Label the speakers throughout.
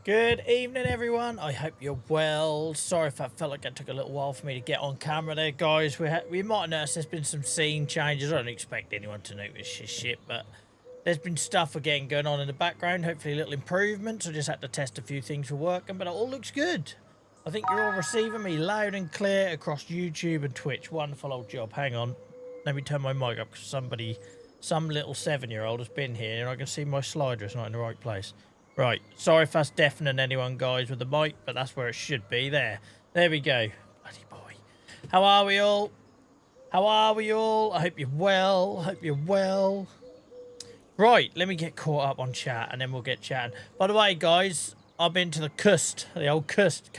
Speaker 1: Good evening, everyone. I hope you're well. Sorry if I felt like it took a little while for me to get on camera there, guys. We might notice there's been some scene changes. I don't expect anyone to notice this shit, but there's been stuff again going on in the background. Hopefully a little improvements. I just had to test a few things for working, but it all looks good. I think you're all receiving me loud and clear across YouTube and Twitch. Wonderful old job. Hang on. Let me turn my mic up because some little 7-year-old has been here and I can see my slider is not in the right place. Right, sorry if that's deafening anyone, guys, with the mic, but that's where it should be. There we go. Bloody boy. How are we all? How are we all? I hope you're well. I hope you're well. Right, let me get caught up on chat, and then we'll get chatting. By the way, guys, I've been to the coast, the old coast.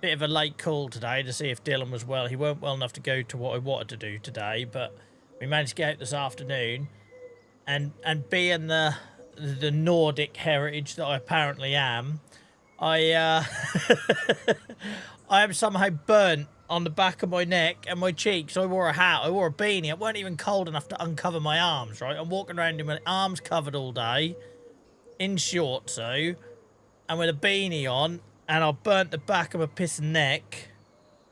Speaker 1: Bit of a late call today to see if Dylan was well. He weren't well enough to go to what I wanted to do today, but we managed to get out this afternoon, and being the Nordic heritage that I apparently am, I I am somehow burnt on the back of my neck and my cheeks. I wore a hat, I wore a beanie. It weren't even cold enough to uncover my arms, right? I'm walking around with my arms covered all day, in shorts though, and with a beanie on, and I burnt the back of my pissing neck,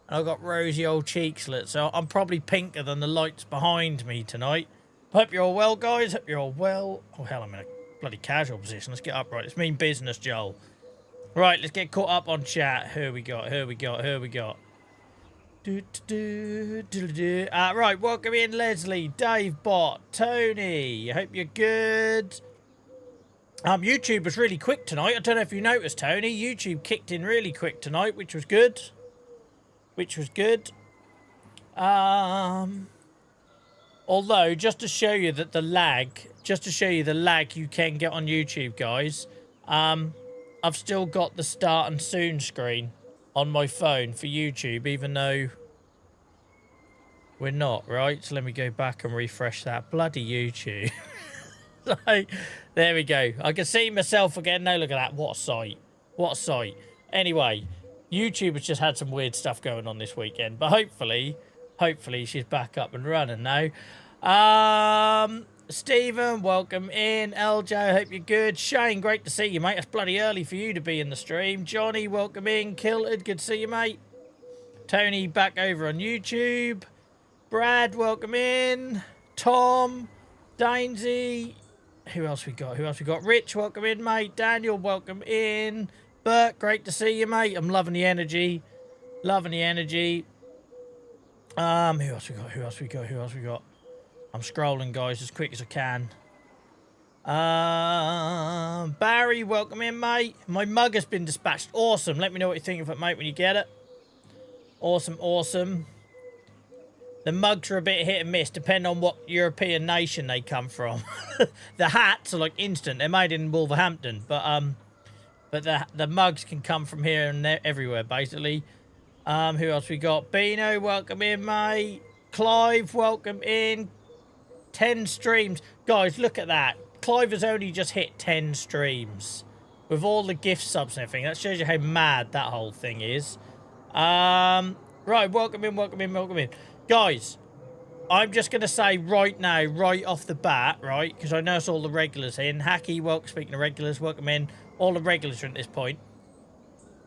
Speaker 1: and I've got rosy old cheekslets, so I'm probably pinker than the lights behind me tonight. Hope you're all well, guys. Hope you're all well. Oh, hell, I'm in a bloody casual position. Let's get upright. It's mean business, Joel. Right, let's get caught up on chat. Who we got? Right, welcome in, Leslie, Dave Bot, Tony. I hope you're good. YouTube was really quick tonight. I don't know if you noticed, Tony. YouTube kicked in really quick tonight, which was good. Although, just to show you that the lag, you can get on YouTube, guys, I've still got the start and soon screen on my phone for YouTube, even though we're not, right? So let me go back and refresh that. Bloody YouTube. So, there we go. I can see myself again. No, look at that. What a sight. What a sight. Anyway, YouTube has just had some weird stuff going on this weekend, but hopefully she's back up and running now. Stephen, welcome in. LJ, I hope you're good. Shane, great to see you, mate. That's bloody early for you to be in the stream. Johnny, welcome in. Kilted, good to see you, mate. Tony, back over on YouTube. Brad, welcome in. Tom, Dainsy. Who else we got? Rich, welcome in, mate. Daniel, welcome in. Bert, great to see you, mate. I'm loving the energy. Who else we got? I'm scrolling, guys, as quick as I can. Barry, welcome in, mate. My mug has been dispatched. Awesome. Let me know what you think of it, mate, when you get it. Awesome. The mugs are a bit hit and miss, depending on what European nation they come from. The hats are like instant. They're made in Wolverhampton, but the mugs can come from here and there, everywhere, basically. Who else we got? Bino, welcome in, mate. Clive, welcome in. 10 streams. Guys, look at that. Clive has only just hit 10 streams. With all the gift subs and everything. That shows you how mad that whole thing is. Right, welcome in. Guys, I'm just going to say right now, right off the bat, right, because I notice all the regulars in. Hacky, speaking of regulars, welcome in. All the regulars are at this point.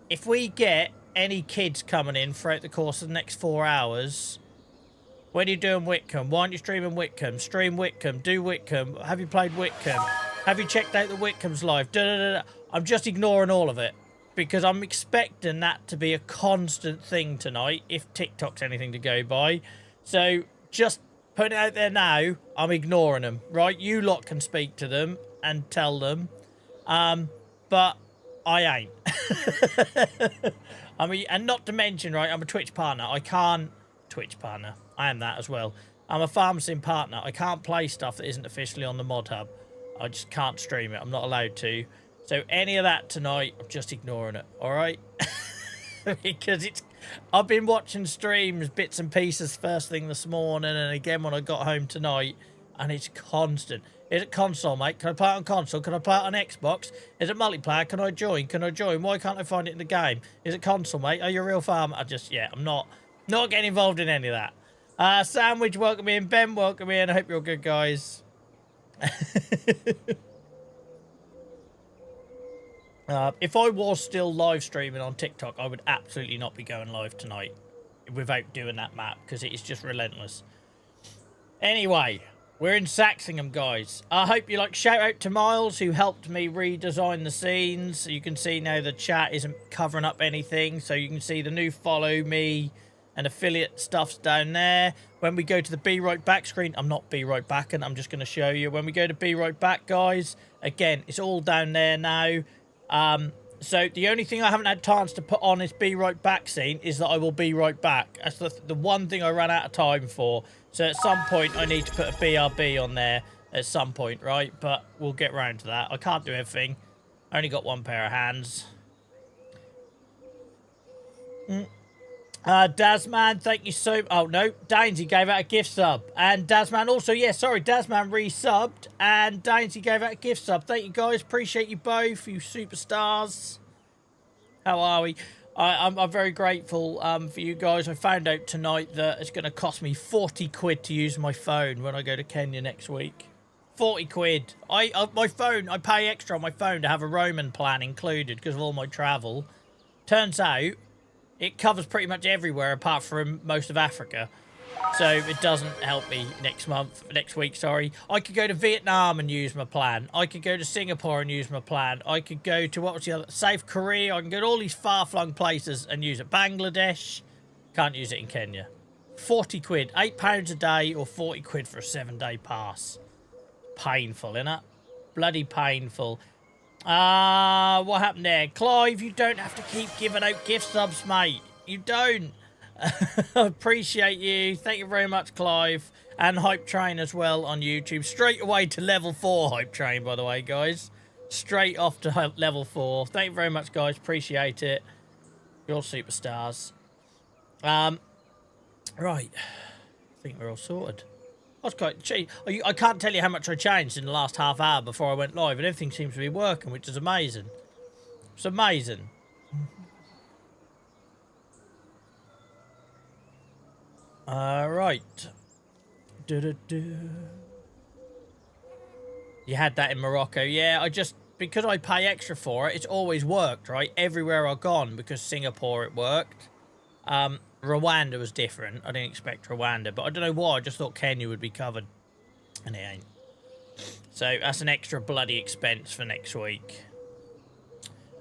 Speaker 1: If we get any kids coming in throughout the course of the next 4 hours, when are you doing Whitcomb? Why aren't you streaming Whitcomb? Stream Whitcomb, do Whitcomb. Have you played Whitcomb? Have you checked out the Whitcomb's live? I'm just ignoring all of it because I'm expecting that to be a constant thing tonight if TikTok's anything to go by. So just put it out there now, I'm ignoring them, right? You lot can speak to them and tell them, but I ain't. I mean, and not to mention, right, I'm a Twitch partner. I can't Twitch partner. I am that as well. I'm a farm sim partner. I can't play stuff that isn't officially on the mod hub. I just can't stream it. I'm not allowed to. So any of that tonight, I'm just ignoring it. All right? Because I've been watching streams, bits and pieces first thing this morning and again when I got home tonight, and it's constant. Is it console, mate? Can I play it on console? Can I play it on Xbox? Is it multiplayer? Can I join? Why can't I find it in the game? Is it console, mate? Are you a real farmer? I'm not getting involved in any of that. Sandwich, welcome in. Ben, welcome in. I hope you're all good, guys. If I was still live streaming on TikTok, I would absolutely not be going live tonight without doing that map, because it is just relentless. Anyway, we're in Saxlingham, guys. I hope you like. Shout out to Miles, who helped me redesign the scenes. You can see now the chat isn't covering up anything, so you can see the new follow me and affiliate stuff's down there. When we go to the Be Right Back screen, I'm not Be Right Back, and I'm just going to show you. When we go to Be Right Back, guys, again, it's all down there now. So the only thing I haven't had chance to put on this Be Right Back scene is that I will be right back. That's the one thing I ran out of time for. So at some point I need to put a BRB on there at some point, right? But we'll get round to that. I can't do everything. I only got one pair of hands. Dazman, thank you so... Oh, no. Dainsy gave out a gift sub. And Dazman also... Yeah, sorry. Dazman resubbed. And Dainsy gave out a gift sub. Thank you, guys. Appreciate you both. You superstars. How are we? I'm very grateful for you guys. I found out tonight that it's going to cost me 40 quid to use my phone when I go to Kenya next week. 40 quid. My phone... I pay extra on my phone to have a roaming plan included because of all my travel. Turns out... it covers pretty much everywhere apart from most of Africa. So it doesn't help me next week, sorry. I could go to Vietnam and use my plan. I could go to Singapore and use my plan. I could go to, what was the other? South Korea. I can go to all these far-flung places and use it. Bangladesh. Can't use it in Kenya. 40 quid. £8 a day or 40 quid for a 7-day pass. Painful, innit? Bloody painful. What happened there? Clive, you don't have to keep giving out gift subs, mate. You don't. Appreciate you. Thank you very much, Clive. And Hype Train as well on YouTube. Straight away to level 4 Hype Train, by the way, guys. Straight off to level 4. Thank you very much, guys. Appreciate it. You're superstars. Right. I think we're all sorted. That's quite cheap. I can't tell you how much I changed in the last half hour before I went live, and everything seems to be working, which is amazing. It's amazing. Right. You had that in Morocco. Yeah, because I pay extra for it, it's always worked, right? Everywhere I've gone, because Singapore it worked. Rwanda was different. I didn't expect Rwanda, but I don't know why. I just thought Kenya would be covered, and it ain't. So that's an extra bloody expense for next week.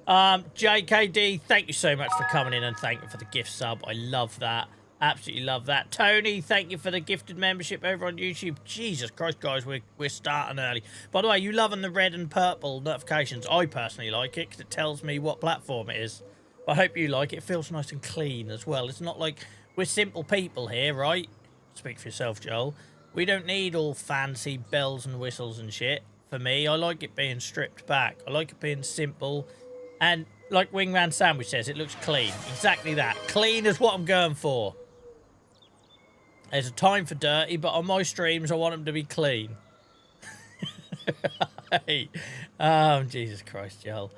Speaker 1: JKD, thank you so much for coming in and thank you for the gift sub. I love that. Absolutely love that. Tony, thank you for the gifted membership over on YouTube. Jesus Christ, guys, we're starting early. By the way, you loving the red and purple notifications? I personally like it because it tells me what platform it is. I hope you like it. It feels nice and clean as well. It's not like we're simple people here, right? Speak for yourself, Joel. We don't need all fancy bells and whistles and shit. For me, I like it being stripped back. I like it being simple. And like Wingman Sandwich says, it looks clean. Exactly that. Clean is what I'm going for. There's a time for dirty, but on my streams, I want them to be clean. Hey. Jesus Christ, Joel.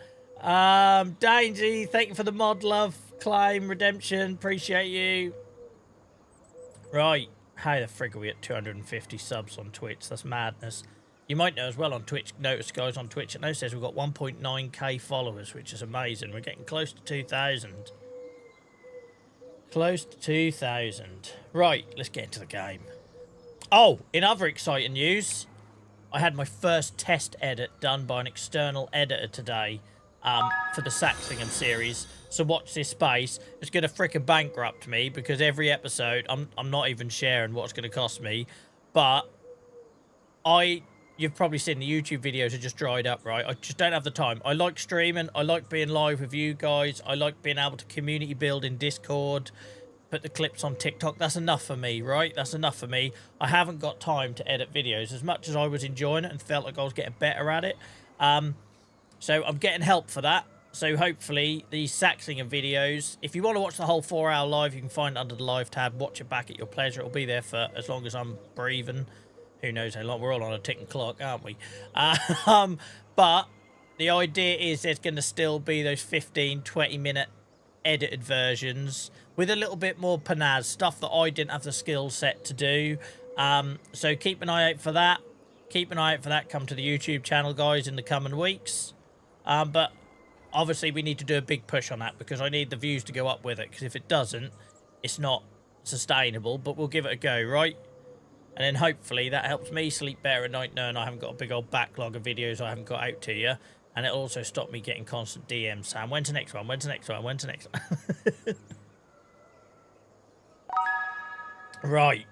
Speaker 1: Dainty, thank you for the mod, love, claim, redemption, appreciate you. Right, how the frig are we at 250 subs on Twitch? That's madness. You might know as well on Twitch, notice guys on Twitch, it now says we've got 1.9k followers, which is amazing. We're getting close to 2,000. Close to 2,000. Right, let's get into the game. Oh, in other exciting news, I had my first test edit done by an external editor today. For the Saxlingham series, so watch this space. It's going to frickin' bankrupt me because every episode I'm not even sharing what it's going to cost me, but you've probably seen the YouTube videos are just dried up, right? I just don't have the time. I like streaming, I like being live with you guys, I like being able to community build in Discord, put the clips on TikTok. That's enough for me, right? That's enough for me. I haven't got time to edit videos as much as I was enjoying it and felt like I was getting better at it. So I'm getting help for that. So hopefully these Saxlingham videos, if you want to watch the whole 4-hour live, you can find it under the live tab. Watch it back at your pleasure. It'll be there for as long as I'm breathing. Who knows how long? We're all on a ticking clock, aren't we? But the idea is there's going to still be those 15, 20-minute edited versions with a little bit more panache, stuff that I didn't have the skill set to do. So keep an eye out for that. Keep an eye out for that. Come to the YouTube channel, guys, in the coming weeks. But obviously we need to do a big push on that because I need the views to go up with it. Because if it doesn't, it's not sustainable. But we'll give it a go, right? And then hopefully that helps me sleep better at night knowing I haven't got a big old backlog of videos I haven't got out to you. And it'll also stop me getting constant DMs, Sam. When's the next one? When's the next one? When's the next one? Right.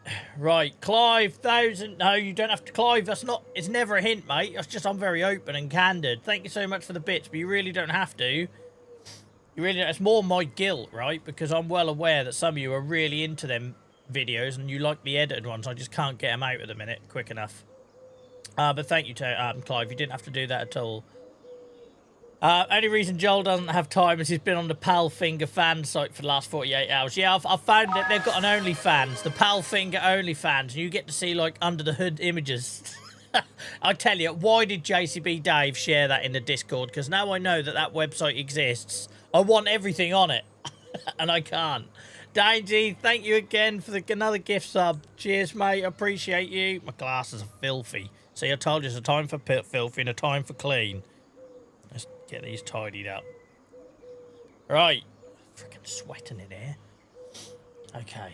Speaker 1: Clive, 1,000. No, you don't have to. Clive, that's not. It's never a hint, mate. That's just I'm very open and candid. Thank you so much for the bits, but you really don't have to. You really don't. It's more my guilt, right? Because I'm well aware that some of you are really into them videos and you like the edited ones. I just can't get them out at the minute quick enough. But thank you to Clive. You didn't have to do that at all. Only reason Joel doesn't have time is he's been on the Palfinger fan site for the last 48 hours. Yeah, I've found that they've got an OnlyFans, the Palfinger OnlyFans, and you get to see, like, under the hood images. I tell you, why did JCB Dave share that in the Discord? Because now I know that that website exists. I want everything on it, and I can't. Dainty, thank you again for another gift sub. Cheers, mate. I appreciate you. My glasses are filthy. See, I told you, there's a time for filthy and a time for clean. Let's get these tidied up. Right. Freaking sweating in here. Okay.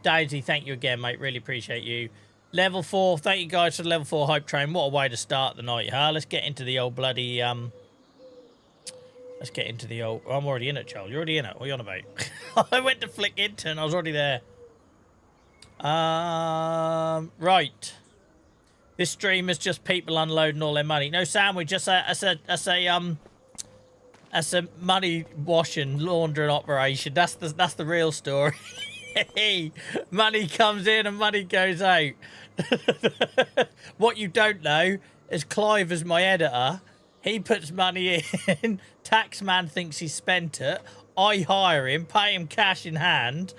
Speaker 1: Daisy, thank you again, mate. Really appreciate you. Level 4. Thank you guys for the level 4 hype train. What a way to start the night, huh? Let's get into the old bloody... Let's get into the old... Oh, I'm already in it, Joel. You're already in it. What are you on about? I went to flick into and I was already there. Right. This stream is just people unloading all their money. No, Sam, we just as a money washing laundering operation. That's the real story. Money comes in and money goes out. What you don't know is Clive is my editor. He puts money in. Taxman thinks he spent it. I hire him, pay him cash in hand.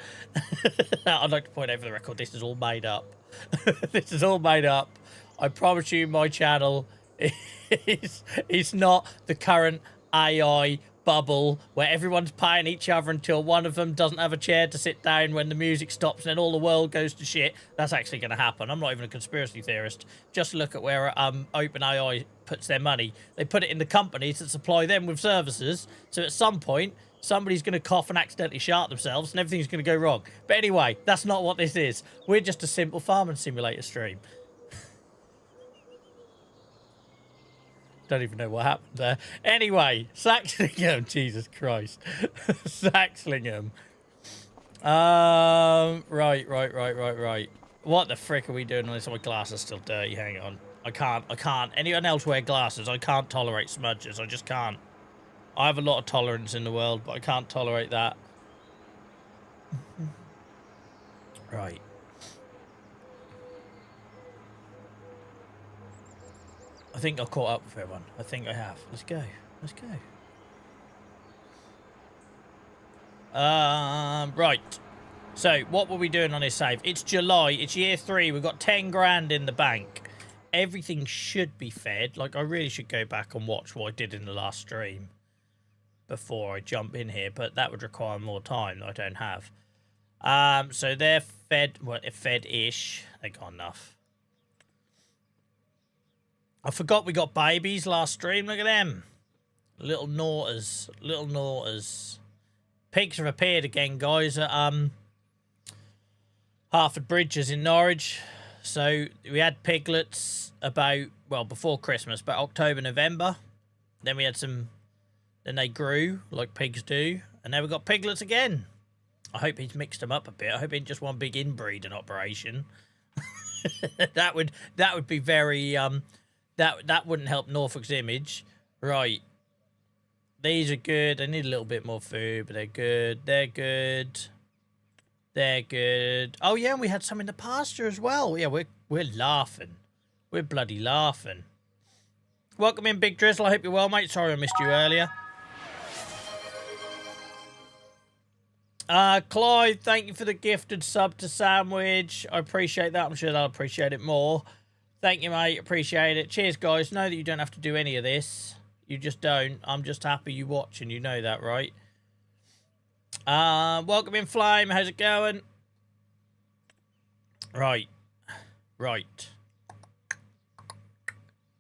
Speaker 1: I'd like to point out for the record, this is all made up. This is all made up. I promise you my channel is not the current AI bubble where everyone's paying each other until one of them doesn't have a chair to sit down when the music stops and then all the world goes to shit. That's actually going to happen. I'm not even a conspiracy theorist. Just look at where OpenAI puts their money. They put it in the companies that supply them with services. So at some point, somebody's going to cough and accidentally shart themselves and everything's going to go wrong. But anyway, that's not what this is. We're just a simple farming simulator stream. Don't even know what happened there. Anyway, Saxlingham, Jesus Christ. Saxlingham. Right. What the frick are we doing on this? My glass is still dirty. Hang on. I can't. Anyone else wear glasses? I can't tolerate smudges. I just can't. I have a lot of tolerance in the world, but I can't tolerate that. Right. I think I've caught up with everyone. I think I have. Let's go. Let's go. Right. So, what were we doing on this save? It's July. It's year 3. We've got 10 grand in the bank. Everything should be fed. Like, I really should go back and watch what I did in the last stream before I jump in here, but that would require more time that I don't have. So they're fed, well, fed-ish. They got enough. I forgot we got babies last stream. Look at them. Little naughters. Little naughters. Pigs have appeared again, guys, at Harford Bridges in Norwich. So we had piglets about, well, before Christmas, but October, November. Then we had some, then they grew like pigs do. And now we've got piglets again. I hope he's mixed them up a bit. I hope it ain't just one big inbreeding operation. That would be very, that wouldn't help Norfolk's image. Right. These are good. They need a little bit more food, but they're good. They're good. They're good. Oh, yeah, and we had some in the pasture as well. Yeah, we're laughing. We're bloody laughing. Welcome in, Big Drizzle. I hope you're well, mate. Sorry I missed you earlier. Clyde, thank you for the gifted sub to Sandwich. I appreciate that. I'm sure they'll appreciate it more. Thank you, mate. Appreciate it. Cheers, guys. Know that you don't have to do any of this. You just don't. I'm just happy you watch, and you know that, right? Welcome in, Flame. How's it going? Right. Right.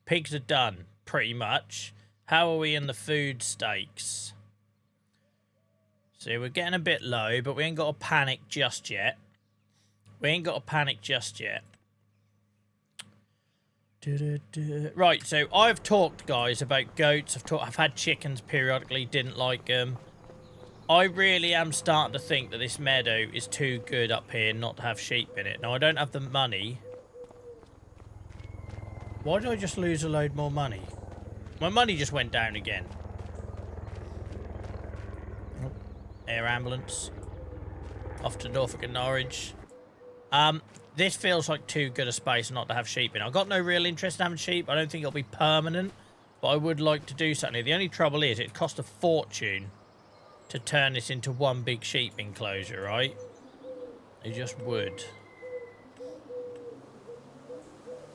Speaker 1: Pigs are done, pretty much. How are we in the food stakes? See, we're getting a bit low, but we ain't got to panic just yet. Right, so I've talked, guys, about goats. I've had chickens periodically, didn't like them. I really am starting to think that this meadow is too good up here not to have sheep in it. Now, I don't have the money. Why did I just lose a load more money? My money just went down again. Oh, air ambulance. Off to Norfolk and Norwich. This feels like too good a space not to have sheep in. I've got no real interest in having sheep. I don't think it'll be permanent, but I would like to do something. The only trouble is it costs a fortune to turn this into one big sheep enclosure, right? It just would.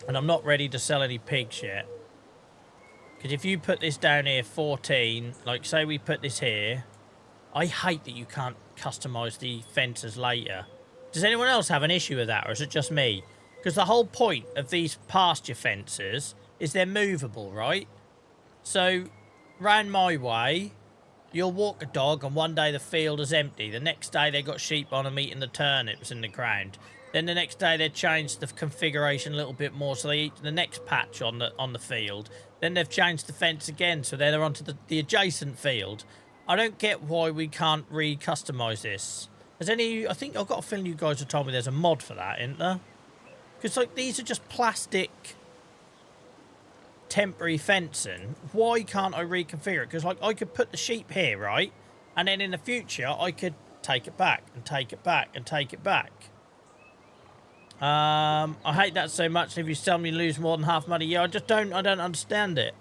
Speaker 1: And I'm not ready to sell any pigs yet. Because if you put this down here, 14, like say we put this here, I hate that you can't customise the fences later. Does anyone else have an issue with that, or is it just me? Because the whole point of these pasture fences is they're movable, right? So, round my way, you'll walk a dog and one day the field is empty. The next day they've got sheep on them eating the turnips in the ground. Then the next day they've changed the configuration a little bit more so they eat the next patch on the field. Then they've changed the fence again so they're onto the adjacent field. I don't get why we can't re-customise this. I think I've got a feeling you guys have told me there's a mod for that, isn't there? Because like these are just plastic temporary fencing. Why can't I reconfigure it? Because like I could put the sheep here, right? And then in the future I could take it back and take it back and take it back. I hate that so much. If you sell me, lose more than half money. Yeah, I don't understand it.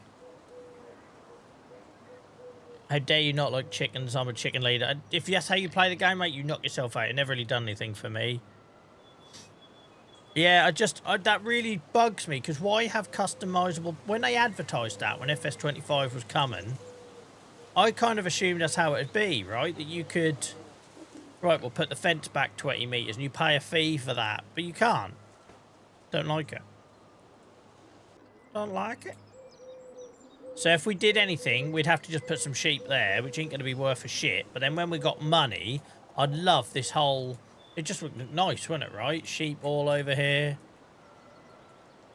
Speaker 1: How dare you not like chickens? I'm a chicken leader. If that's how you play the game, mate, you knock yourself out. It never really done anything for me. Yeah, that really bugs me, because why have customizable... When they advertised that, when FS25 was coming, I kind of assumed that's how it'd be, right? That you could... Right, we'll put the fence back 20 metres and you pay a fee for that. But you can't. Don't like it. Don't like it. So if we did anything, we'd have to just put some sheep there, which ain't going to be worth a shit. But then when we got money, I'd love this whole... It just would look nice, wouldn't it, right? Sheep all over here.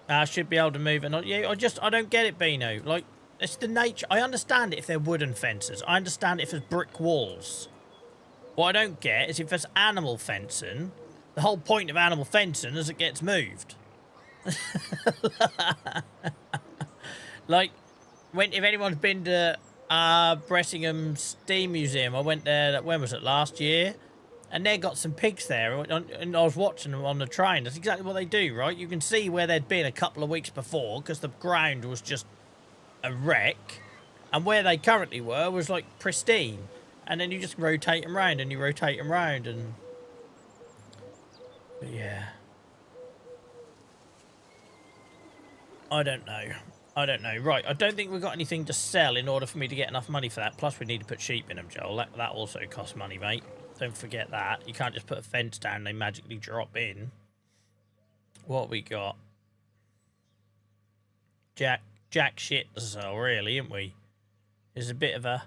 Speaker 1: I should be able to move it. Yeah, I don't get it, Beano. Like, it's the nature. I understand it if they're wooden fences. I understand it if there's brick walls. What I don't get is if there's animal fencing, the whole point of animal fencing is it gets moved. Like, if anyone's been to Bressingham Steam Museum, I went there, when was it, last year? And they got some pigs there, and I was watching them on the train. That's exactly what they do, right? You can see where they'd been a couple of weeks before, because the ground was just a wreck. And where they currently were was, like, pristine. And then you just rotate them round, and you rotate them round, and... But yeah. I don't know. Right, I don't think we've got anything to sell in order for me to get enough money for that. Plus, we need to put sheep in them, Joel. That also costs money, mate. Don't forget that. You can't just put a fence down and they magically drop in. What we got? Jack shit to sell, really, isn't we? This is a bit of a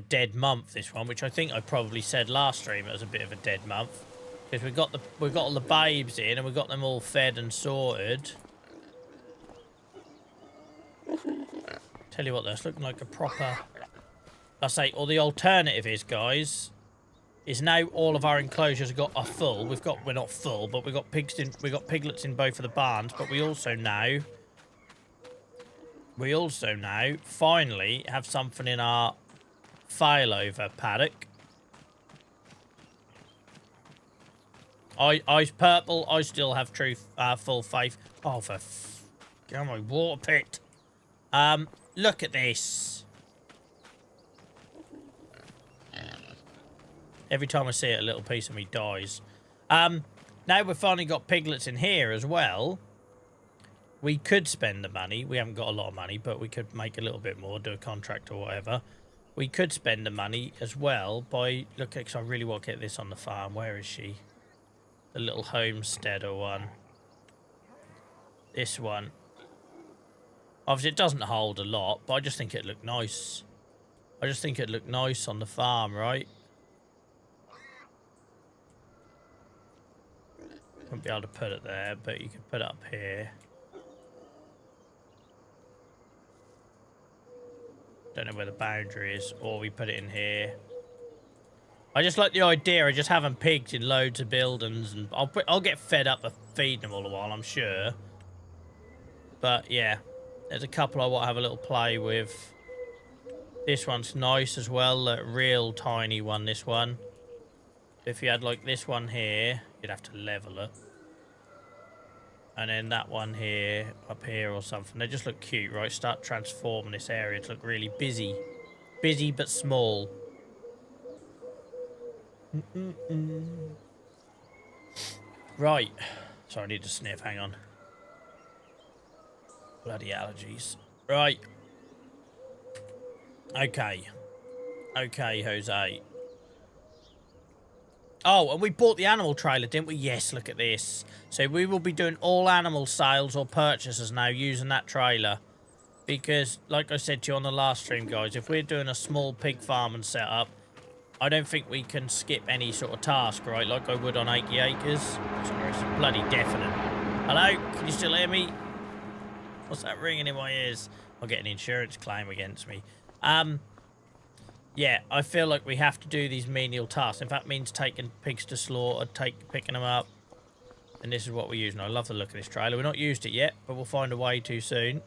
Speaker 1: dead month, this one, which I think I probably said last stream it was a bit of a dead month. Because we've got all the babes in and we've got them all fed and sorted. Tell you what, that's looking like a proper... I say, or the alternative is, guys, is now all of our enclosures are full. We're not full, but we've got piglets in both of the barns, but we also now finally have something in our failover paddock. Ice purple, I still have full faith. Oh, get my water pit. Look at this. Every time I see it, a little piece of me dies. Now we've finally got piglets in here as well. We could spend the money. We haven't got a lot of money, but we could make a little bit more, do a contract or whatever. We could spend the money as well by... Look, because I really want to get this on the farm. Where is she? The little homesteader one. This one. Obviously, it doesn't hold a lot, but I just think it'd look nice. I just think it'd look nice on the farm, right? Wouldn't be able to put it there, but you could put it up here. Don't know where the boundary is, or we put it in here. I just like the idea of just having pigs in loads of buildings, and I'll get fed up of feeding them all a while, I'm sure. But yeah, there's a couple I want to have a little play with. This one's nice as well, a real tiny one, this one. If you had like this one here, you'd have to level it. And then that one here, up here or something. They just look cute, right? Start transforming this area to look really busy. Busy but small. Right. Sorry, I need to sniff, hang on. Bloody allergies. Right. Okay. Okay, Jose. Oh, and we bought the animal trailer, didn't we? Yes, look at this. So we will be doing all animal sales or purchases now using that trailer. Because, like I said to you on the last stream, guys, if we're doing a small pig farm and setup, I don't think we can skip any sort of task, right? Like I would on 80 acres. Sorry, it's bloody deafening. Hello? Can you still hear me? What's that ringing in my ears? I'll get an insurance claim against me. Yeah, I feel like we have to do these menial tasks. If that means taking pigs to slaughter, picking them up, and this is what we're using. I love the look of this trailer. We've not used it yet, but we'll find a way to soon.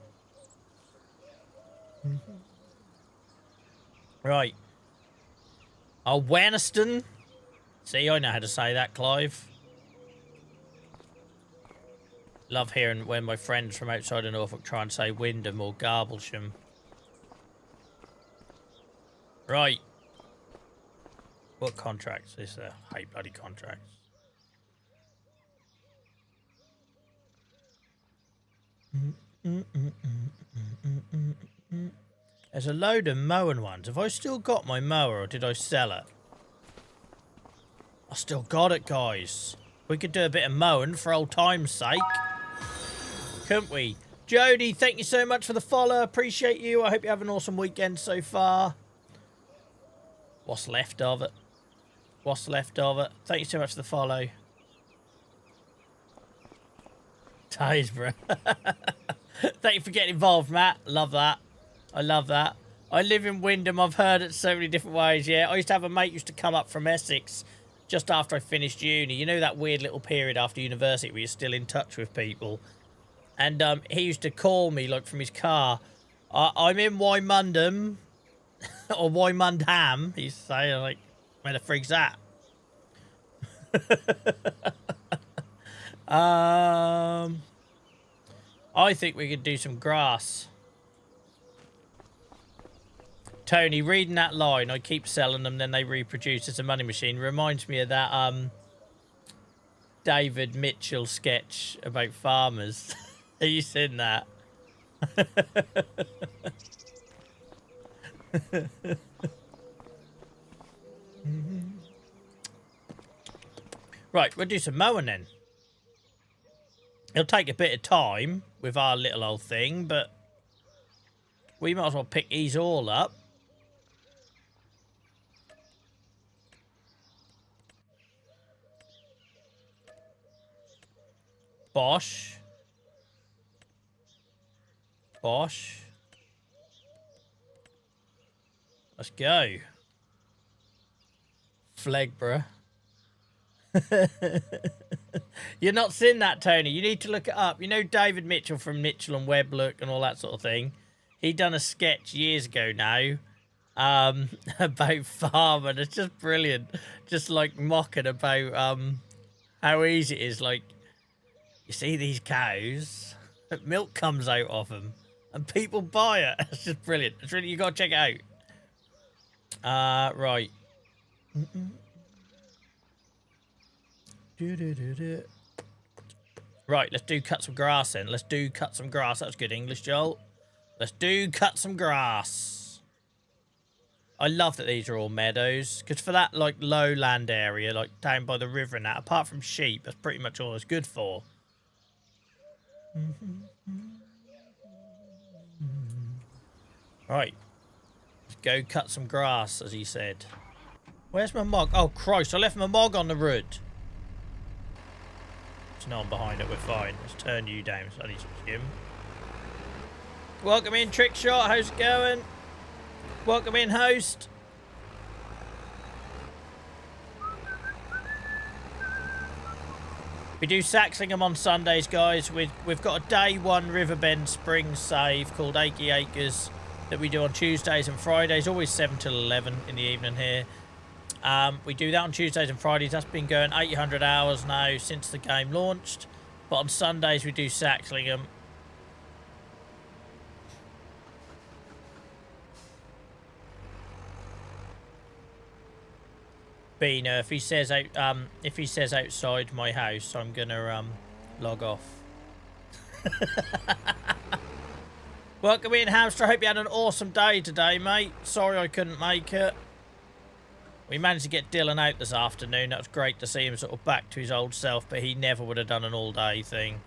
Speaker 1: Right. Oh, Wenniston. See, I know how to say that, Clive. Love hearing when my friends from outside of Norfolk try and say Wyndham or Garblesham. Right. What contracts is there? I hate bloody contracts. There's a load of mowing ones. Have I still got my mower or did I sell it? I still got it, guys. We could do a bit of mowing for old time's sake. Couldn't we? Jody, thank you so much for the follow. Appreciate you. I hope you have an awesome weekend so far. What's left of it? What's left of it? Thank you so much for the follow. Ties, bro. Thank you for getting involved, Matt. Love that. I love that. I live in Wyndham. I've heard it so many different ways, yeah. I used to have a mate who used to come up from Essex just after I finished uni. You know that weird little period after university where you're still in touch with people? And he used to call me, like, from his car. I'm in Wymondham. Or Wymondham, he's saying, like, where the freak's that? I think we could do some grass. Tony, reading that line, I keep selling them, then they reproduce as a money machine, reminds me of that David Mitchell sketch about farmers. Have you seen that? Right, we'll do some mowing then. It'll take a bit of time with our little old thing, but we might as well pick these all up. Bosh. Bosh. Let's go. Flegborough. You're not seeing that, Tony. You need to look it up. You know David Mitchell from Mitchell and Webb Look and all that sort of thing? He done a sketch years ago now about farming. It's just brilliant. Just like mocking about how easy it is. Like, you see these cows, milk comes out of them and people buy it. It's just brilliant. It's really, you got to check it out. Right. Right, let's do cut some grass then. Let's do cut some grass. That's good English, Joel. Let's do cut some grass. I love that these are all meadows, because for that like lowland area, like down by the river and that, apart from sheep, that's pretty much all it's good for. Right. Let's go cut some grass, as he said. Where's my mug? Oh, Christ, I left my mug on the road. There's no one behind it, we're fine. Let's turn you down so I need some skim. Welcome in, Trick Shot. How's it going? Welcome in, host. We do Saxlingham on Sundays, guys. We've got a day one Riverbend Spring save called Achy Acres that we do on Tuesdays and Fridays, always 7 till 11 in the evening here. We do that on Tuesdays and Fridays. That's been going 800 hours now since the game launched. But on Sundays we do Saxlingham. Beaner, if he says outside my house, I'm gonna log off. Welcome in, Hamster. I hope you had an awesome day today, mate. Sorry I couldn't make it. We managed to get Dylan out this afternoon. That was great to see him sort of back to his old self, but he never would have done an all-day thing.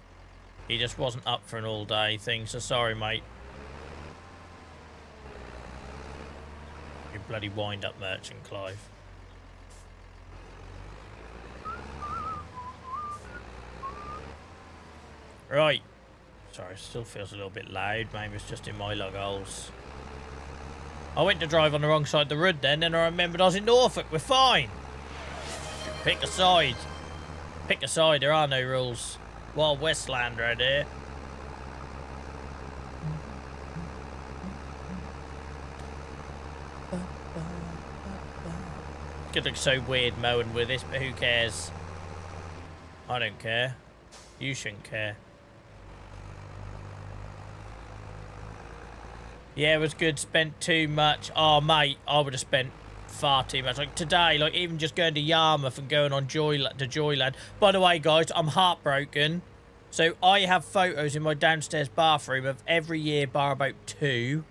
Speaker 1: He just wasn't up for an all-day thing, so sorry, mate. You bloody wind-up merchant, Clive. Right. Sorry, it still feels a little bit loud. Maybe it's just in my lug holes. I went to drive on the wrong side of the road then I remembered I was in Norfolk. We're fine. Pick a side. Pick a side. There are no rules. Wild Westland right here. It's gonna look so weird mowing with this, but who cares? I don't care. You shouldn't care. Yeah, it was good. Spent too much. Oh, mate, I would have spent far too much. Like today, like even just going to Yarmouth and going on Joyland. By the way, guys, I'm heartbroken. So I have photos in my downstairs bathroom of every year bar about 2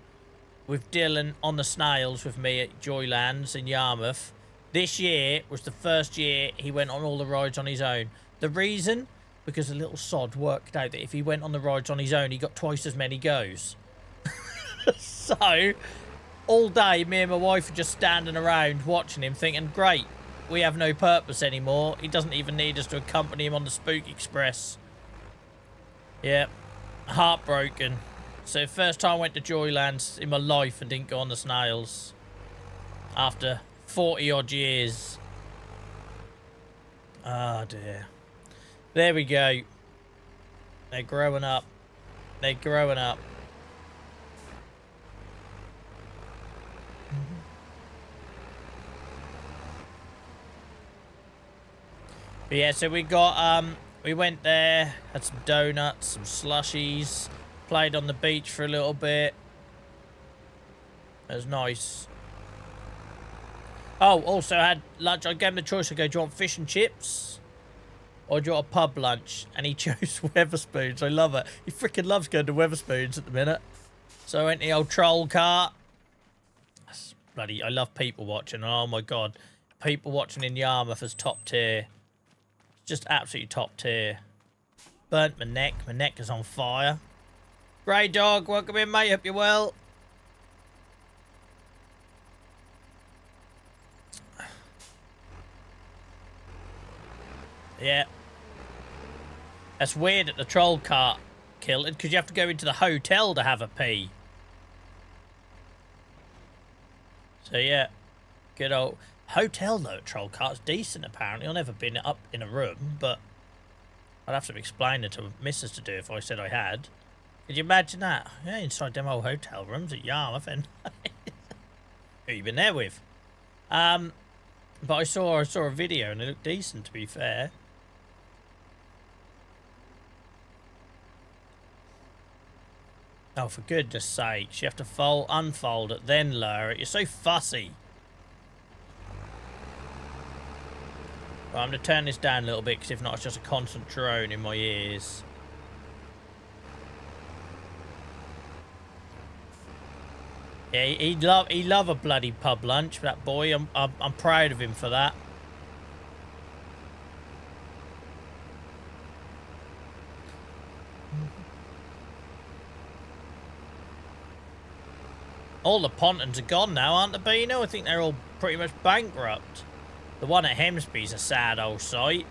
Speaker 1: with Dylan on the snails with me at Joylands in Yarmouth. This year was the first year he went on all the rides on his own. The reason? Because the little sod worked out that if he went on the rides on his own, he got twice as many goes. So, all day, me and my wife are just standing around watching him thinking, great, we have no purpose anymore. He doesn't even need us to accompany him on the Spook Express. Yeah, heartbroken. So, first time I went to Joylands in my life and didn't go on the snails. After 40 odd years. Oh dear. There we go. They're growing up. They're growing up. But yeah, so we got, we went there, had some donuts, some slushies, played on the beach for a little bit. It was nice. Oh, also had lunch. I gave him the choice. I go, do you want fish and chips? Or do you want a pub lunch? And he chose Weatherspoons. I love it. He freaking loves going to Weatherspoons at the minute. So I went to the old troll cart. That's bloody, I love people watching. Oh my God. People watching in Yarmouth is top tier. Just absolutely top tier. Burnt my neck. My neck is on fire. Grey Dog, welcome in, mate. Hope you're well. Yeah. That's weird that the troll cart killed it, because you have to go into the hotel to have a pee. So yeah. Good old... Hotel, though, at Troll Cart's decent, apparently. I've never been up in a room, but I'd have to explain it to Mrs. to do if I said I had. Could you imagine that? Yeah, inside them old hotel rooms at Yarmouth, and who you been there with? But I saw a video and it looked decent, to be fair. Oh, for goodness sakes, you have to unfold it, then lower it. You're so fussy. Well, I'm going to turn this down a little bit, because if not, it's just a constant drone in my ears. Yeah, he'd love a bloody pub lunch, that boy. I'm proud of him for that. All the pontons are gone now, aren't they, Beano? I think they're all pretty much bankrupt. The one at Hemsby's a sad old sight.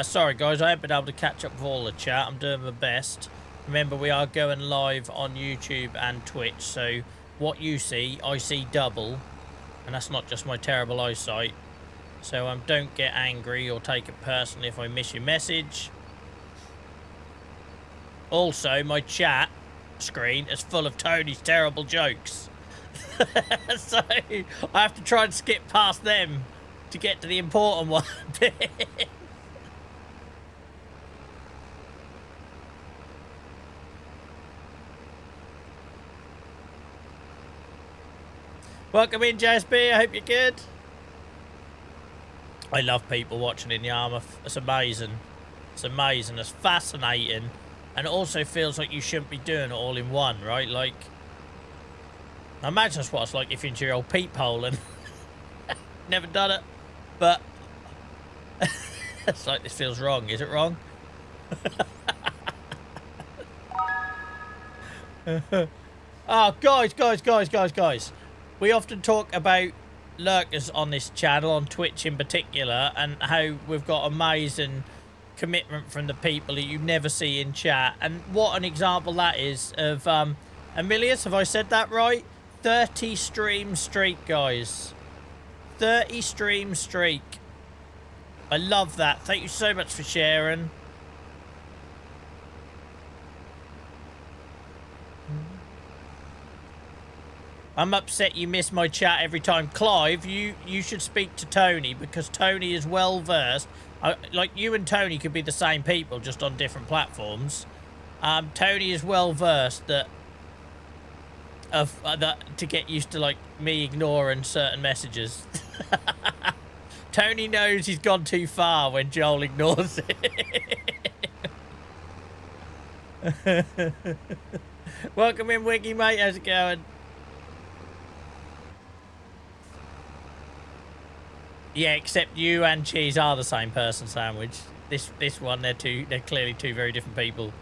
Speaker 1: Sorry guys, I haven't been able to catch up with all the chat. I'm doing my best. Remember, we are going live on YouTube and Twitch, so what you see, I see double. And that's not just my terrible eyesight. So don't get angry or take it personally if I miss your message. Also, my chat screen is full of Tony's terrible jokes. So I have to try and skip past them to get to the important one. Welcome in, JSB. I hope you're good. I love people watching in Yarmouth. It's amazing. It's amazing. It's fascinating. And it also feels like you shouldn't be doing it all in one, right? Like, I imagine that's what it's like if you're into your old peephole and never done it. But it's like, this feels wrong. Is it wrong? Oh, guys. We often talk about lurkers on this channel, on Twitch in particular, and how we've got amazing commitment from the people that you never see in chat. And what an example that is of Emilius, have I said that right? 30 stream streak, guys. 30 stream streak. I love that. Thank you so much for sharing. I'm upset you miss my chat every time. Clive, you should speak to Tony, because Tony is well versed. Like, you and Tony could be the same people, just on different platforms. Tony is well versed to get used to, like, me ignoring certain messages. Tony knows he's gone too far when Joel ignores it. Welcome in, Wiggy, mate. How's it going? Yeah, except you and Cheese are the same person, Sandwich. This one, they're clearly two very different people.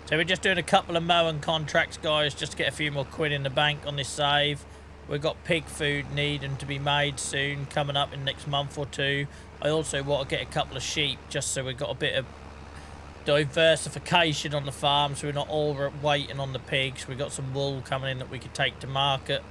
Speaker 1: So we're just doing a couple of mowing contracts, guys, just to get a few more quid in the bank on this save. We've got pig food needing to be made soon, coming up in the next month or two. I also want to get a couple of sheep, just so we've got a bit of diversification on the farm, so we're not all waiting on the pigs. We've got some wool coming in that we could take to market.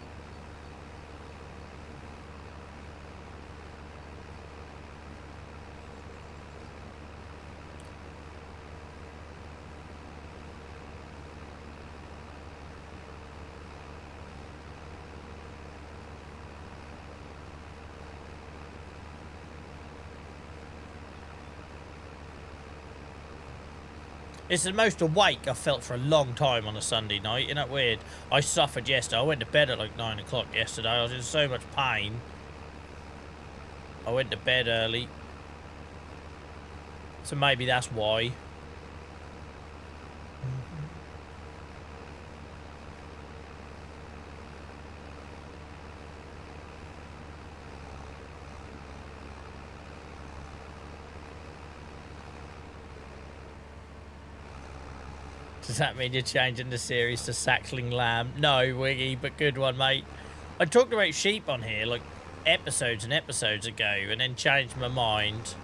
Speaker 1: It's the most awake I've felt for a long time on a Sunday night. Isn't that weird? I suffered yesterday. I went to bed at like 9 o'clock yesterday. I was in so much pain. I went to bed early. So maybe that's why. Does that mean you're changing the series to Saxlingham? No, Wiggy, but good one, mate. I talked about sheep on here, like, episodes and episodes ago, and then changed my mind.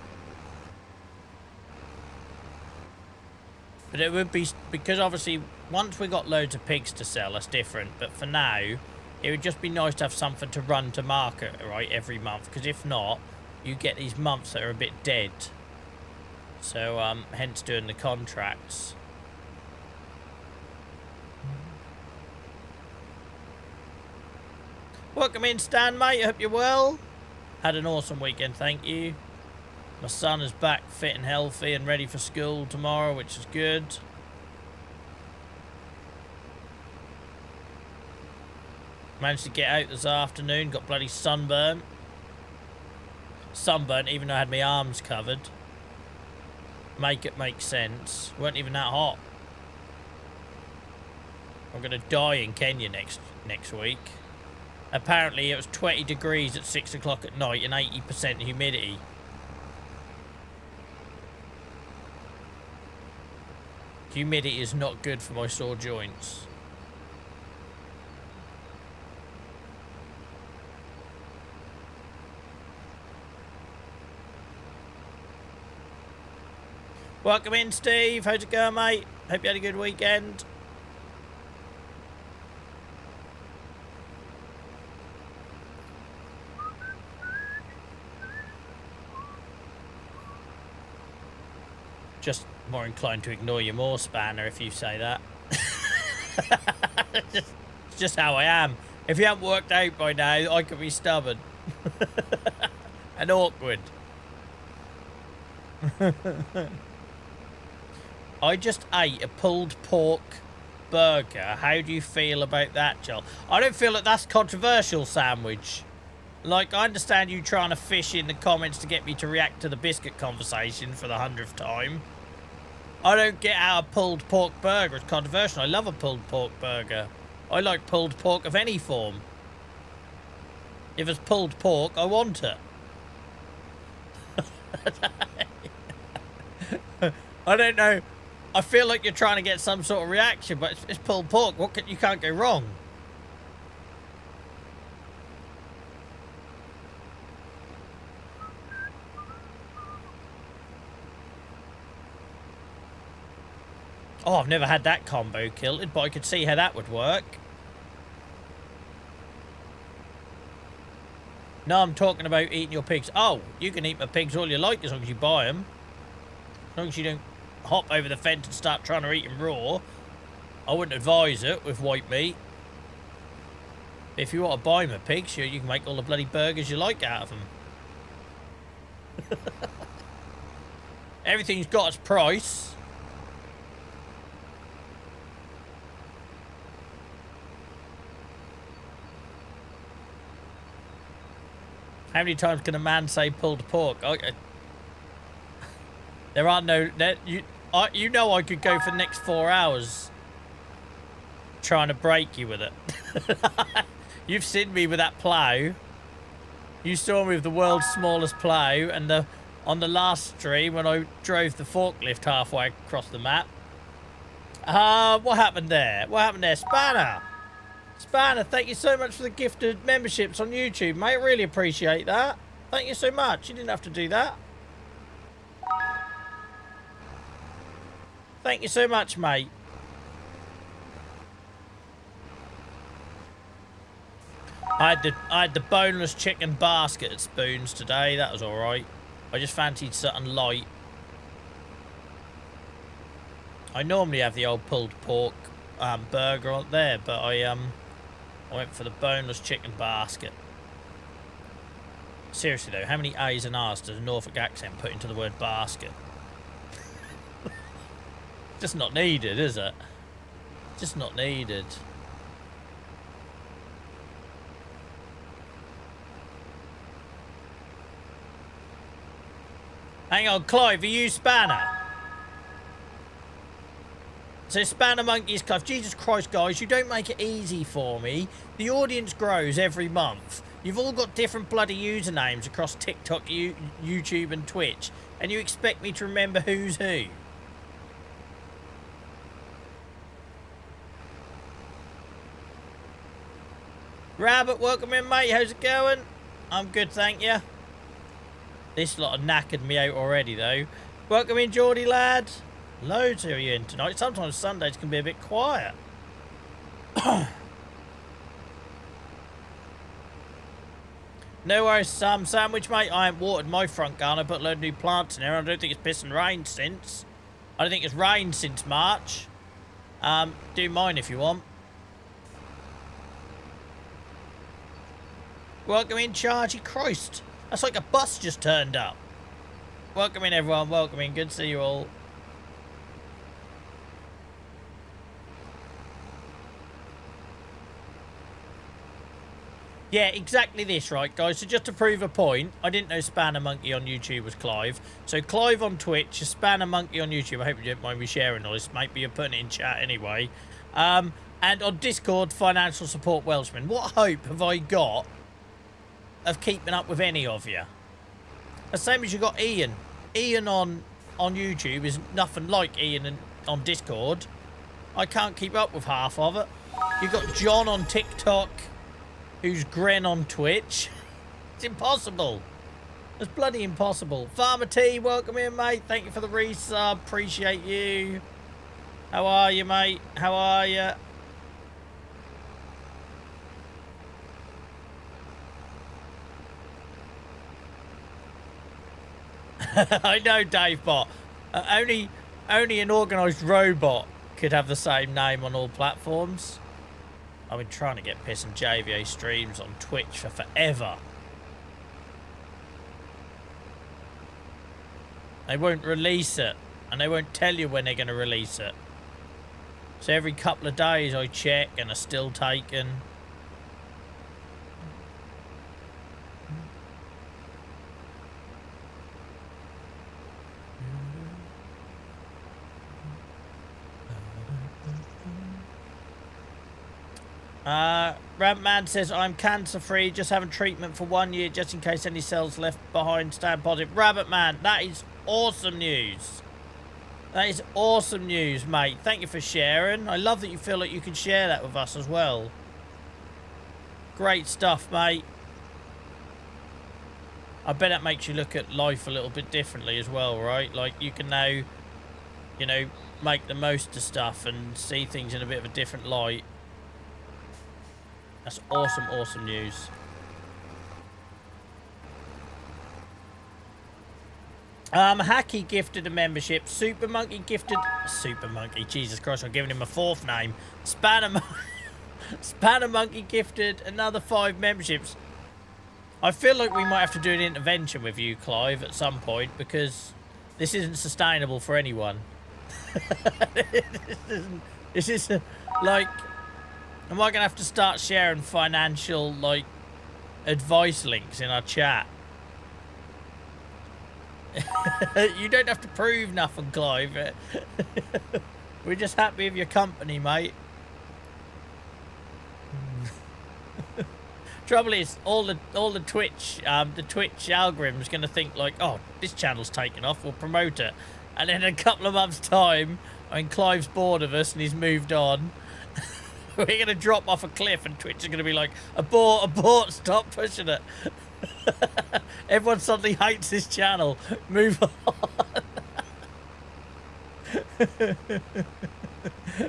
Speaker 1: But it would be, because obviously, once we got loads of pigs to sell, that's different. But for now, it would just be nice to have something to run to market, right, every month. Because if not, you get these months that are a bit dead. So, hence doing the contracts. Welcome in, Stan, mate. I hope you're well. Had an awesome weekend, thank you. My son is back fit and healthy and ready for school tomorrow, which is good. Managed to get out this afternoon, got bloody sunburn. Sunburnt even though I had my arms covered. Make it make sense. Weren't even that hot. I'm going to die in Kenya next week. Apparently it was 20 degrees at 6 o'clock at night and 80% humidity. Humidity is not good for my sore joints. Welcome in, Steve. How's it going, mate? Hope you had a good weekend. Just more inclined to ignore you more, Spanner, if you say that. It's just how I am. If you haven't worked out by now, I could be stubborn. And awkward. I just ate a pulled pork burger. How do you feel about that, Joel? I don't feel that that's controversial, Sandwich. Like, I understand you trying to fish in the comments to get me to react to the biscuit conversation for the 100th time. I don't get how a pulled pork burger is controversial. I love a pulled pork burger. I like pulled pork of any form. If it's pulled pork, I want it. I don't know. I feel like you're trying to get some sort of reaction, but it's pulled pork. You can't go wrong. Oh, I've never had that combo kilted, but I could see how that would work. No, I'm talking about eating your pigs. Oh, you can eat my pigs all you like as long as you buy them. As long as you don't hop over the fence and start trying to eat them raw. I wouldn't advise it with white meat. If you want to buy my pigs, sure, you can make all the bloody burgers you like out of them. Everything's got its price. How many times can a man say pulled pork? There are no... you know I could go for the next 4 hours trying to break you with it. You've seen me with that plough. You saw me with the world's smallest plough, and on the last stream when I drove the forklift halfway across the map. What happened there? What happened there? Spanner! Spanner, thank you so much for the gifted memberships on YouTube, mate. I really appreciate that. Thank you so much. You didn't have to do that. Thank you so much, mate. I had the boneless chicken basket at Spoons today. That was alright. I just fancied something light. I normally have the old pulled pork burger on there, but I went for the boneless chicken basket. Seriously though, how many A's and R's does a Norfolk accent put into the word basket? Just not needed, is it? Just not needed. Hang on, Clive, are you Spanner? So Spanner Monkey's Clive. Jesus Christ, guys, you don't make it easy for me. The audience grows every month. You've all got different bloody usernames across TikTok, YouTube and Twitch. And you expect me to remember who's who. Rabbit, welcome in, mate. How's it going? I'm good, thank you. This lot have knackered me out already, though. Welcome in, Geordie lad. Loads of you in tonight. Sometimes Sundays can be a bit quiet. No worries, Sam. Sandwich, mate. I ain't watered my front garden. I put a load of new plants in there. I don't think it's pissing rain since. I don't think it's rained since March. Do mine if you want. Welcome in, Chargy. Christ. That's like a bus just turned up. Welcome in, everyone. Welcome in. Good to see you all. Yeah, exactly this, right, guys? So just to prove a point, I didn't know Spanner Monkey on YouTube was Clive. So Clive on Twitch, Spanner Monkey on YouTube. I hope you don't mind me sharing all this, mate, but you're putting it in chat anyway. And on Discord, financial support Welshman. What hope have I got of keeping up with any of you? The same as you got Ian. Ian on YouTube is nothing like Ian on Discord. I can't keep up with half of it. You got John on TikTok, who's Gren on Twitch. It's impossible. It's bloody impossible. Farmer T, welcome in, mate. Thank you for the resub. Appreciate you. How are you, mate? How are you? I know, Dave Bot. Only an organised robot could have the same name on all platforms. I've been trying to get Piss and JVA streams on Twitch for forever. They won't release it, and they won't tell you when they're going to release it. So every couple of days I check and are still taken. Rampman says, I'm cancer free, just having treatment for 1 year just in case any cells left behind stand positive. Rabbitman, that is awesome news. That is awesome news, mate. Thank you for sharing. I love that you feel like you can share that with us as well. Great stuff, mate. I bet that makes you look at life a little bit differently as well, right? Like, you can now, you know, make the most of stuff and see things in a bit of a different light. That's awesome, awesome news. Hacky gifted a membership. Super Monkey gifted... Super Monkey, Jesus Christ, I'm giving him a fourth name. Spanner Monkey gifted another 5 memberships. I feel like we might have to do an intervention with you, Clive, at some point, because this isn't sustainable for anyone. This is like... Am I going to have to start sharing financial, like, advice links in our chat? You don't have to prove nothing, Clive. We're just happy with your company, mate. Trouble is, all the Twitch algorithm is going to think like, oh, this channel's taken off, we'll promote it, and then in a couple of months' time, I mean, Clive's bored of us and he's moved on. We're going to drop off a cliff and Twitch is going to be like, abort, abort, stop pushing it. Everyone suddenly hates this channel. Move on.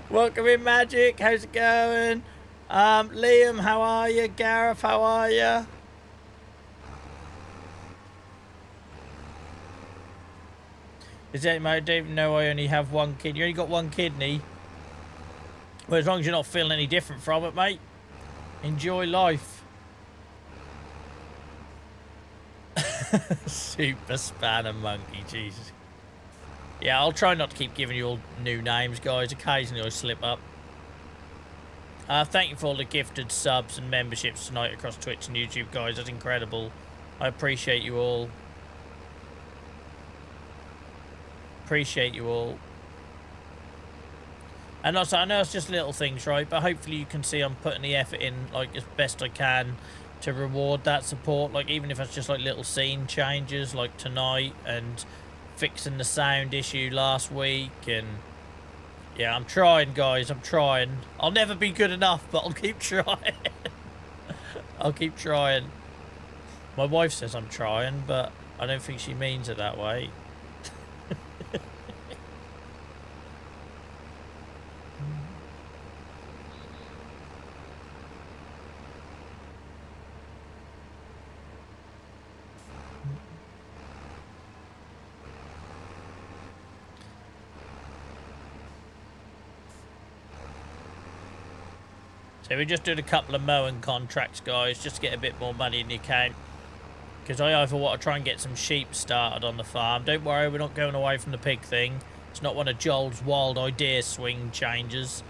Speaker 1: Welcome in, Magic. How's it going? Liam, how are you? Gareth, how are you? Is that, mate? I don't even know I only have one kid. You only got one kidney. Well, as long as you're not feeling any different from it, mate. Enjoy life. Super Spanner Monkey, Jesus. Yeah, I'll try not to keep giving you all new names, guys. Occasionally I slip up. Thank you for all the gifted subs and memberships tonight across Twitch and YouTube, guys. That's incredible. I appreciate you all. Appreciate you all. And also, I know it's just little things, right? But hopefully you can see I'm putting the effort in, like, as best I can to reward that support. Like, even if it's just, like, little scene changes, like tonight, and fixing the sound issue last week. And, yeah, I'm trying, guys. I'm trying. I'll never be good enough, but I'll keep trying. I'll keep trying. My wife says I'm trying, but I don't think she means it that way. So we just did a couple of mowing contracts, guys, just to get a bit more money in the account. Because I either want to try and get some sheep started on the farm. Don't worry, we're not going away from the pig thing. It's not one of Joel's wild idea swing changes.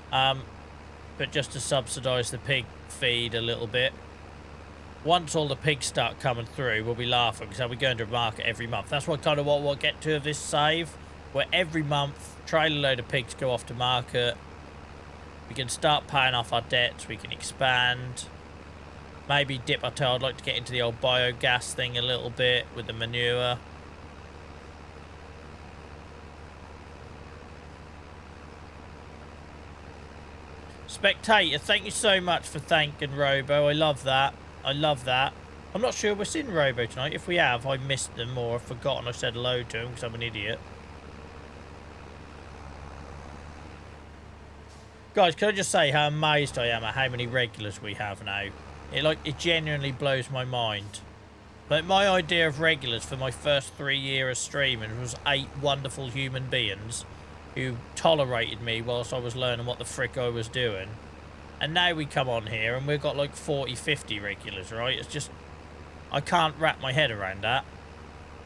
Speaker 1: But just to subsidise the pig feed a little bit. Once all the pigs start coming through, we'll be laughing because I'll be going to the market every month. That's what kind of what we'll get to of this save. Where every month, trailer load of pigs go off to market. We can start paying off our debts. We can expand. Maybe dip our toe. I'd like to get into the old biogas thing a little bit with the manure. Spectator, thank you so much for thanking Robo. I love that. I love that. I'm not sure we're seeing Robo tonight. If we have, I missed them or I've forgotten I said hello to him because I'm an idiot. Guys, can I just say how amazed I am at how many regulars we have now? It genuinely blows my mind. Like, my idea of regulars for my first 3 years of streaming was 8 wonderful human beings who tolerated me whilst I was learning what the frick I was doing. And now we come on here and we've got like 40, 50 regulars, right? It's just, I can't wrap my head around that.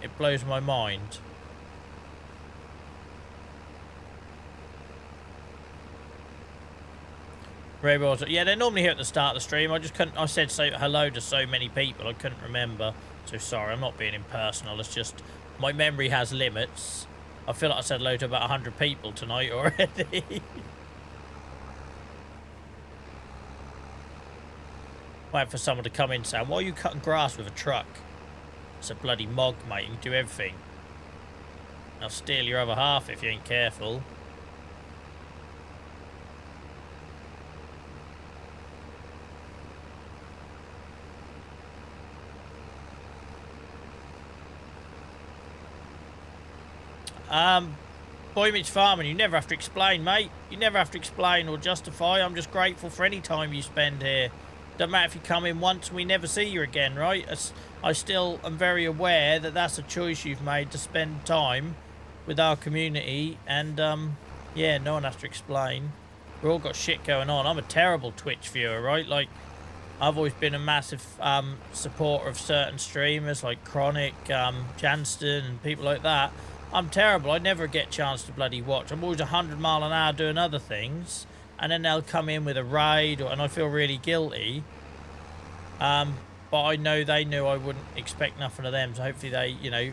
Speaker 1: It blows my mind. Rebels, yeah, they're normally here at the start of the stream. I just couldn't, I said hello to so many people, I couldn't remember. So sorry, I'm not being impersonal. It's just, my memory has limits. I feel like I said hello to about 100 people tonight already. Waiting for someone to come in saying, why are you cutting grass with a truck? It's a bloody mog, mate. You can do everything. I'll steal your other half if you ain't careful. Boy Mitch Farming, you never have to explain, mate. You never have to explain or justify. I'm just grateful for any time you spend here. Doesn't matter if you come in once and we never see you again, right? I still am very aware that that's a choice you've made to spend time with our community. And, yeah, no one has to explain. We've all got shit going on. I'm a terrible Twitch viewer, right? Like, I've always been a massive supporter of certain streamers like Chronic, Janston, and people like that. I'm terrible. I never get a chance to bloody watch. I'm always 100 mile an hour doing other things. And then they'll come in with a raid, and I feel really guilty. But I know they knew I wouldn't expect nothing of them. So hopefully they, you know,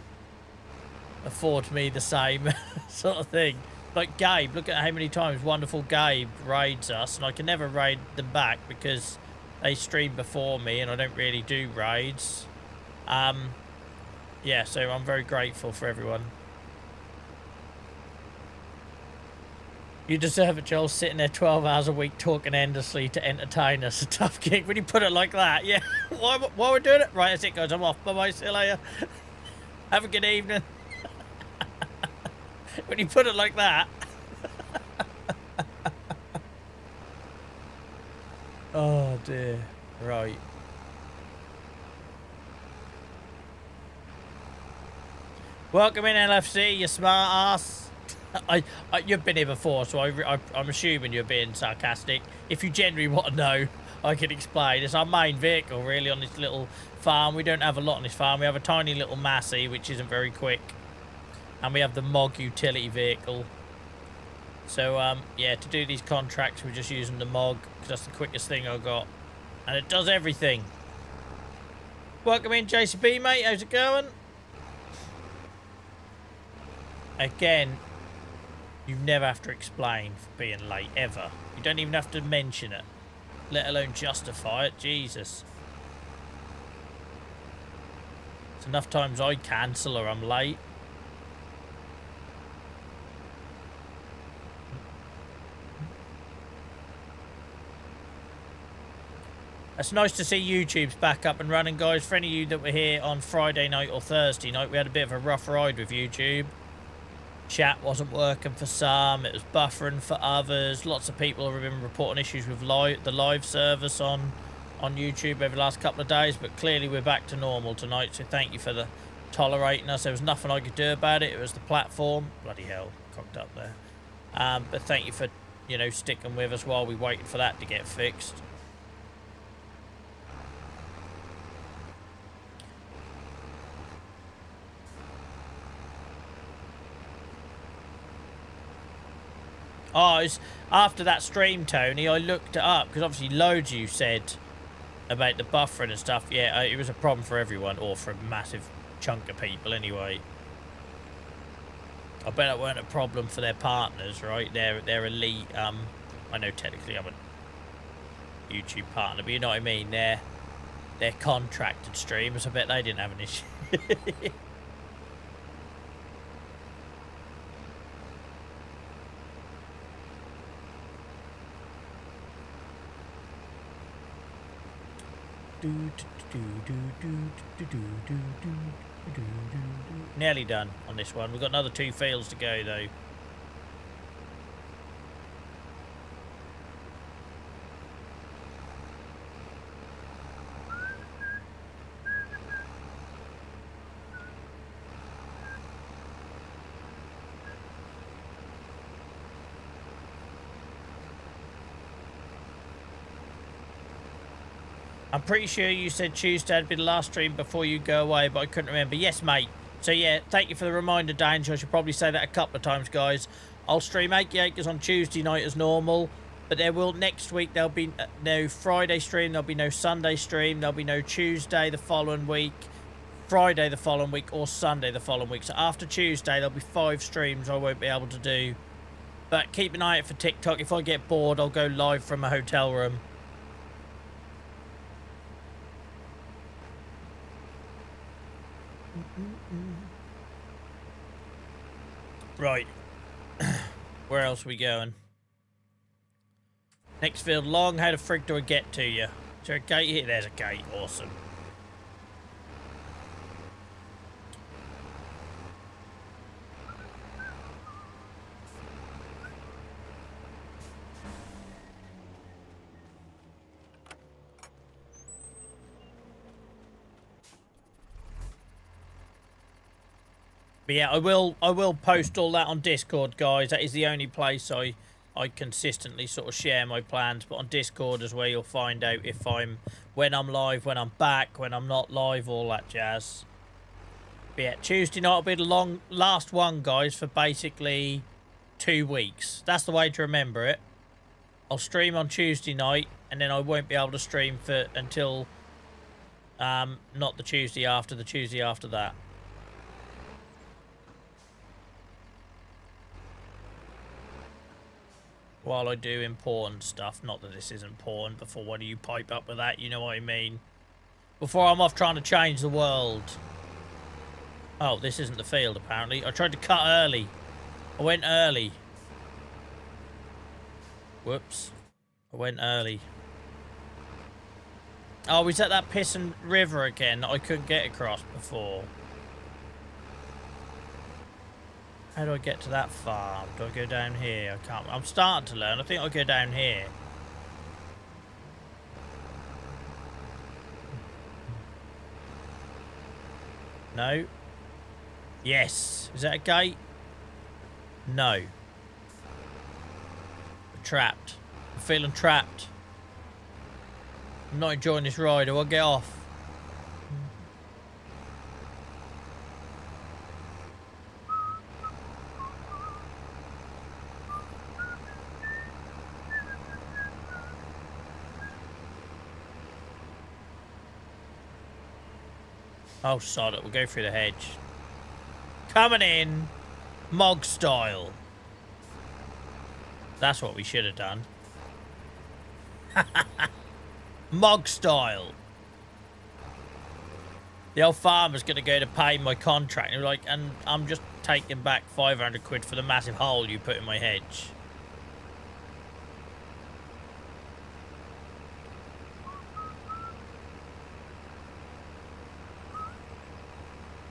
Speaker 1: afford me the same sort of thing. Like Gabe, look at how many times wonderful Gabe raids us. And I can never raid them back because they stream before me and I don't really do raids. Yeah, so I'm very grateful for everyone. You deserve it, Joel, sitting there 12 hours a week talking endlessly to entertain us. A tough gig when you put it like that. Yeah, why we're doing it? Right, that's it, guys. I'm off. Bye-bye. See you later. Have a good evening. When you put it like that. Oh, dear. Right. Welcome in, LFC, you smart ass. You've been here before, so I'm assuming you're being sarcastic. If you genuinely want to know, I can explain. It's our main vehicle, really, on this little farm. We don't have a lot on this farm. We have a tiny little Massey, which isn't very quick. And we have the Mog utility vehicle. So, yeah, to do these contracts, we're just using the Mog, because that's the quickest thing I've got. And it does everything. Welcome in, JCB, mate. How's it going? Again, you never have to explain for being late, ever. You don't even have to mention it, let alone justify it. Jesus. It's enough times I cancel or I'm late. It's nice to see YouTube's back up and running, guys. For any of you that were here on Friday night or Thursday night, we had a bit of a rough ride with YouTube. Chat wasn't working for some, it was buffering for others. Lots of people have been reporting issues with the live service on YouTube over the last couple of days, but clearly we're back to normal tonight, so thank you for tolerating us. There was nothing I could do about it. It was the platform. Bloody hell, cocked up there. But thank you for, you know, sticking with us while we waited for that to get fixed. Oh, it's after that stream, Tony, I looked it up, because obviously loads of you said about the buffering and stuff. Yeah, it was a problem for everyone, or for a massive chunk of people anyway. I bet it weren't a problem for their partners, right? Their elite I know technically I'm a YouTube partner, but you know what I mean. They're contracted streamers. I bet they didn't have an issue. Nearly done on this one. We've got another 2 fields to go though. I'm pretty sure you said Tuesday would be the last stream before you go away, but I couldn't remember. Yes, mate. So, yeah, thank you for the reminder, Dan. I should probably say that a couple of times, guys. I'll stream Achy Acres on Tuesday night as normal, but there will, next week, there'll be no Friday stream, there'll be no Sunday stream, there'll be no Tuesday the following week, Friday the following week, or Sunday the following week. So, after Tuesday, there'll be 5 streams I won't be able to do. But keep an eye out for TikTok. If I get bored, I'll go live from a hotel room. Right. Where else are we going? Next field long. How the frig do I get to you? Is there a gate here? There's a gate. Awesome. But yeah, I will post all that on Discord, guys. That is the only place I consistently sort of share my plans. But on Discord is where you'll find out if when I'm live, when I'm back, when I'm not live, all that jazz. But yeah, Tuesday night will be the last one, guys, for basically 2 weeks. That's the way to remember it. I'll stream on Tuesday night, and then I won't be able to stream until not the Tuesday after that. While I do important stuff. Not that this is important. Before one of you pipe up with that, you know what I mean. Before I'm off trying to change the world. Oh, this isn't the field, apparently. I tried to cut early. I went early. Whoops. I went early. Oh, is that pissing river again that I couldn't get across before? How do I get to that farm? Do I go down here? I can't. I'm starting to learn. I think I'll go down here. No. Yes. Is that a gate? No. I'm trapped. I'm feeling trapped. I'm not enjoying this ride. I will get off. Oh, sod it. We'll go through the hedge. Coming in. Mog style. That's what we should have done. Mog style. The old farmer's going to go to pay my contract. And I'm just taking back 500 quid for the massive hole you put in my hedge.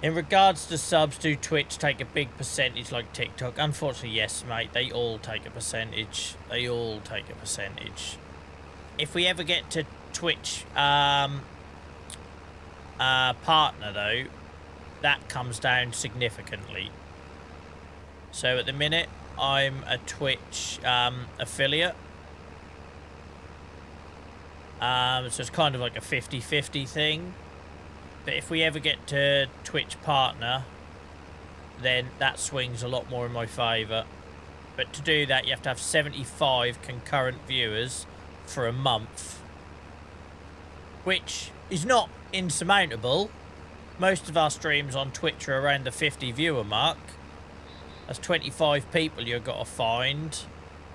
Speaker 1: In regards to subs, do Twitch take a big percentage like TikTok? Unfortunately, yes, mate. They all take a percentage. They all take a percentage. If we ever get to Twitch partner, though, that comes down significantly. So at the minute, I'm a Twitch affiliate. So it's kind of like a 50-50 thing. But if we ever get to Twitch partner, then that swings a lot more in my favour. But to do that, you have to have 75 concurrent viewers for a month, which is not insurmountable. Most of our streams on Twitch are around the 50 viewer mark. That's 25 people you've got to find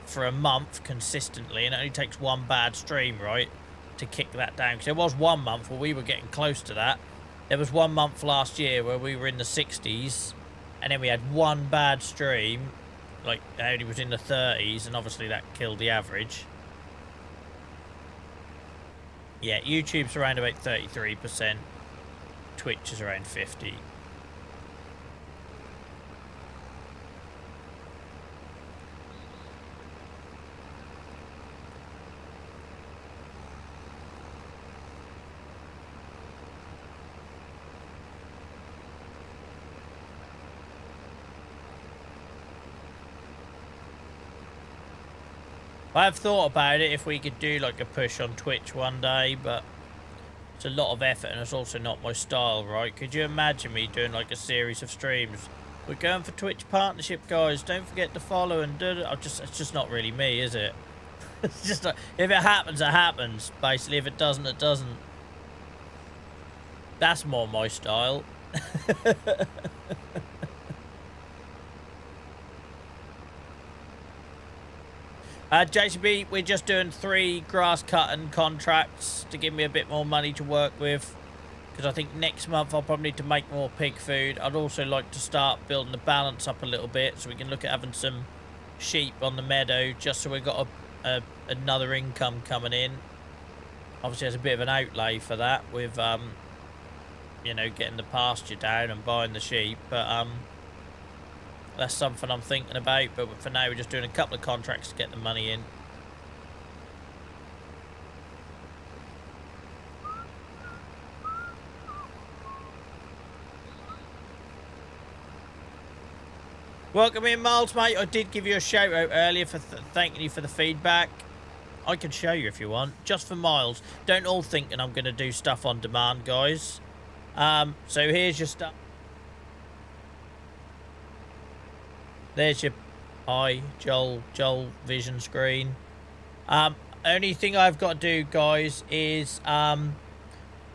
Speaker 1: for a month consistently, and it only takes one bad stream, right, to kick that down. Because there was 1 month where we were getting close to that. There was 1 month last year where we were in the 60s, and then we had one bad stream, like it only was in the 30s, and obviously that killed the average. Yeah, YouTube's around about 33%. Twitch is around 50%. I've thought about it if we could do like a push on Twitch one day, but it's a lot of effort and it's also not my style, right? Could you imagine me doing like a series of streams? We're going for Twitch partnership, guys. Don't forget to follow and do it. It's just not really me, is it? It's just like, if it happens, it happens. Basically, if it doesn't, it doesn't. That's more my style. JCB, we're just doing 3 grass cutting contracts to give me a bit more money to work with, because I think next month I'll probably need to make more pig food. I'd also like to start building the balance up a little bit so we can look at having some sheep on the meadow, just so we've got another income coming in. Obviously there's a bit of an outlay for that with you know, getting the pasture down and buying the sheep, but that's something I'm thinking about. But for now, we're just doing a couple of contracts to get the money in. Welcome in, Miles, mate. I did give you a shout out earlier for thanking you for the feedback. I can show you if you want, just for Miles. Don't all think that I'm going to do stuff on demand, guys. So here's your stuff. There's your Joel vision screen. Only thing I've got to do, guys, is on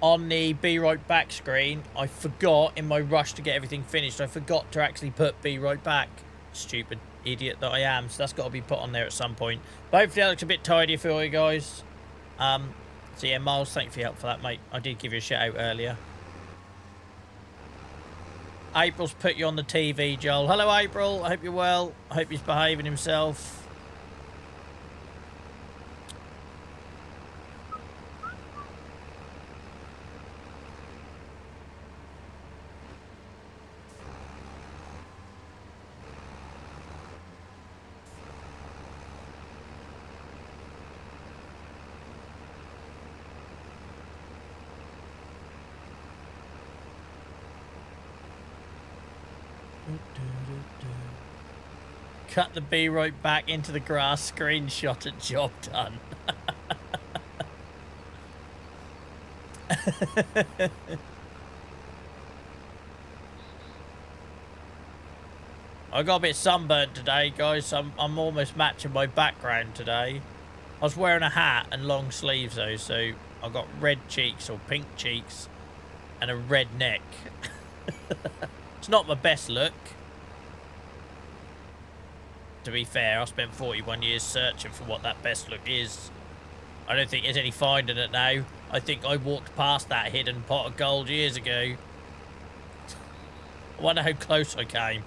Speaker 1: the Be Right Back screen, I forgot in my rush to get everything finished, I forgot to actually put Be Right Back. Stupid idiot that I am. So that's got to be put on there at some point. But hopefully that looks a bit tidier for you guys. So yeah, Miles, thanks for your help for that, mate. I did give you a shout out earlier. April's put you on the TV, Joel. Hello, April. I hope you're well. I hope he's behaving himself. Cut the Be Right Back into the grass, screenshot it, job done. I got a bit sunburnt today, guys. I'm almost matching my background today. I was wearing a hat and long sleeves though, so I got red cheeks or pink cheeks and a red neck. It's not my best look. To be fair, I spent 41 years searching for what that best look is. I don't think there's any finding it now. I think I walked past that hidden pot of gold years ago. I wonder how close I came.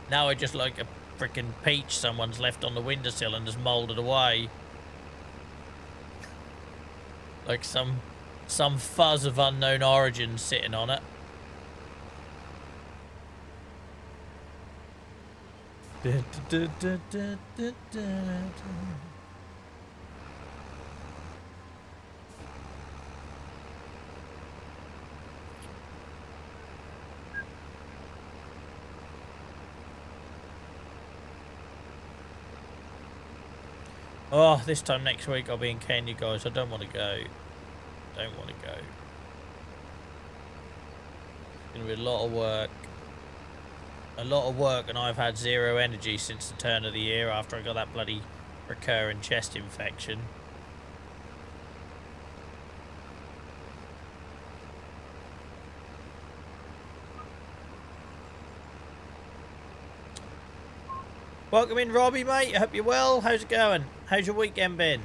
Speaker 1: Now I just like a freaking peach someone's left on the windowsill and just mouldered away. Like some fuzz of unknown origin sitting on it. Oh, this time next week I'll be in Kenya, guys. I don't want to go. Don't want to go. It's going to be a lot of work. A lot of work, and I've had zero energy since the turn of the year after I got that bloody recurring chest infection. Welcome in, Robbie, mate. I hope you're well. How's it going? How's your weekend been?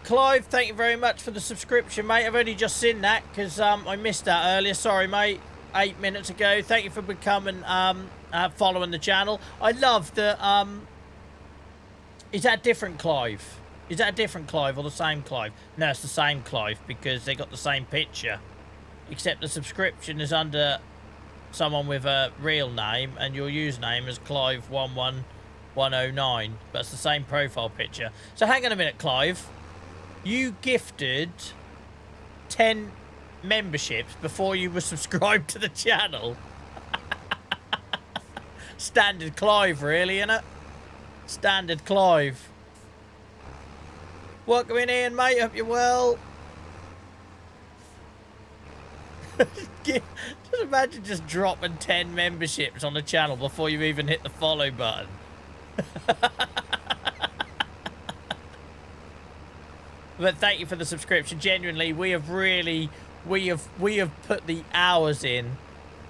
Speaker 1: Clive, thank you very much for the subscription, mate. I've only just seen that because I missed that earlier. Sorry, mate. 8 minutes ago. Thank you for becoming following the channel. I love the is that a different Clive? Is that a different Clive or the same Clive? No, it's the same Clive because they got the same picture, except the subscription is under someone with a real name and your username is Clive11109, but it's the same profile picture. So hang on a minute, Clive. You gifted 10 memberships before you were subscribed to the channel. Standard Clive, really, innit? Standard Clive. Welcome in, Ian, mate. Hope you're well. Just imagine just dropping 10 memberships on the channel before you even hit the follow button. But thank you for the subscription. Genuinely, we have put the hours in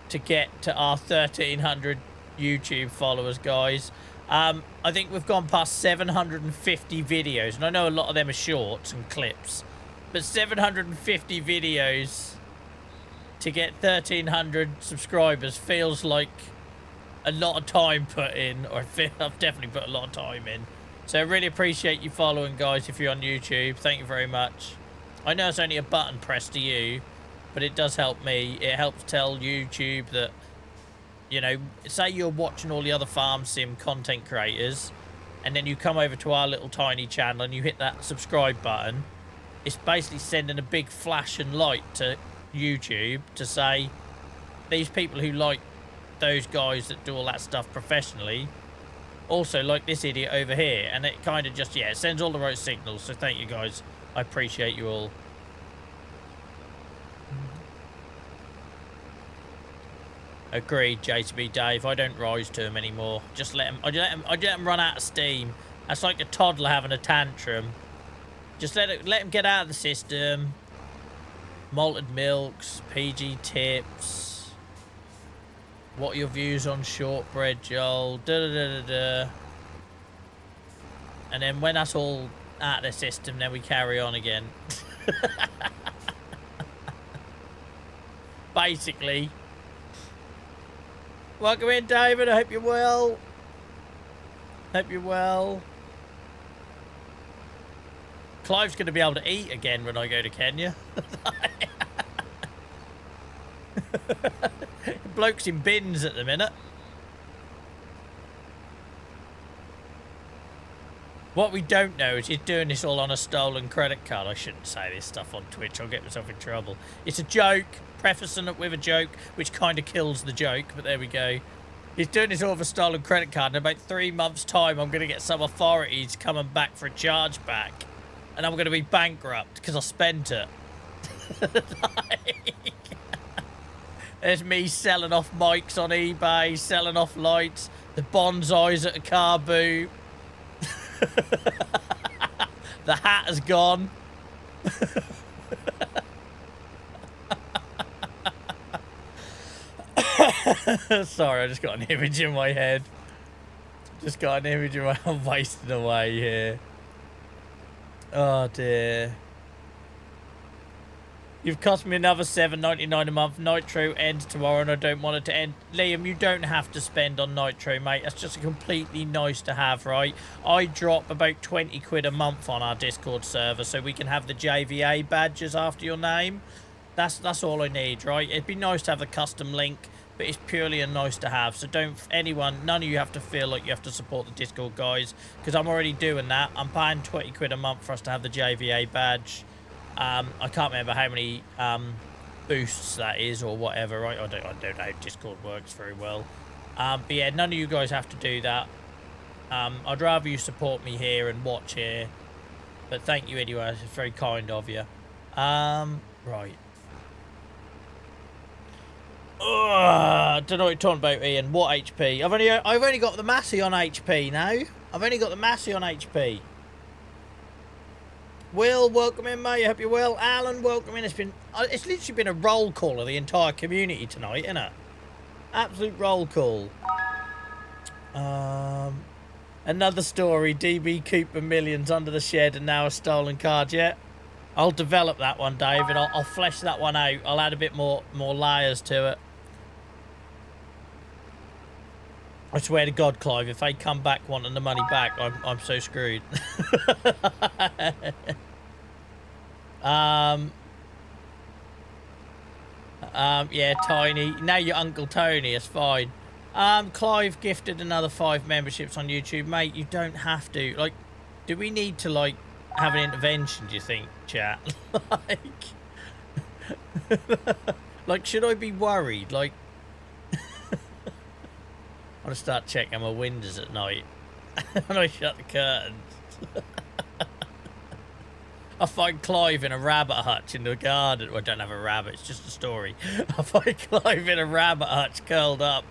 Speaker 1: to get to our 1,300 YouTube followers, guys. I think we've gone past 750 videos, and I know a lot of them are shorts and clips, but 750 videos to get 1,300 subscribers feels like a lot of time put in, or I've definitely put a lot of time in. So I really appreciate you following, guys, if you're on YouTube. Thank you very much. I know it's only a button press to you, but it does help me. It helps tell YouTube that, you know, say you're watching all the other farm sim content creators, and then you come over to our little tiny channel and you hit that subscribe button. It's basically sending a big flash and light to YouTube to say, these people who like those guys that do all that stuff professionally also like this idiot over here, and it kind of just, yeah, it sends all the right signals. So thank you, guys. I appreciate you all. Agreed, JTB Dave. I don't rise to him anymore. Just let him. I let him run out of steam. That's like a toddler having a tantrum. Just let him get out of the system. Malted milks, PG tips. What are your views on shortbread, Joel? And then when that's all out of the system, then we carry on again. Basically. Welcome in, David. I hope you're well. Hope you're well. Clive's going to be able to eat again when I go to Kenya. Bloke's in bins at the minute. What we don't know is he's doing this all on a stolen credit card. I shouldn't say this stuff on Twitch. I'll get myself in trouble. It's a joke. Prefacing it with a joke, which kind of kills the joke, but there we go. He's doing this all with a stolen credit card. In about 3 months' time, I'm going to get some authorities coming back for a chargeback. And I'm going to be bankrupt because I spent it. There's me selling off mics on eBay, selling off lights, the bonsais at a car boot. The hat has gone. Sorry, I just got an image in my head. Just got an image in my head. I'm wasting away here. Oh dear. You've cost me another $7.99 a month. Nitro ends tomorrow and I don't want it to end. Liam, you don't have to spend on Nitro, mate. That's just completely nice to have, right? I drop about 20 quid a month on our Discord server so we can have the JVA badges after your name. That's all I need, right? It'd be nice to have the custom link, but it's purely a nice to have. So don't, none of you have to feel like you have to support the Discord guys, because I'm already doing that. I'm paying 20 quid a month for us to have the JVA badge. I can't remember how many boosts that is or whatever, right? I don't know how Discord works very well. But yeah, none of you guys have to do that. I'd rather you support me here and watch here. But thank you anyway. It's very kind of you. Right. I don't know what you're talking about, Ian. What HP? I've only got the Massey on HP now. I've only got the Massey on HP. Will, welcome in, mate. I hope you're well. Alan, welcome in. It's literally been a roll call of the entire community tonight, isn't it? Absolute roll call. Another story. DB Cooper millions under the shed and now a stolen card. Yeah, I'll develop that one, David. I'll flesh that one out. I'll add a bit more layers to it. I swear to God, Clive, if they come back wanting the money back, I'm so screwed. Yeah, Tiny. Now you're Uncle Tony, it's fine. Clive gifted another 5 memberships on YouTube. Mate, you don't have to. Like, do we need to, like, have an intervention, do you think, chat? like, should I be worried? Like, I'm gonna start checking my windows at night when I shut the curtains. I find Clive in a rabbit hutch in the garden. Well, I don't have a rabbit, it's just a story. I find Clive in a rabbit hutch curled up.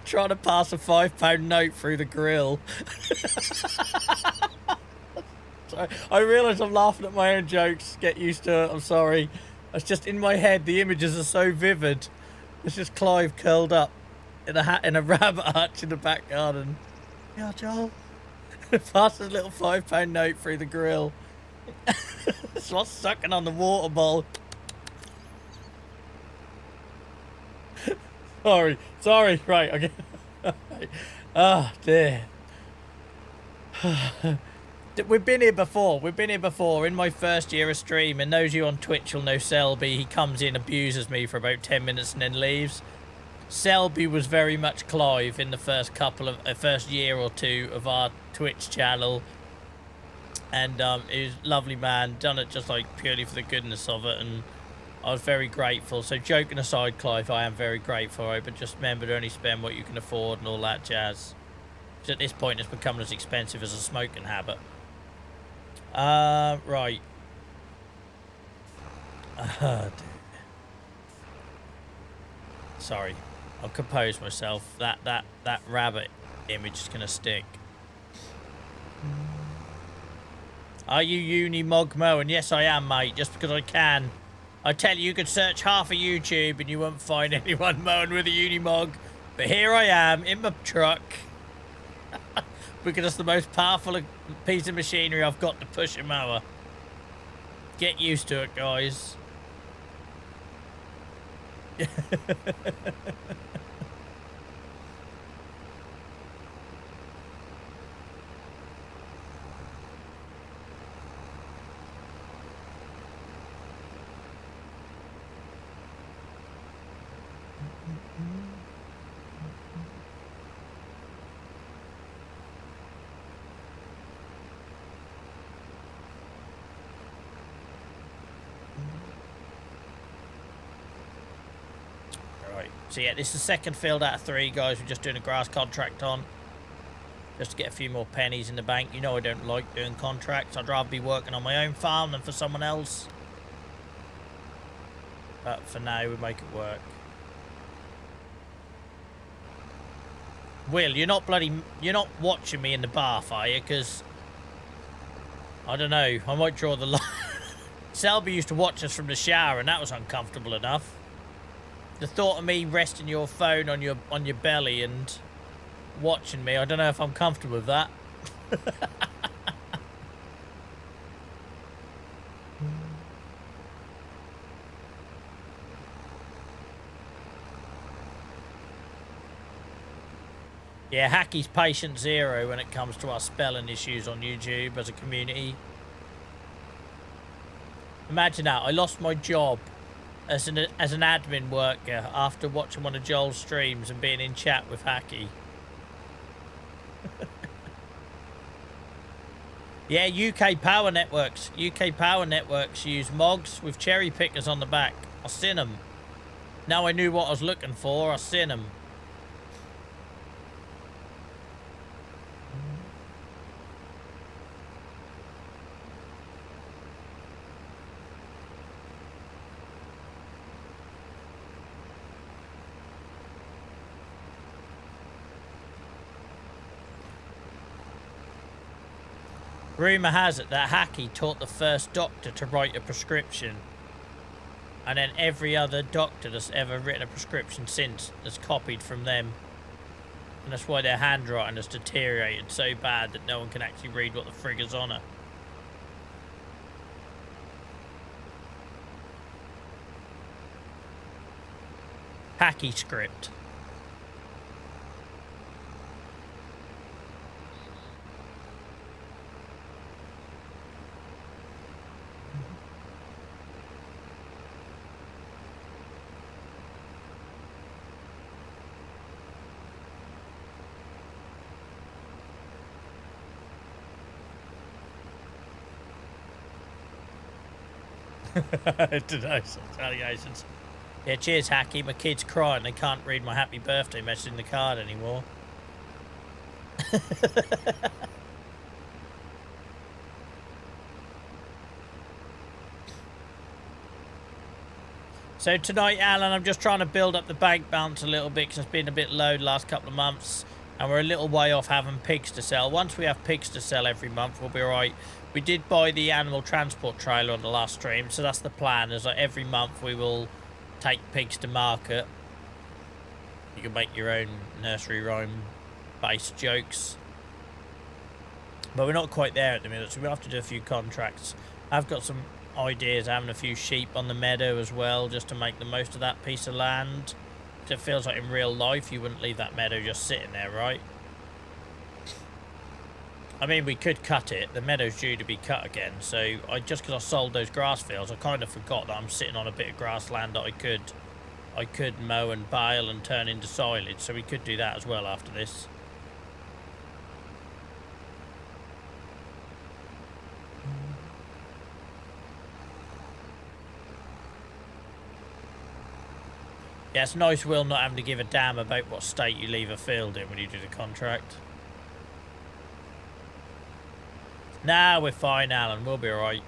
Speaker 1: Trying to pass a £5 note through the grill. Sorry, I realise I'm laughing at my own jokes. Get used to it, I'm sorry. It's just in my head, the images are so vivid. It's just Clive curled up in a rabbit hutch in the back garden. Yeah, Joel. Passes a little £5 note through the grill. It's not sucking on the water bowl. Sorry, right, okay. Oh, dear. We've been here before, in my first year of streaming. Those of you on Twitch will know Selby. He comes in, abuses me for about 10 minutes and then leaves. Selby was very much Clive in the first year or two of our Twitch channel. And he was a lovely man, done it just like purely for the goodness of it, and I was very grateful. So joking aside, Clive, I am very grateful, right? But just remember to only spend what you can afford and all that jazz. Because at this point, it's becoming as expensive as a smoking habit. Right. Sorry, I'll compose myself. That rabbit image is gonna stick. Are you uni mog mowing? Yes, I am, mate. Just because I can. I tell you, you could search half of YouTube and you won't find anyone mowing with a Unimog. But here I am in my truck. Because it's the most powerful piece of machinery I've got to push a mower. Get used to it, guys. So yeah, this is the second field out of 3, guys. We're just doing a grass contract on. Just to get a few more pennies in the bank. You know I don't like doing contracts. I'd rather be working on my own farm than for someone else. But for now, we make it work. Will, you're not watching me in the bath, are you? Because, I don't know, I might draw the line. Selby used to watch us from the shower and that was uncomfortable enough. The thought of me resting your phone on your belly and watching me, I don't know if I'm comfortable with that. Yeah, Hacky's patient zero when it comes to our spelling issues on YouTube as a community. Imagine that, I lost my job as an admin worker after watching one of Joel's streams and being in chat with Hacky. Yeah, UK Power Networks. UK Power Networks use Mogs with cherry pickers on the back. I seen them. Now I knew what I was looking for, I seen them. Rumour has it that Hackey taught the first doctor to write a prescription. And then every other doctor that's ever written a prescription since has copied from them. And that's why their handwriting has deteriorated so bad that no one can actually read what the frigger's on it. Hacky script. Allegations. Yeah, cheers, Hacky. My kid's crying. They can't read my happy birthday message in the card anymore. So tonight, Alan, I'm just trying to build up the bank balance a little bit because it's been a bit low the last couple of months. And we're a little way off having pigs to sell. Once we have pigs to sell every month, we'll be all right. We did buy the animal transport trailer on the last stream, so that's the plan. Is like every month we will take pigs to market. You can make your own nursery rhyme-based jokes. But we're not quite there at the minute, so we'll have to do a few contracts. I've got some ideas, having a few sheep on the meadow as well, just to make the most of that piece of land. It feels like in real life you wouldn't leave that meadow just sitting there, right? I mean, we could cut it. The meadow's due to be cut again, so just because I sold those grass fields, I kind of forgot that I'm sitting on a bit of grassland that I could mow and bale and turn into silage, so we could do that as well after this. Yeah, it's nice, Will, not having to give a damn about what state you leave a field in when you do the contract. Nah, we're fine, Alan. We'll be alright.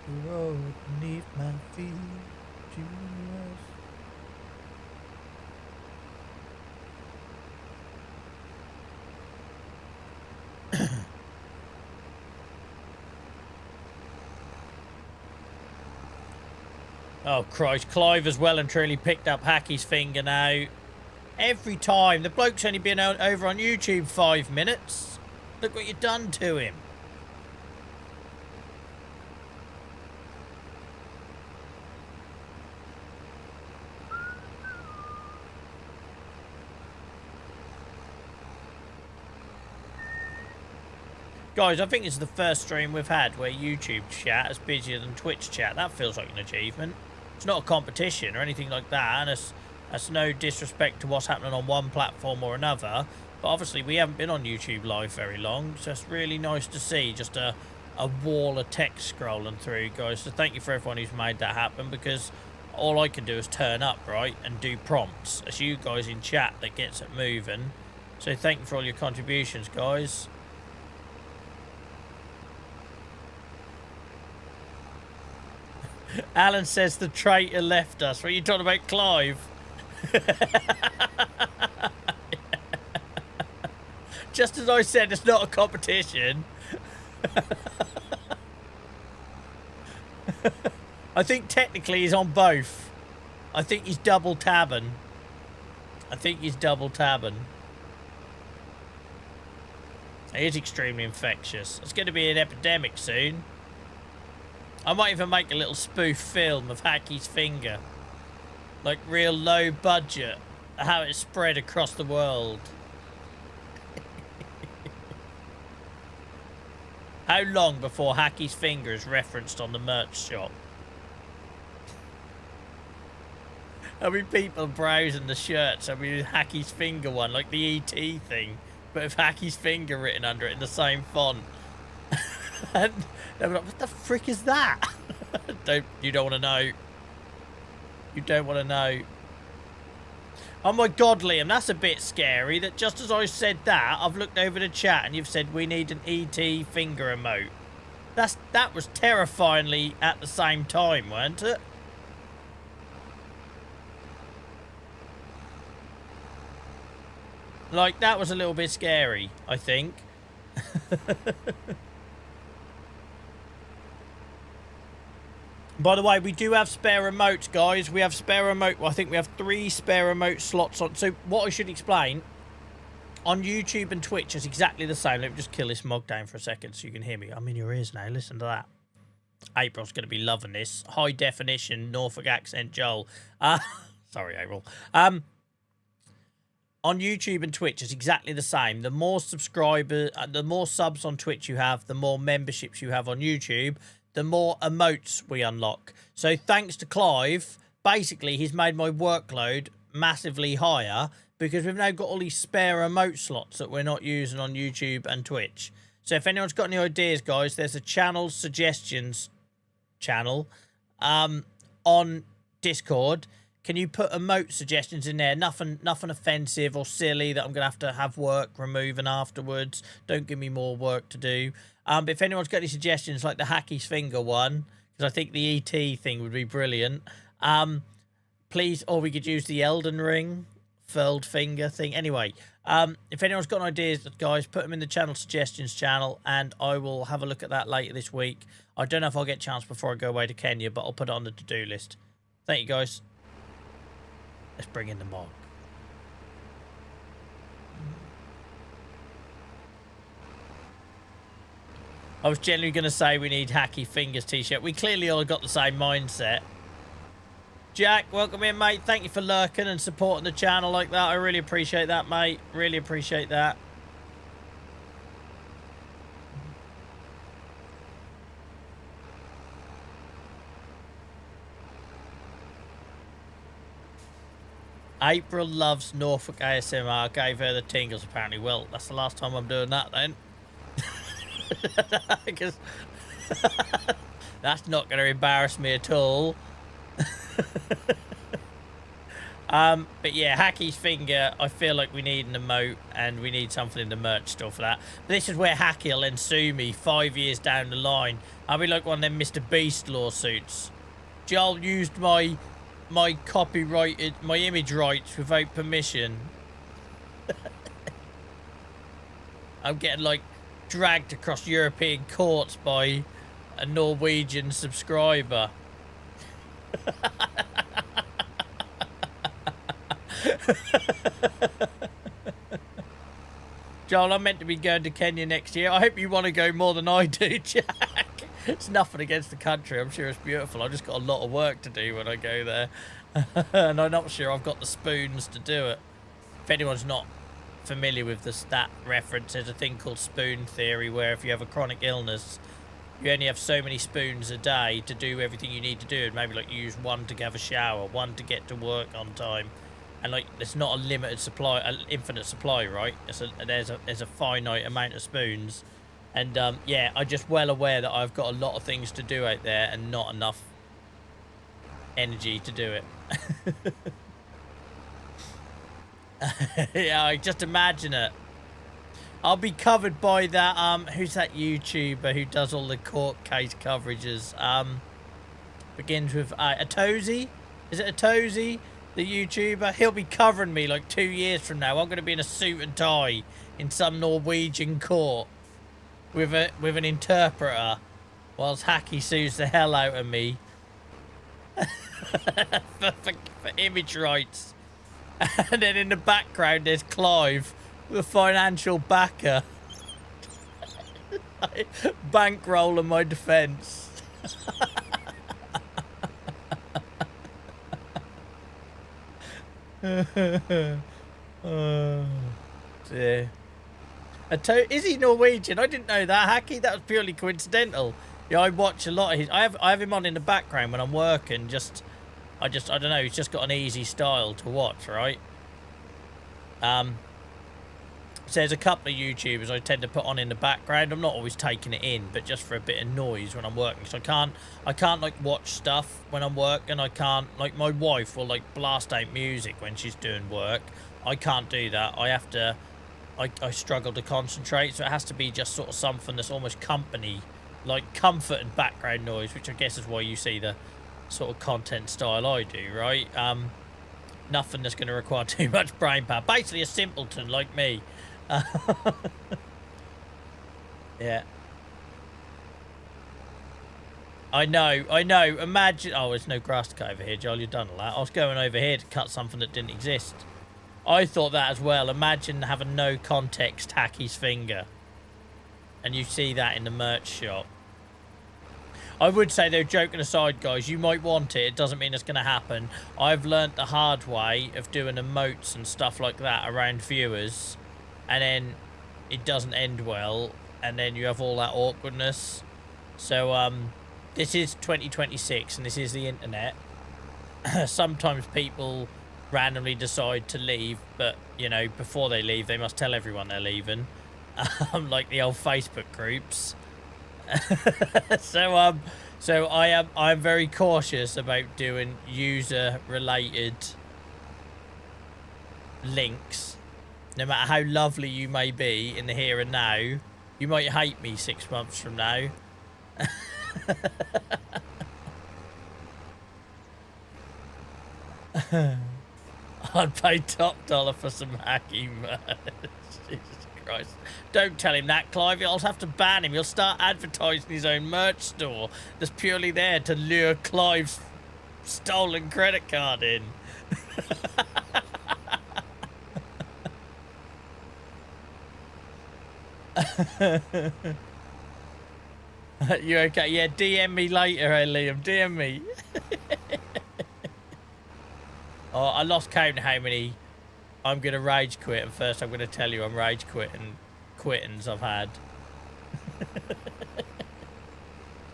Speaker 1: The road beneath my feet, Oh Christ, Clive has well and truly picked up Hacky's finger now. Every time. The bloke's only been over on YouTube 5 minutes. Look what you've done to him. Guys, I think it's the first stream we've had where YouTube chat is busier than Twitch chat. That feels like an achievement. It's not a competition or anything like that, and that's no disrespect to what's happening on one platform or another. But obviously we haven't been on YouTube Live very long, so it's really nice to see just a wall of text scrolling through, guys. So thank you for everyone who's made that happen, because all I can do is turn up, right, and do prompts. It's you guys in chat that gets it moving. So thank you for all your contributions, guys. Alan says the traitor left us. What are you talking about, Clive? Just as I said, it's not a competition. I think technically he's on both. I think he's double tabbing. He is extremely infectious. It's going to be an epidemic soon. I might even make a little spoof film of Hacky's finger. Like real low budget. How it's spread across the world. How long before Hacky's finger is referenced on the merch shop? There'll be people browsing the shirts. There'll be Hacky's finger one, like the ET thing, but with Hacky's finger written under it in the same font. And they'll be like, what the frick is that? You don't want to know. You don't want to know. Oh my God, Liam, that's a bit scary that just as I said that, I've looked over the chat and you've said we need an ET finger emote. That was terrifyingly at the same time, weren't it? Like, that was a little bit scary, I think. By the way, we do have spare remotes, guys. We have spare remote. I think we have 3 spare remote slots on. So what I should explain, on YouTube and Twitch, it's exactly the same. Let me just kill this mog down for a second so you can hear me. I'm in your ears now. Listen to that. April's going to be loving this. High definition Norfolk accent Joel. Sorry, April. On YouTube and Twitch, it's exactly the same. The more subscribers, the more subs on Twitch you have, the more memberships you have on YouTube, the more emotes we unlock. So thanks to Clive, basically he's made my workload massively higher because we've now got all these spare emote slots that we're not using on YouTube and Twitch. So if anyone's got any ideas, guys, there's a channel suggestions channel on Discord. Can you put emote suggestions in there? Nothing offensive or silly that I'm going to have work removing afterwards. Don't give me more work to do. But if anyone's got any suggestions, like the Hacky's finger one, because I think the ET thing would be brilliant, please, or we could use the Elden Ring furled finger thing. Anyway, if anyone's got ideas, guys, put them in the channel suggestions channel, and I will have a look at that later this week. I don't know if I'll get a chance before I go away to Kenya, but I'll put it on the to-do list. Thank you, guys. Let's bring in the mog. I was generally going to say we need Hacky Fingers t-shirt. We clearly all got the same mindset. Jack, welcome in, mate. Thank you for lurking and supporting the channel like that. I really appreciate that, mate. Really appreciate that. April loves Norfolk ASMR. Gave her the tingles, apparently. Well, that's the last time I'm doing that, then. Because that's not going to embarrass me at all. But yeah, Hacky's finger, I feel like we need an emote and we need something in the merch store for that. But this is where Hacky will then sue me 5 years down the line. I'll be like one of them Mr. Beast lawsuits. Joel used my copyrighted, my image rights without permission. I'm getting like dragged across European courts by a Norwegian subscriber. Joel, I'm meant to be going to Kenya next year. I hope you want to go more than I do, Jack. It's nothing against the country. I'm sure it's beautiful. I've just got a lot of work to do when I go there. And I'm not sure I've got the spoons to do it. If anyone's not familiar with the stat reference, there's a thing called spoon theory, where if you have a chronic illness, you only have so many spoons a day to do everything you need to do. And maybe like you use one to have a shower, one to get to work on time. And like, it's not a limited supply, an infinite supply, right? There's a finite amount of spoons. And yeah, I'm just well aware that I've got a lot of things to do out there and not enough energy to do it. Yeah, I just imagine it. I'll be covered by that, who's that YouTuber who does all the court case coverages? Begins with Atozy? Is it Atozy, the YouTuber? He'll be covering me like 2 years from now. I'm going to be in a suit and tie in some Norwegian court with an interpreter whilst Hacky sues the hell out of me for image rights. And then in the background there's Clive, the financial backer, bankrolling my defence. Oh dear. Is he Norwegian? I didn't know that, Hacky. That was purely coincidental. Yeah, I watch a lot of his. I have him on in the background when I'm working, just I don't know, he's just got an easy style to watch, right? So there's a couple of YouTubers I tend to put on in the background. I'm not always taking it in, but just for a bit of noise when I'm working. So I can't like watch stuff when I'm working. I can't, like, my wife will like blast out music when she's doing work. I can't do that. I have to, I struggle to concentrate. So it has to be just sort of something that's almost company, like comfort and background noise, which I guess is why you see the sort of content style I do, right? Nothing that's going to require too much brain power. Basically a simpleton like me. Yeah. I know. Imagine... Oh, there's no grass to cut over here, Joel. You've done all that. I was going over here to cut something that didn't exist. I thought that as well. Imagine having no context Hacky's finger. And you see that in the merch shop. I would say, though, joking aside, guys, you might want it. It doesn't mean it's going to happen. I've learnt the hard way of doing emotes and stuff like that around viewers. And then it doesn't end well. And then you have all that awkwardness. So, this is 2026 and this is the internet. Sometimes people randomly decide to leave. But, you know, before they leave, they must tell everyone they're leaving. Like the old Facebook groups. So I'm very cautious about doing user related links. No matter how lovely you may be in the here and now, you might hate me 6 months from now. I'd pay top dollar for some hacky merch. Jesus Christ. Don't tell him that, Clive. I'll have to ban him. He'll start advertising his own merch store that's purely there to lure Clive's stolen credit card in. You okay? Yeah, DM me later, hey, Liam. DM me. Oh, I lost count how many I'm going to rage quit. And first I'm going to tell you I'm rage quitting quittings I've had.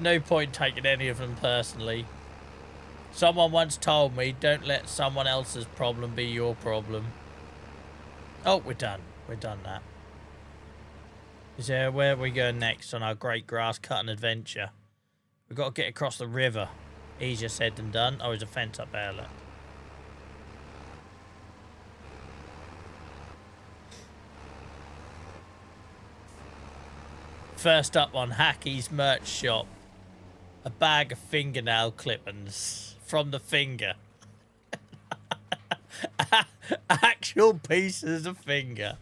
Speaker 1: No point taking any of them personally. Someone once told me, don't let someone else's problem be your problem. Oh, we're done. We're done that. Is there, where are we going next on our great grass cutting adventure? We've got to get across the river. Easier said than done. Oh, there's a fence up there, look. First up on Hacky's merch shop. A bag of fingernail clippings from the finger. Actual pieces of finger.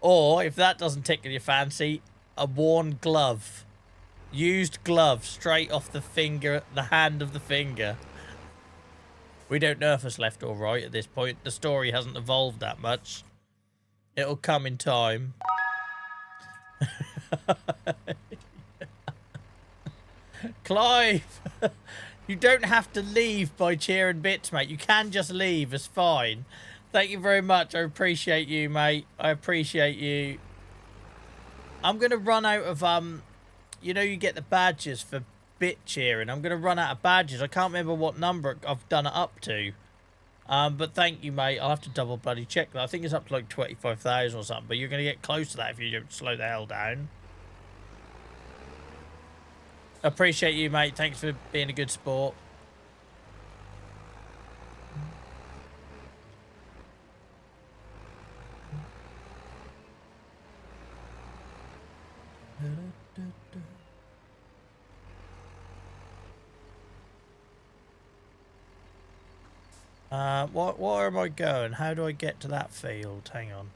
Speaker 1: Or, if that doesn't tickle your fancy, a worn glove. Used glove straight off the finger, the hand of the finger. We don't know if it's left or right at this point. The story hasn't evolved that much. It'll come in time. Clive! You don't have to leave by cheering bits, mate. You can just leave. It's fine. Thank you very much. I appreciate you, mate. I appreciate you. I'm going to run out of, you know, you get the badges for bit cheering. I'm going to run out of badges. I can't remember what number I've done it up to. But thank you, mate. I'll have to double bloody check that. I think it's up to like 25,000 or something. But you're going to get close to that if you don't slow the hell down. Appreciate you, mate. Thanks for being a good sport. Where am I going? How do I get to that field? Hang on.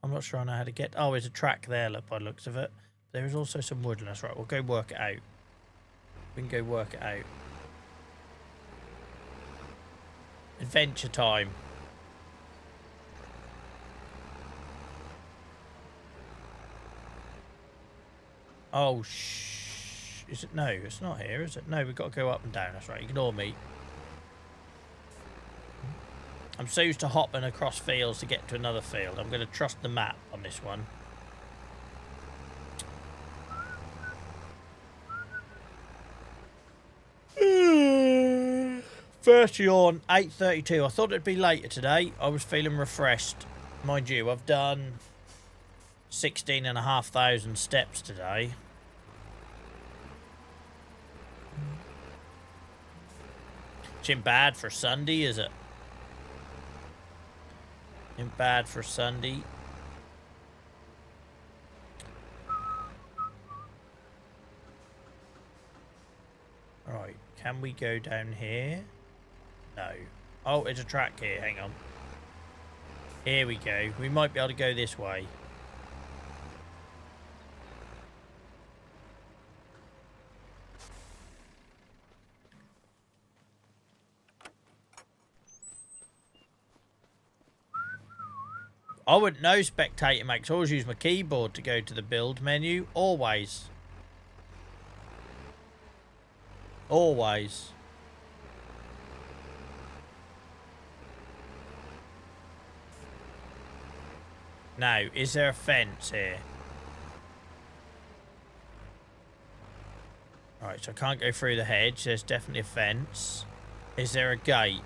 Speaker 1: I'm not sure I know how to get... Oh, there's a track there, look, by the looks of it. There is also some woodlands. Right, we'll go work it out. We can go work it out. Adventure time. Oh, is it? No, it's not here, is it? No, we've got to go up and down. That's right. Ignore me. I'm so used to hopping across fields to get to another field. I'm going to trust the map on this one. First yawn, 8:32. I thought it'd be later today. I was feeling refreshed. Mind you, I've done 16,500 steps today. It's ain't bad for Sunday, is it? Ain't bad for Sunday. Right, can we go down here? No. Oh, it's a track here. Hang on. Here we go. We might be able to go this way. I wouldn't know spectator makes. I always use my keyboard to go to the build menu. Always. Always. Now, is there a fence here? Right, so I can't go through the hedge. There's definitely a fence. Is there a gate?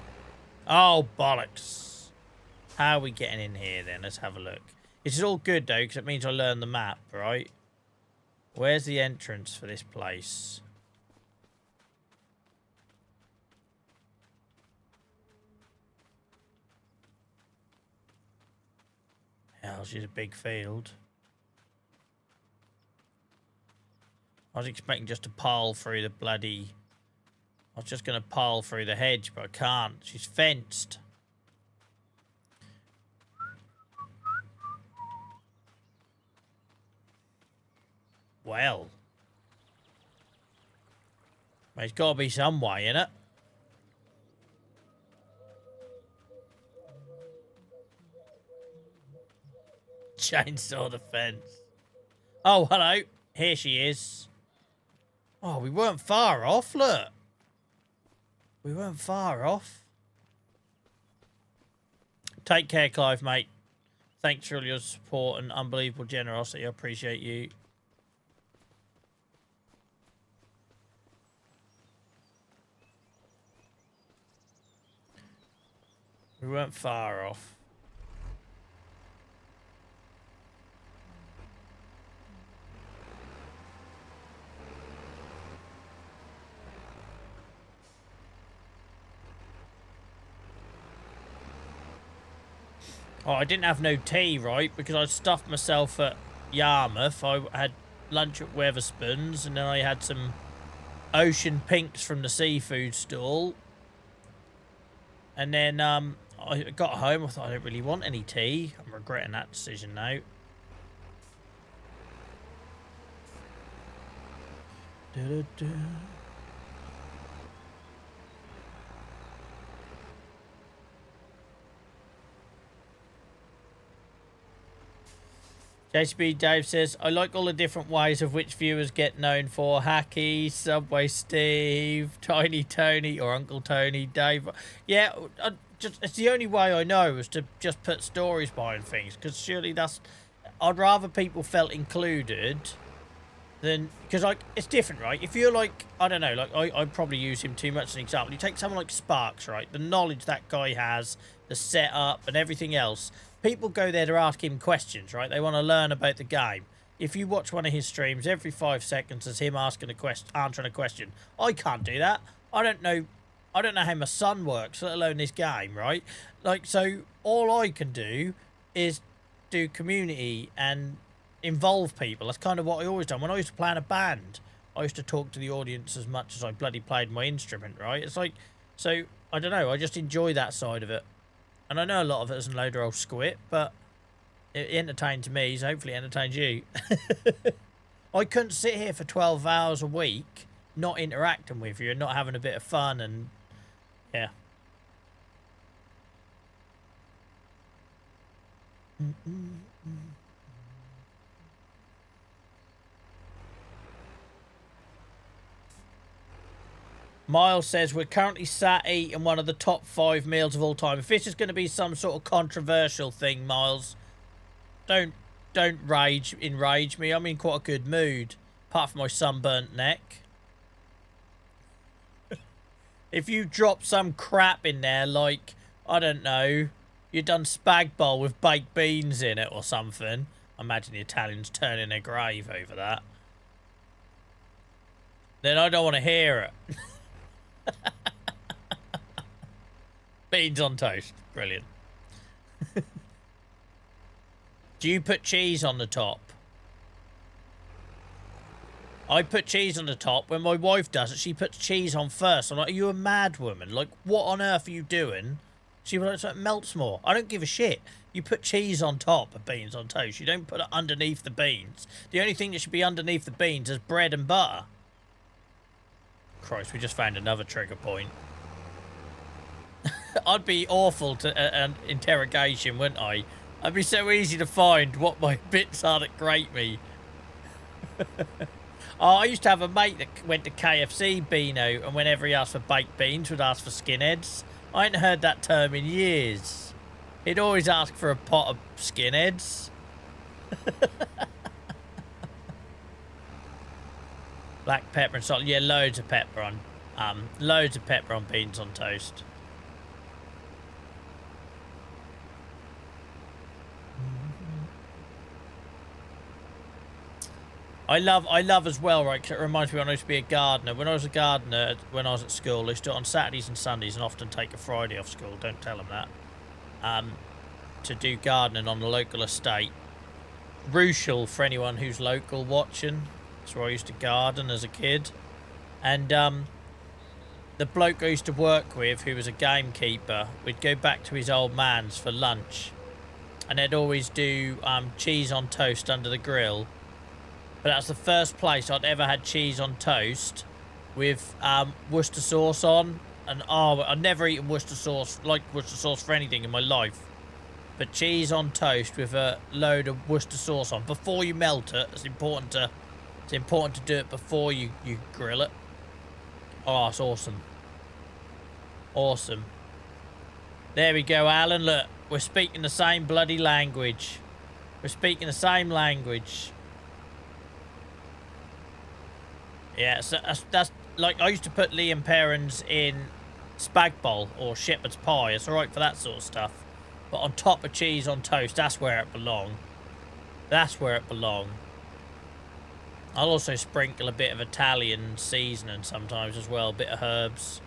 Speaker 1: Oh, bollocks. How are we getting in here then? Let's have a look. This is all good though, because it means I learn the map, right? Where's the entrance for this place? Hell, she's a big field. I was expecting just to pile through the bloody... I was just going to pile through the hedge, but I can't. She's fenced. Well. There's got to be some way in it. Chainsaw the fence. Oh, hello. Here she is. Oh, we weren't far off, look. We weren't far off. Take care, Clive, mate. Thanks for all your support and unbelievable generosity. I appreciate you. We weren't far off. Oh, I didn't have no tea, right? Because I stuffed myself at Yarmouth. I had lunch at Weatherspoons, and then I had some ocean pinks from the seafood stall. And then I got home. I thought I don't really want any tea. I'm regretting that decision now. JCB Dave says, I like all the different ways of which viewers get known for. Hacky, Subway Steve, Tiny Tony, or Uncle Tony, Dave. Yeah, it's the only way I know is to just put stories behind things. Because surely that's... I'd rather people felt included than... Because, like, it's different, right? If you're, like... I don't know, like, I'd probably use him too much as an example. You take someone like Sparks, right? The knowledge that guy has, the setup, and everything else... People go there to ask him questions, right? They want to learn about the game. If you watch one of his streams, every 5 seconds is him asking a question, answering a question. I can't do that. I don't know how my son works, let alone this game, right? Like, so all I can do is do community and involve people. That's kind of what I always done. When I used to play in a band, I used to talk to the audience as much as I bloody played my instrument, right? It's like, so I don't know. I just enjoy that side of it. And I know a lot of it is a load of old squit, but it entertains me, so hopefully it entertains you. I couldn't sit here for 12 hours a week not interacting with you and not having a bit of fun and... Yeah. Miles says, we're currently sat eating one of the top 5 meals of all time. If this is going to be some sort of controversial thing, Miles, don't enrage me. I'm in quite a good mood, apart from my sunburnt neck. If you drop some crap in there, like, I don't know, you've done spag bowl with baked beans in it or something. I imagine the Italians turning their grave over that. Then I don't want to hear it. Beans on toast. Brilliant. Do you put cheese on the top? I put cheese on the top. When my wife does it, she puts cheese on first. I'm like, are you a mad woman? Like, what on earth are you doing? She was like, so it melts more. I don't give a shit. You put cheese on top of beans on toast. You don't put it underneath the beans. The only thing that should be underneath the beans is bread and butter. Christ, we just found another trigger point. I'd be awful to an interrogation, wouldn't I? I'd be so easy to find what my bits are that grate me. Oh, I used to have a mate that went to KFC, Beano, and whenever he asked for baked beans, would ask for skinheads. I ain't heard that term in years. He'd always ask for a pot of skinheads. Black pepper and salt. Yeah, loads of pepper on beans on toast. I love as well, right, 'cause it reminds me when I used to be a gardener. When I was a gardener, when I was at school, I used to do it on Saturdays and Sundays and often take a Friday off school. Don't tell them that. To do gardening on the local estate. Rushall, for anyone who's local watching. That's where I used to garden as a kid. And the bloke I used to work with, who was a gamekeeper, we'd go back to his old man's for lunch. And they'd always do cheese on toast under the grill. But that's the first place I'd ever had cheese on toast with Worcester sauce on. And oh, I've never eaten Worcester sauce, like Worcester sauce for anything in my life. But cheese on toast with a load of Worcester sauce on. Before you melt it, it's important to do it before you grill it. Oh, it's awesome. Awesome. There we go, Alan. Look, we're speaking the same bloody language. We're speaking the same language. Yeah, so that's like, I used to put Liam Perrins in spag bowl or shepherd's pie. It's alright for that sort of stuff. But on top of cheese on toast, that's where it belongs. That's where it belongs. I'll also sprinkle a bit of Italian seasoning sometimes as well, a bit of herbs.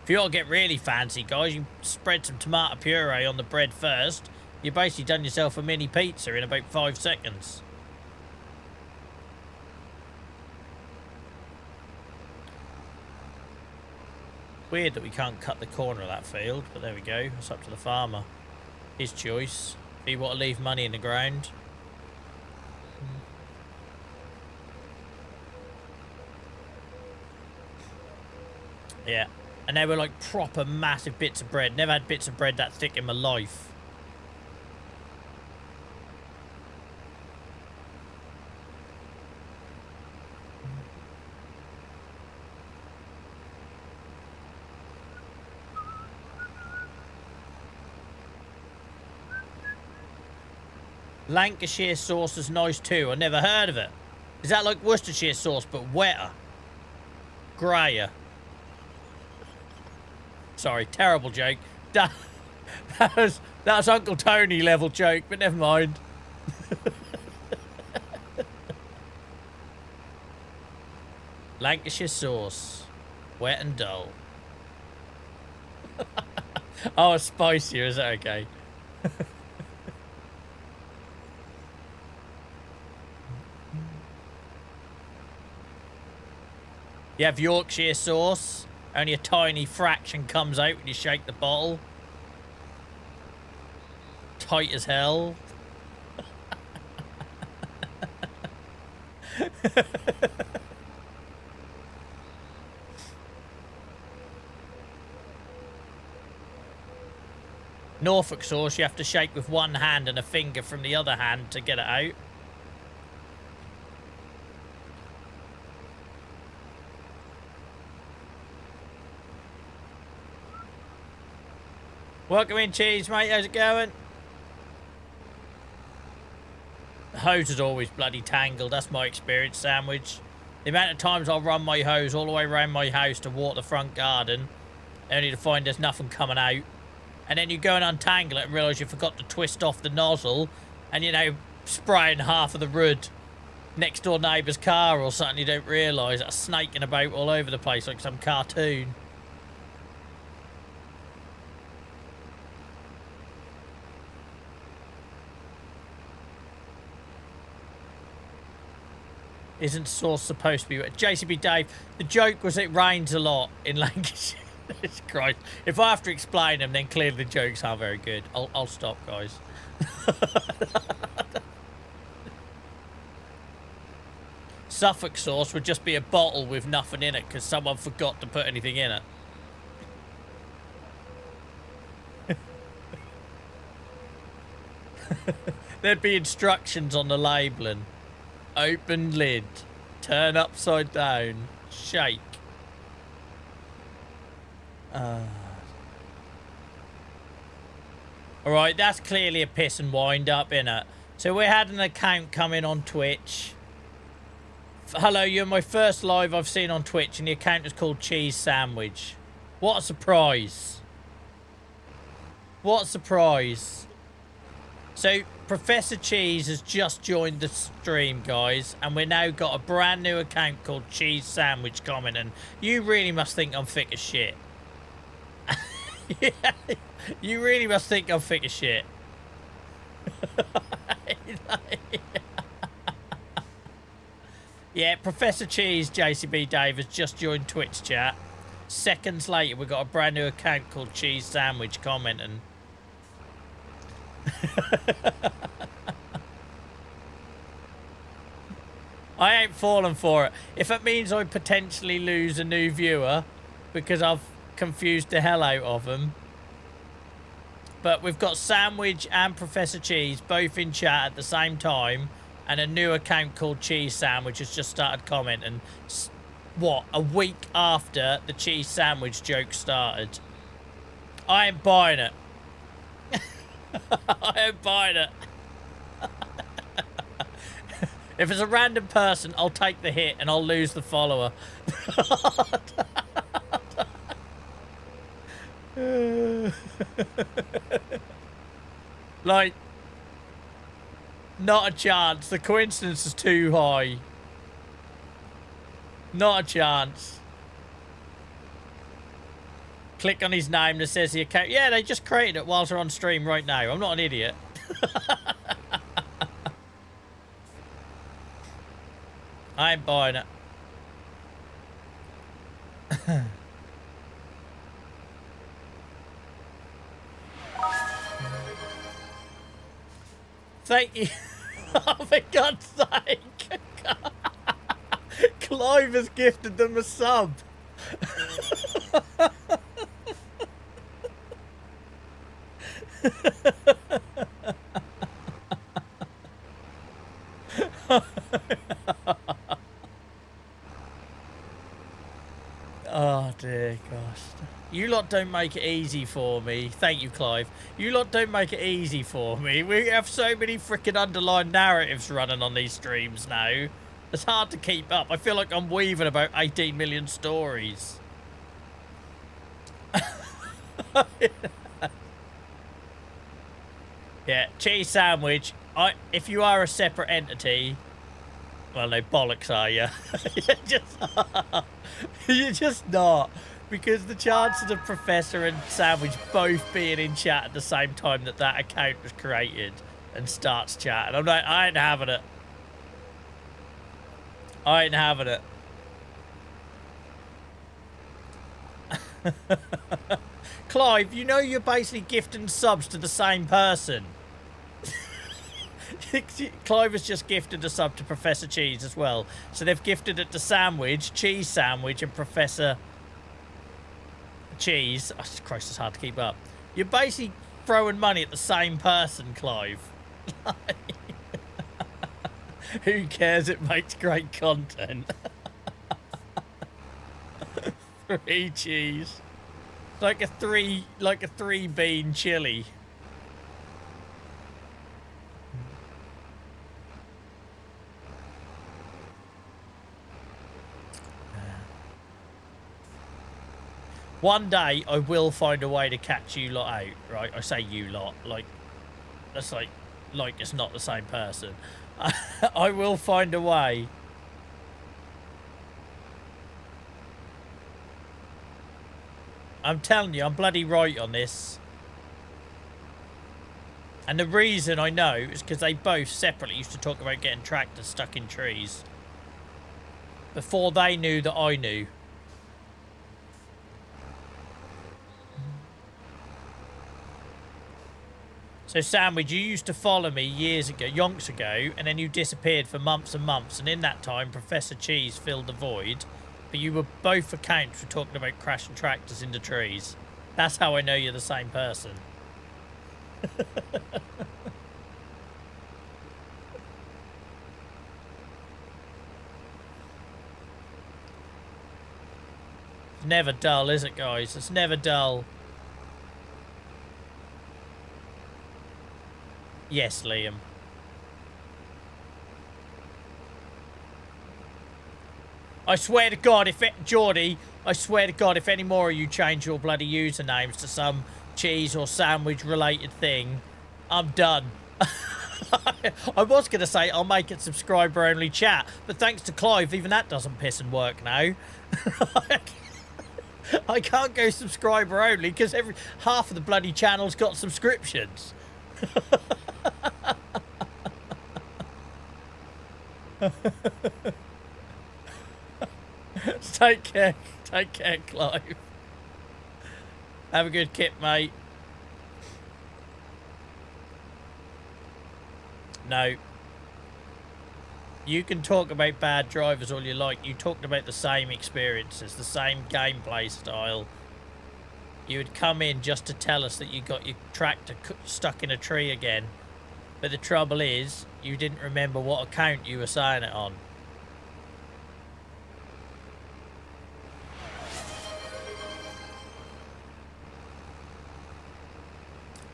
Speaker 1: If you want to get really fancy, guys, you spread some tomato puree on the bread first. You've basically done yourself a mini pizza in about 5 seconds. Weird that we can't cut the corner of that field, but there we go. It's up to the farmer. His choice. If you want to leave money in the ground. Yeah. And they were like proper massive bits of bread. Never had bits of bread that thick in my life. Lancashire sauce is nice too. I never heard of it. Is that like Worcestershire sauce but wetter? Grayer. Sorry, terrible joke. That was Uncle Tony level joke, but never mind. Lancashire sauce. Wet and dull. Oh, it's spicier, is that okay? You have Yorkshire sauce. Only a tiny fraction comes out when you shake the bottle. Tight as hell. Norfolk sauce, you have to shake with one hand and a finger from the other hand to get it out. Welcome in, Cheese, mate. How's it going? The hose is always bloody tangled. That's my experience, Sandwich. The amount of times I'll run my hose all the way around my house to water the front garden, only to find there's nothing coming out. And then you go and untangle it and realise you forgot to twist off the nozzle and, you know, spraying half of the road next door neighbour's car or something. You don't realise that's snaking about all over the place like some cartoon. Isn't sauce supposed to be wet? JCB Dave, the joke was it rains a lot in Lancashire. Christ. If I have to explain them, then clearly the jokes aren't very good. I'll stop, guys. Suffolk sauce would just be a bottle with nothing in it because someone forgot to put anything in it. There'd be instructions on the labelling. Open lid. Turn upside down. Shake. Alright, that's clearly a piss and wind up, innit? So we had an account come in on Twitch. Hello, you're my first live I've seen on Twitch, and the account is called Cheese Sandwich. What a surprise. What a surprise. So, Professor Cheese has just joined the stream, guys, and we've now got a brand new account called Cheese Sandwich commenting. You really must think I'm thick as shit. Yeah, you really must think I'm thick as shit. Yeah, Professor Cheese, JCB Dave, has just joined Twitch chat. Seconds later, we've got a brand new account called Cheese Sandwich commenting. I ain't falling for it. If it means I potentially lose a new viewer because I've confused the hell out of them. But we've got Sandwich and Professor Cheese both in chat at the same time, and a new account called Cheese Sandwich has just started commenting. What, a week after the cheese sandwich joke started? I ain't buying it. I ain't buying it. If it's a random person, I'll take the hit and I'll lose the follower. Like, not a chance. The coincidence is too high. Not a chance. Click on his name that says the account. Yeah, they just created it whilst we're on stream right now. I'm not an idiot. I ain't buying it. Thank you. Oh, for God's sake. Clive has gifted them a sub. Oh dear gosh. You lot don't make it easy for me. Thank you, Clive. You lot don't make it easy for me. We have so many freaking underlined narratives running on these streams now. It's hard to keep up. I feel like I'm weaving about 18 million stories. Yeah, cheese sandwich. If you are a separate entity, well, no bollocks, are you? You're just not, because the chances of Professor and Sandwich both being in chat at the same time that that account was created and starts chatting. I'm like, I ain't having it. I ain't having it. Clive, you know you're basically gifting subs to the same person. Clive has just gifted a sub to Professor Cheese as well. So they've gifted it to Sandwich, Cheese Sandwich, and Professor Cheese. Oh, Christ, it's hard to keep up. You're basically throwing money at the same person, Clive. Who cares? It makes great content. Free cheese. Like a three bean chili. One day I will find a way to catch you lot out, right? I say you lot, like, that's like it's not the same person. I will find a way. I'm telling you, I'm bloody right on this. And the reason I know is because they both separately used to talk about getting tractors stuck in trees. Before they knew that I knew. So Sandwich, you used to follow me years ago, yonks ago, and then you disappeared for months and months, and in that time Professor Cheese filled the void, but you were both accounts for talking about crashing tractors into trees. That's how I know you're the same person. It's never dull, is it, guys? It's never dull. Yes, Liam. I swear to God, Geordie, I swear to God, if any more of you change your bloody usernames to some cheese or sandwich related thing, I'm done. I was going to say I'll make it subscriber only chat, but thanks to Clive, even that doesn't piss and work now. I can't go subscriber only because half of the bloody channel's got subscriptions. Take care, Clive. Have a good kip, mate. No. You can talk about bad drivers all you like. You talked about the same experiences, the same gameplay style. You would come in just to tell us that you got your tractor stuck in a tree again. But the trouble is, you didn't remember what account you were saying it on.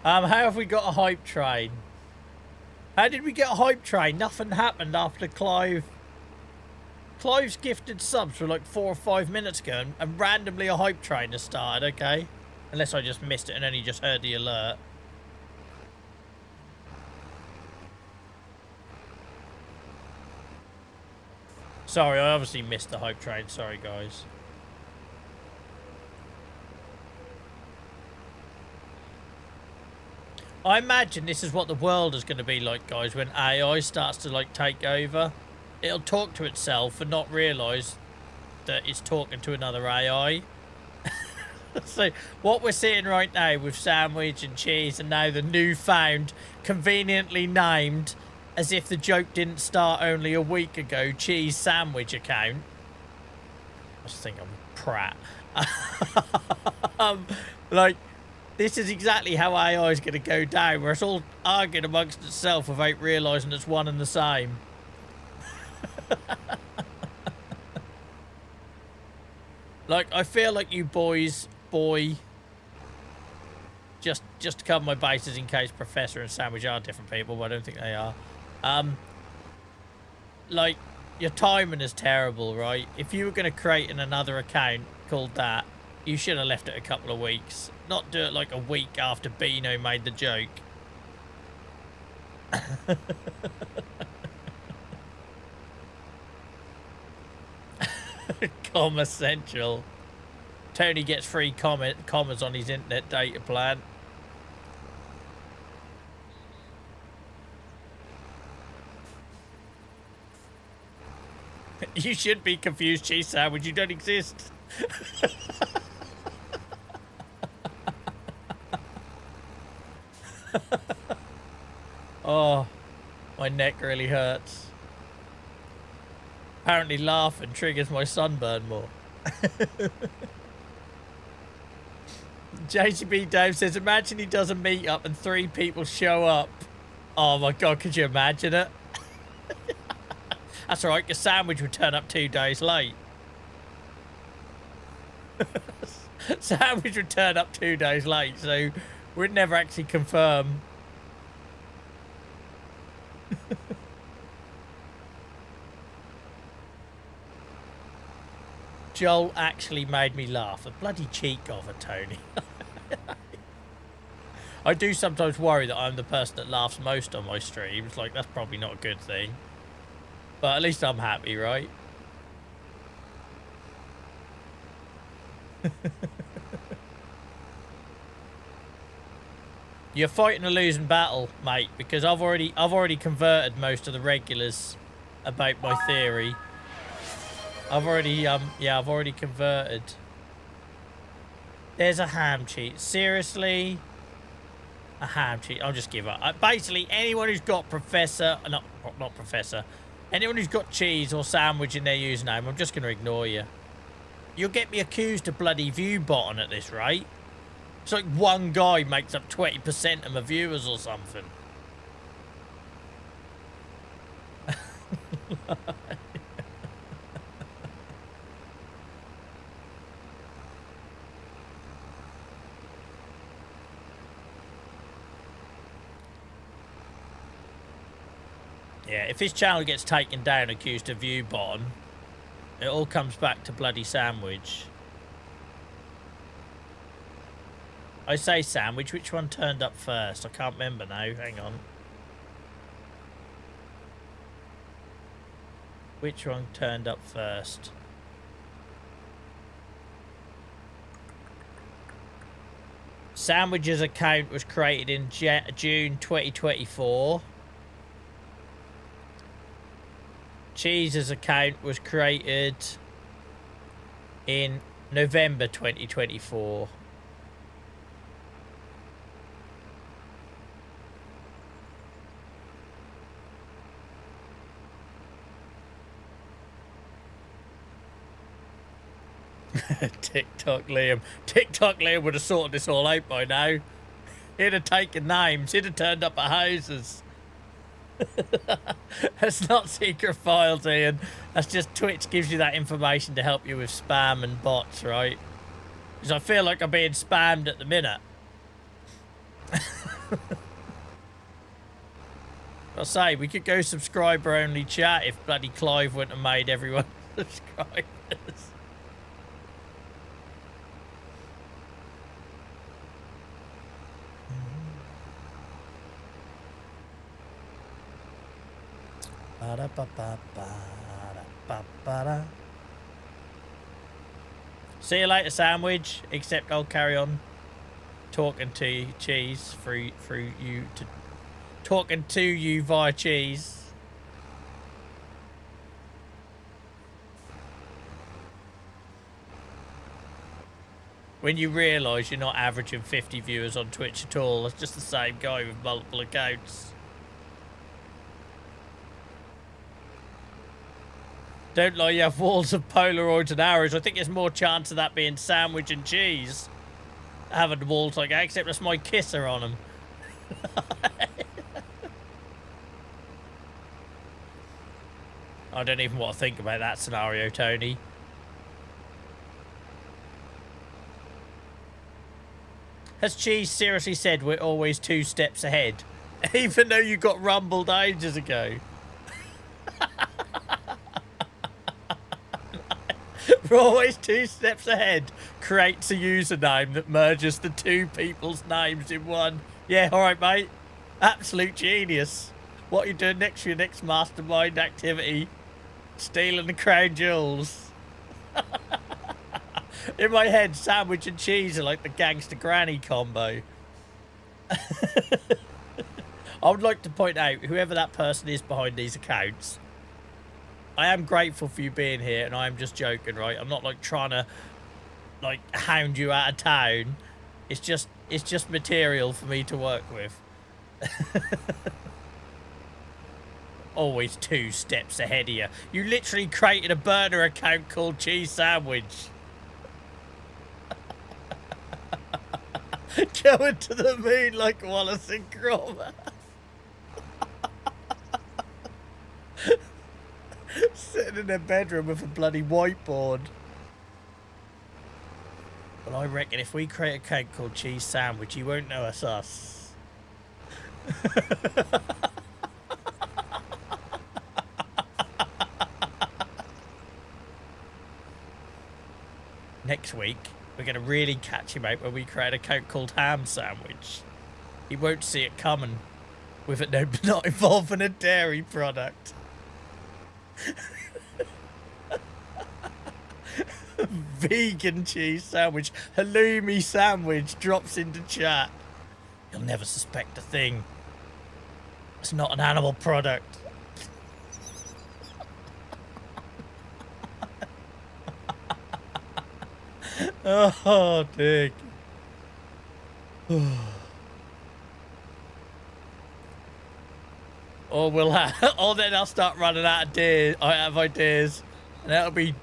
Speaker 1: How have we got a hype train? How did we get a hype train? Nothing happened after Clive's gifted subs were like 4 or 5 minutes ago, and randomly a hype train has started, okay? Unless I just missed it and only just heard the alert. Sorry, I obviously missed the hype train. Sorry, guys. I imagine this is what the world is going to be like, guys, when AI starts to, like, take over. It'll talk to itself and not realise that it's talking to another AI. So, what we're seeing right now with Sandwich and Cheese and now the newfound, conveniently named, as if the joke didn't start only a week ago, Cheese Sandwich account. I just think I'm Pratt. Like... This is exactly how AI is going to go down, where it's all arguing amongst itself without realising it's one and the same. Like, I feel like you boys, just to cover my bases in case Professor and Sandwich are different people, but I don't think they are. Like, your timing is terrible, right? If you were going to create another account called that, you should have left it a couple of weeks. Not do it like a week after Beano made the joke. Comma Central. Tony gets free commas on his internet data plan. You should be confused, Cheese Sandwich. You don't exist. Oh, my neck really hurts. Apparently laughing triggers my sunburn more. JCB Dave says, imagine he does a meet-up and 3 people show up. Oh my God, could you imagine it? That's alright, your Sandwich would turn up 2 days late. Sandwich would turn up 2 days late, so we'd never actually confirm. Joel actually made me laugh. The bloody cheek of her, Tony. I do sometimes worry that I'm the person that laughs most on my streams. Like, that's probably not a good thing. But at least I'm happy, right? You're fighting a losing battle, mate, because I've already converted most of the regulars about my theory. I've already converted. There's a ham cheat. Seriously? A ham cheat. I'll just give up. Basically, anyone who's got not professor, anyone who's got cheese or sandwich in their username, I'm just going to ignore you. You'll get me accused of bloody view botting at this rate. It's like one guy makes up 20% of my viewers or something. Yeah, if his channel gets taken down accused of view botting, it all comes back to bloody sandwich. I say sandwich, which one turned up first? I can't remember now, hang on. Which one turned up first? Sandwich's account was created in June 2024. Cheese's account was created in November 2024. TikTok Liam would have sorted this all out by now. He'd have taken names. He'd have turned up at houses. That's not secret files, Ian. That's just Twitch gives you that information to help you with spam and bots, right? Because I feel like I'm being spammed at the minute. I'll say, we could go subscriber-only chat if bloody Clive wouldn't have made everyone subscribers. See you later, sandwich. Except I'll carry on talking to you, cheese, through you to talking to you via cheese. When you realise you're not averaging 50 viewers on Twitch at all, it's just the same guy with multiple accounts. Don't lie, you have walls of Polaroids and arrows. I think there's more chance of that being sandwich and cheese. Having walls like that, except that's my kisser on them. I don't even want to think about that scenario, Tony. Has Cheese seriously said we're always 2 steps ahead? Even though you got rumbled ages ago. We're always 2 steps ahead. Creates a username that merges the 2 people's names in one. Yeah, alright, mate. Absolute genius. What are you doing next for your next mastermind activity? Stealing the crown jewels. In my head, sandwich and cheese are like the gangster granny combo. I would like to point out, whoever that person is behind these accounts, I am grateful for you being here, and I am just joking, right? I'm not like trying to like hound you out of town. It's just material for me to work with. Always 2 steps ahead of you. You literally created a burner account called Cheese Sandwich. Going to the moon like Wallace and Gromit. Sitting in their bedroom with a bloody whiteboard. Well, I reckon if we create a cake called Cheese Sandwich, you won't know it's us. next week, we're going to really catch him out when we create a coat called ham sandwich. He won't see it coming with it not involving a dairy product. Vegan cheese sandwich, halloumi sandwich drops into chat. You'll never suspect a thing. It's not an animal product. Oh, dick. Or we'll have, or then I'll start running out of ideas. I have ideas, and that'll be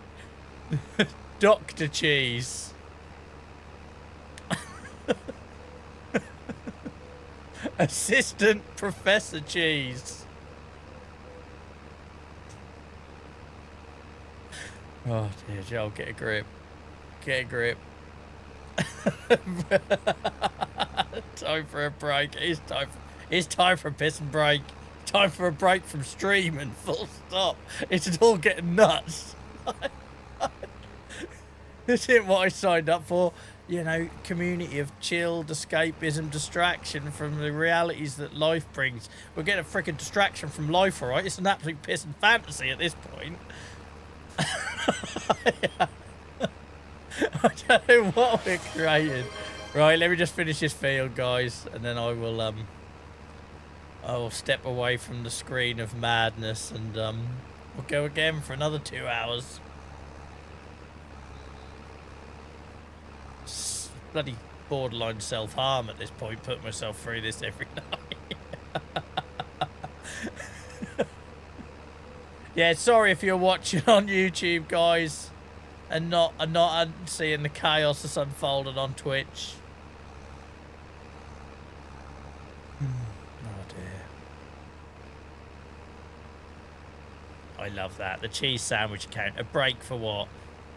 Speaker 1: Dr. Cheese. Assistant Professor Cheese. Oh dear, Joel, get a grip. Get a grip. Time for a break. It's time for a piss and break. Time for a break from streaming. Full stop. It's all getting nuts. This isn't what I signed up for. You know, community of chilled escapism, distraction from the realities that life brings. We're getting a freaking distraction from life, all right? It's an absolute piss and fantasy at this point. I don't know what we're creating. Right, let me just finish this field, guys, and then I will step away from the screen of madness, and we'll go again for another 2 hours. Bloody borderline self-harm at this point, putting myself through this every night. Yeah, sorry if you're watching on YouTube, guys, and not seeing the chaos that's unfolded on Twitch. Oh dear. I love that. The cheese sandwich account. A break for what?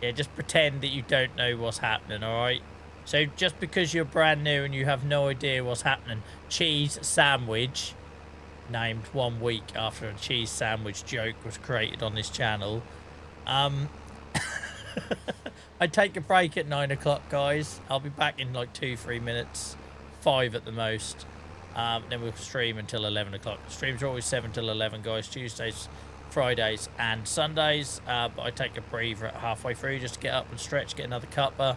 Speaker 1: Yeah, just pretend that you don't know what's happening, alright? So just because you're brand new and you have no idea what's happening, cheese sandwich, named 1 week after a cheese sandwich joke was created on this channel. I take a break at 9 o'clock, guys. I'll be back in like 2-3 minutes, 5 at the most. Then we'll stream until 11 o'clock. Streams are always 7 till 11, guys. Tuesdays, Fridays and Sundays. But I take a breather at halfway through just to get up and stretch, get another cuppa,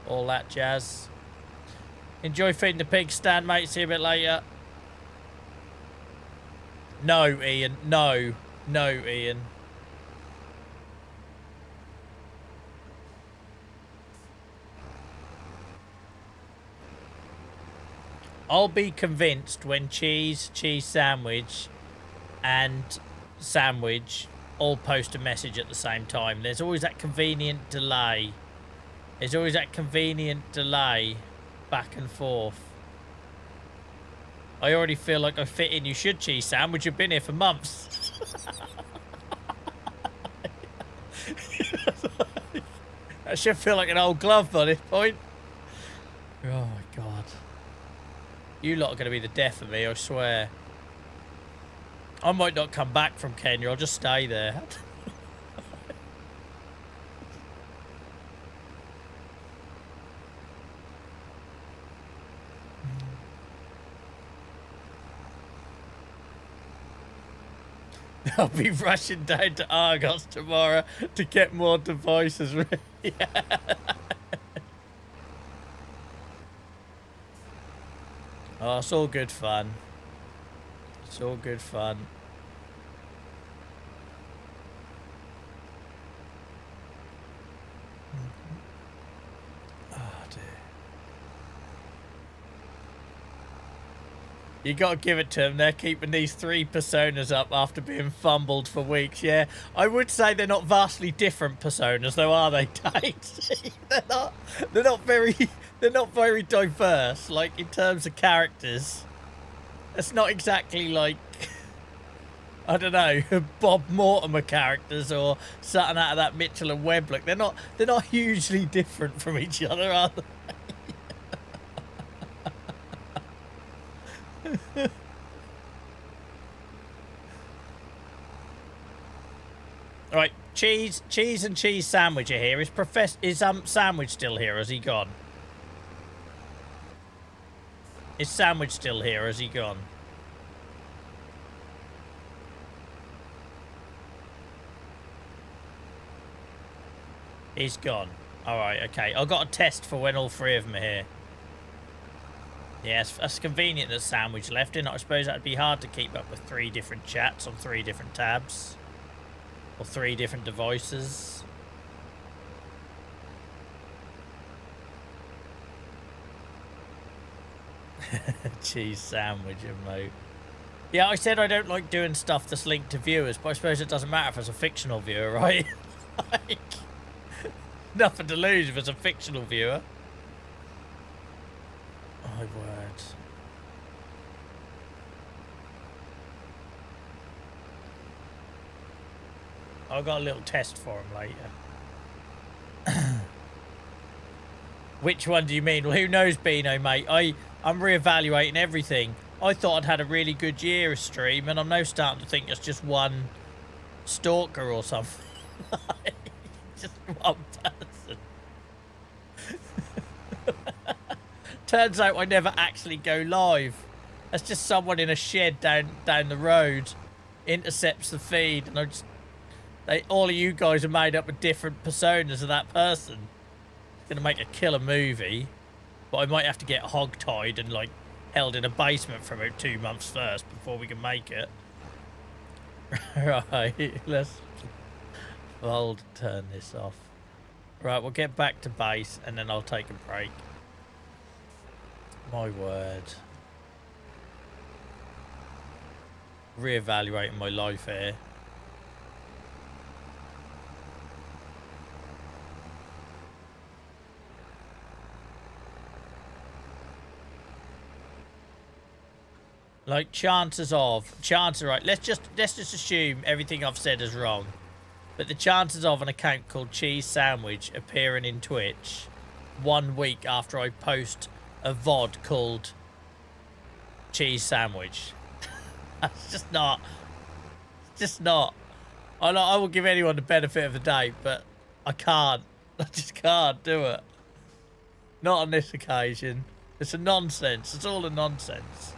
Speaker 1: all that jazz. Enjoy feeding the pigs, Stan, mate. See you a bit later. No, Ian. No. No, Ian. I'll be convinced when cheese sandwich, and sandwich all post a message at the same time. There's always that convenient delay. There's always that convenient delay back and forth. I already feel like I fit in. You should cheese sandwich. You've been here for months. I should feel like an old glove by this point. Oh my god. You lot are going to be the death of me, I swear. I might not come back from Kenya. I'll just stay there. I'll be rushing down to Argos tomorrow to get more devices ready. Yeah. Oh, it's all good fun. It's all good fun. Oh, dear. You gotta give it to them. They're keeping these 3 personas up after being fumbled for weeks. Yeah, I would say they're not vastly different personas, though, are they, Tate? They're not very diverse, like in terms of characters. It's not exactly like, I don't know, Bob Mortimer characters or something out of that Mitchell and Webb look. They're not hugely different from each other, are they? All right, cheese and cheese sandwich are here. Is sandwich still here? Or has he gone? Is sandwich still here? Or has he gone? He's gone. All right. Okay. I've got a test for when all three of them are here. Yes, that's convenient that sandwich left in. I suppose that'd be hard to keep up with 3 different chats on 3 different tabs. Or 3 different devices. Cheese sandwich emote. Yeah, I said I don't like doing stuff that's linked to viewers, but I suppose it doesn't matter if it's a fictional viewer, right? Like, nothing to lose if it's a fictional viewer. My word. I've got a little test for him later. Which one do you mean? Well, who knows, Beano, mate? I'm reevaluating everything. I thought I'd had a really good year of stream, and I'm now starting to think it's just one stalker or something. Just one person. Turns out I never actually go live. That's just someone in a shed down the road intercepts the feed, and all of you guys are made up of different personas of that person. It's gonna make a killer movie, but I might have to get hog-tied and like held in a basement for about 2 months first before we can make it. Right, I'll turn this off. Right, we'll get back to base and then I'll take a break. My word. Reevaluating my life here. Like chances, right? Let's just assume everything I've said is wrong. But the chances of an account called Cheese Sandwich appearing in Twitch 1 week after I post a VOD called Cheese Sandwich. It's just not. I will give anyone the benefit of the doubt, but I can't. I just can't do it. Not on this occasion. It's a nonsense. It's all a nonsense.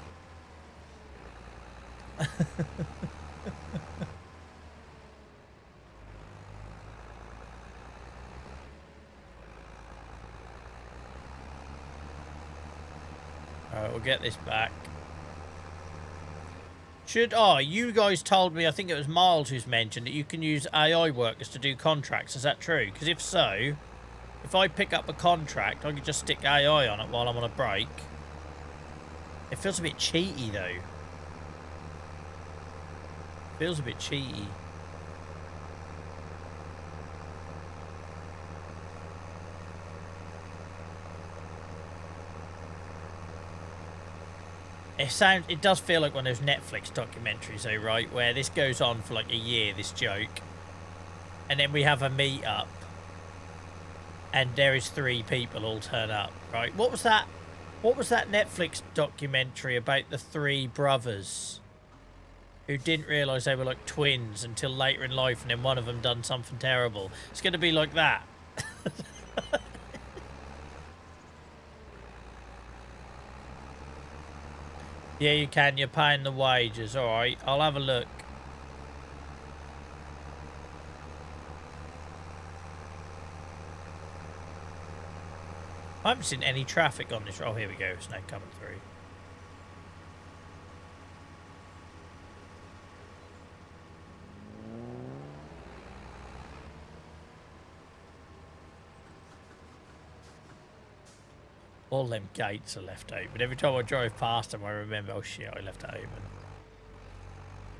Speaker 1: Alright, we'll get this back. You guys told me, I think it was Miles who's mentioned, that you can use AI workers to do contracts. Is that true? Because if so, if I pick up a contract, I could just stick AI on it while I'm on a break. It feels a bit cheaty, though. Feels a bit cheaty. It does feel like one of those Netflix documentaries though, right? Where this goes on for like a year, this joke. And then we have a meet-up. And there is 3 people all turn up, right? What was that Netflix documentary about the 3 brothers who didn't realise they were like twins until later in life, and then one of them done something terrible? It's going to be like that. Yeah, you can. You're paying the wages. All right, I'll have a look. I haven't seen any traffic on this. Oh, here we go. It's now coming through. All them gates are left open. Every time I drive past them, I remember, oh shit, I left it open.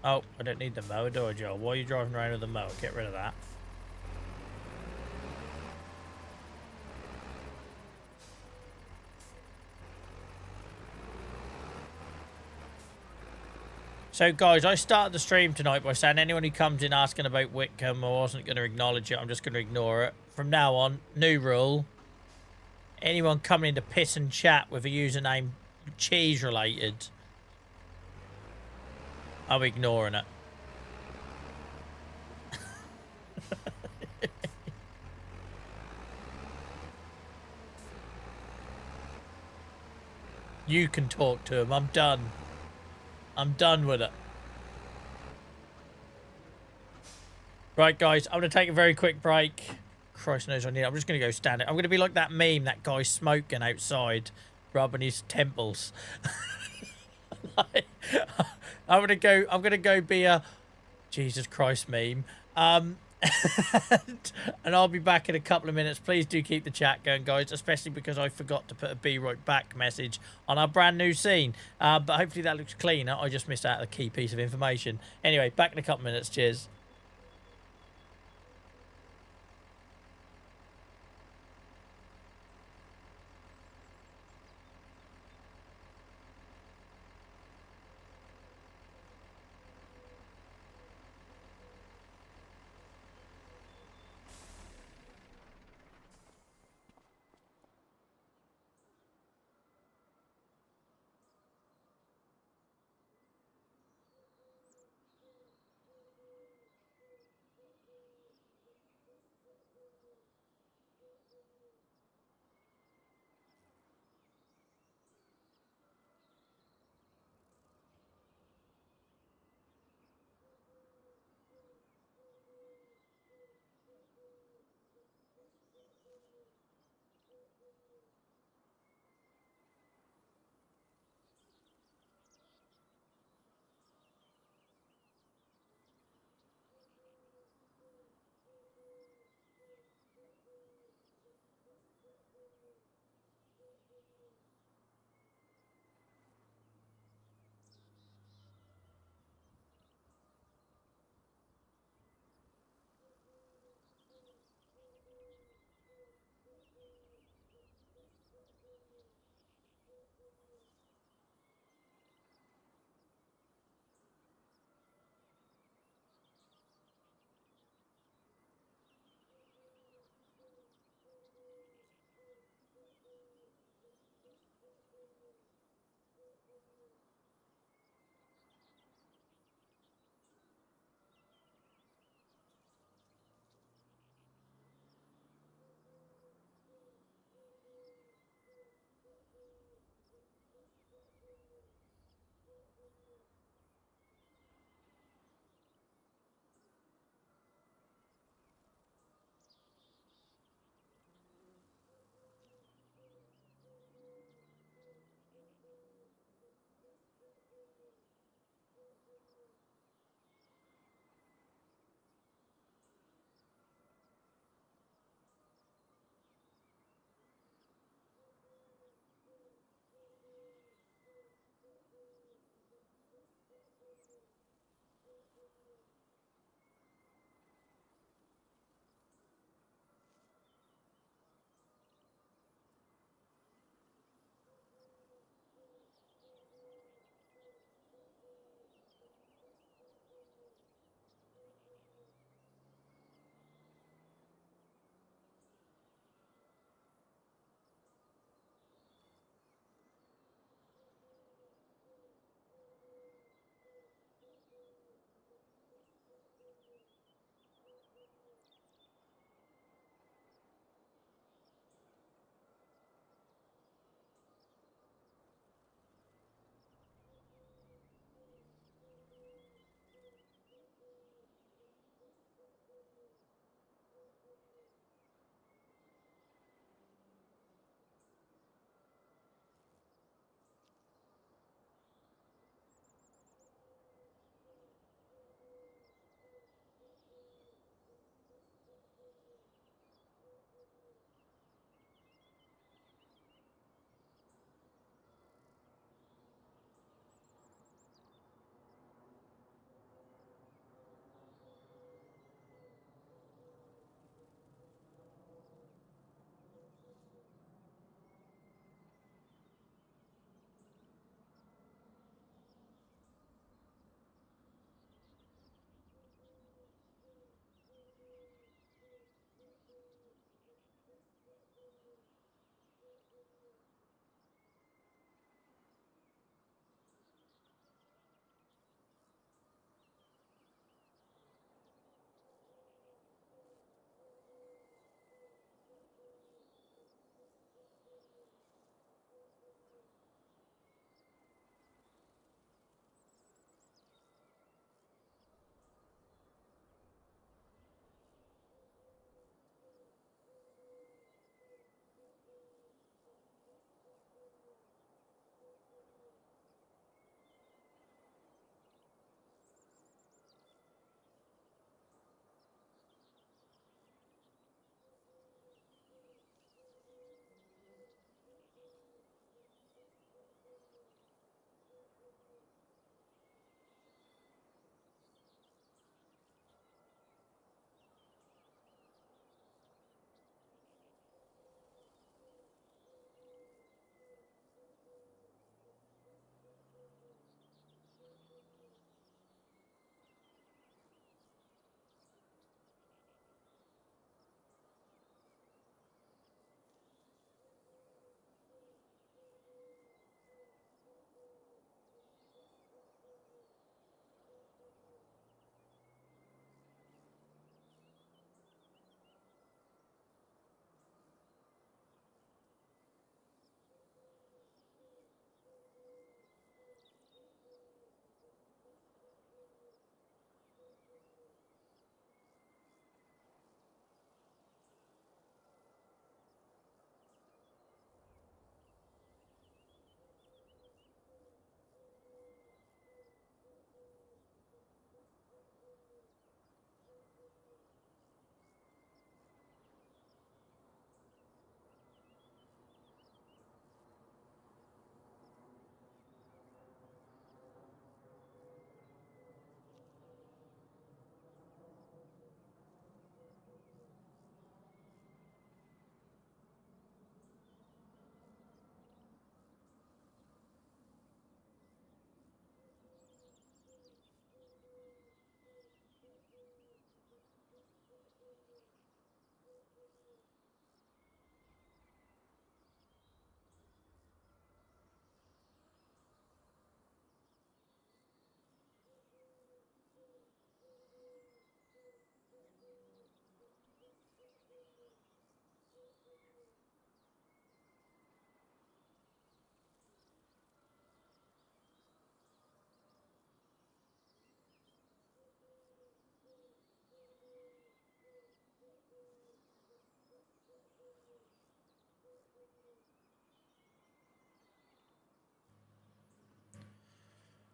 Speaker 1: Oh, I don't need the mower, do I, Joel? Why are you driving around with the mower? Get rid of that. So, guys, I started the stream tonight by saying anyone who comes in asking about Whitcomb, I wasn't going to acknowledge it. I'm just going to ignore it. From now on, new rule. Anyone coming in to piss and chat with a username cheese related, I'm ignoring it. You can talk to him. I'm done. I'm done with it. Right, guys, I'm going to take a very quick break. Christ knows I need it. I'm just going to go stand it. I'm going to be like that meme, that guy smoking outside, rubbing his temples. I'm going to go be a Jesus Christ meme. And I'll be back in a couple of minutes. Please do keep the chat going, guys, especially because I forgot to put a be right back message on our brand new scene. But hopefully that looks cleaner. I just missed out a key piece of information. Anyway, back in a couple of minutes. Cheers.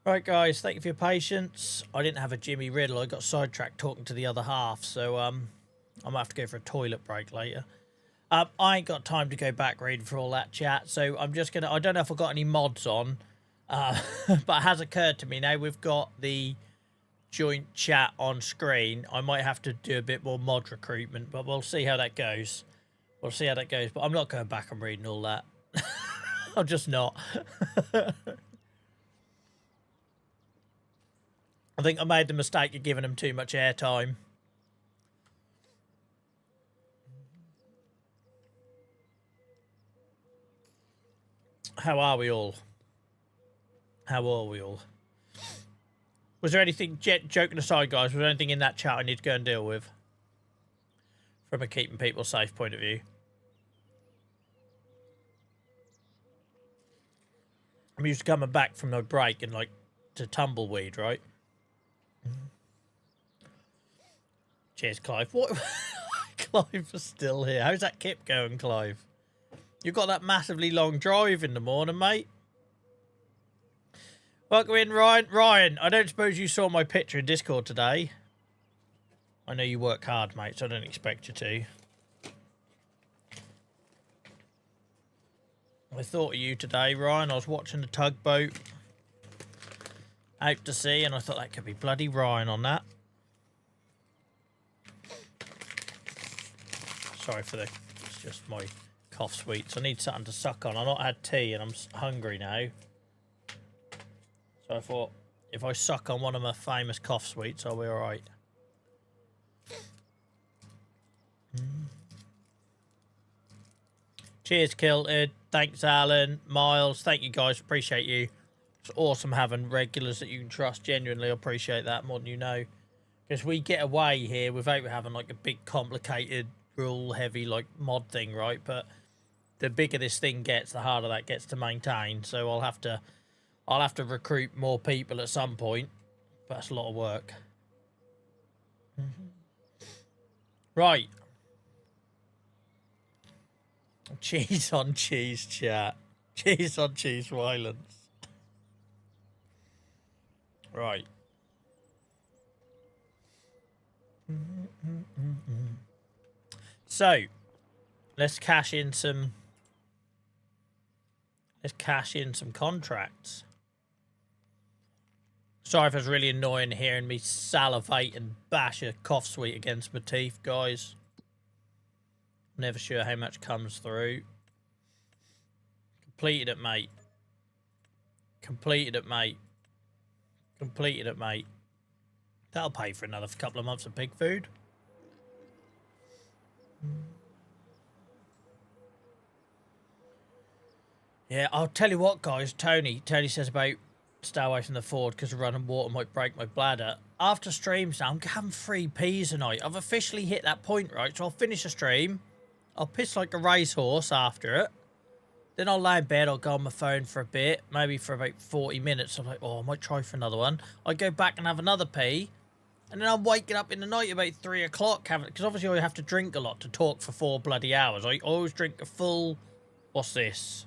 Speaker 1: Right, guys, thank you for your patience. I didn't have a Jimmy Riddle. I got sidetracked talking to the other half, so I might have to go for a toilet break later. I ain't got time to go back reading for all that chat, so I'm just gonna. I don't know if I've got any mods on, but it has occurred to me now we've got the joint chat on screen. I might have to do a bit more mod recruitment, but we'll see how that goes. We'll see how that goes. But I'm not going back and reading all that. I'm just not. I think I made the mistake of giving them too much airtime. How are we all? How are we all? Was there anything, joking aside, guys, was there anything in that chat I need to go and deal with? From a keeping people safe point of view. I'm used to coming back from a break and, like, to tumbleweed, right? Cheers, Clive. What? Clive is still here. How's that kip going, Clive? You've got that massively long drive in the morning, mate. Welcome in, Ryan. Ryan, I don't suppose you saw my picture in Discord today. I know you work hard, mate, so I don't expect you to. I thought of you today, Ryan. I was watching the tugboat out to sea, and I thought that could be bloody Ryan on that. Sorry for the... It's just my cough sweets. I need something to suck on. I've not had tea, and I'm hungry now. So I thought, if I suck on one of my famous cough sweets, I'll be alright. Cheers, Kilted. Thanks, Alan. Miles, thank you, guys. Appreciate you. It's awesome having regulars that you can trust. Genuinely appreciate that more than you know. Because we get away here without having, like, a big, complicated, rule-heavy, like, mod thing, right? But the bigger this thing gets, the harder that gets to maintain. So I'll have to recruit more people at some point. But that's a lot of work. Right. Cheese on cheese chat. Cheese on cheese violence. Right. So, let's cash in some contracts. Sorry if it's really annoying hearing me salivate and bash a cough sweet against my teeth, guys. Never sure how much comes through. Completed it, mate. Completed it, mate. Completed it, mate. That'll pay for another couple of months of pig food. Yeah, I'll tell you what, guys. Tony says about stay away from the Ford because running water might break my bladder. After streams now, I'm having 3 peas a night. I've officially hit that point, right? So I'll finish a stream. I'll piss like a racehorse after it. Then I'll lay in bed. I'll go on my phone for a bit, maybe for about 40 minutes. I'm like, oh, I might try for another one. I go back and have another pee. And then I'm waking up in the night about 3 o'clock. Because obviously I have to drink a lot to talk for 4 bloody hours. I always drink a full... What's this?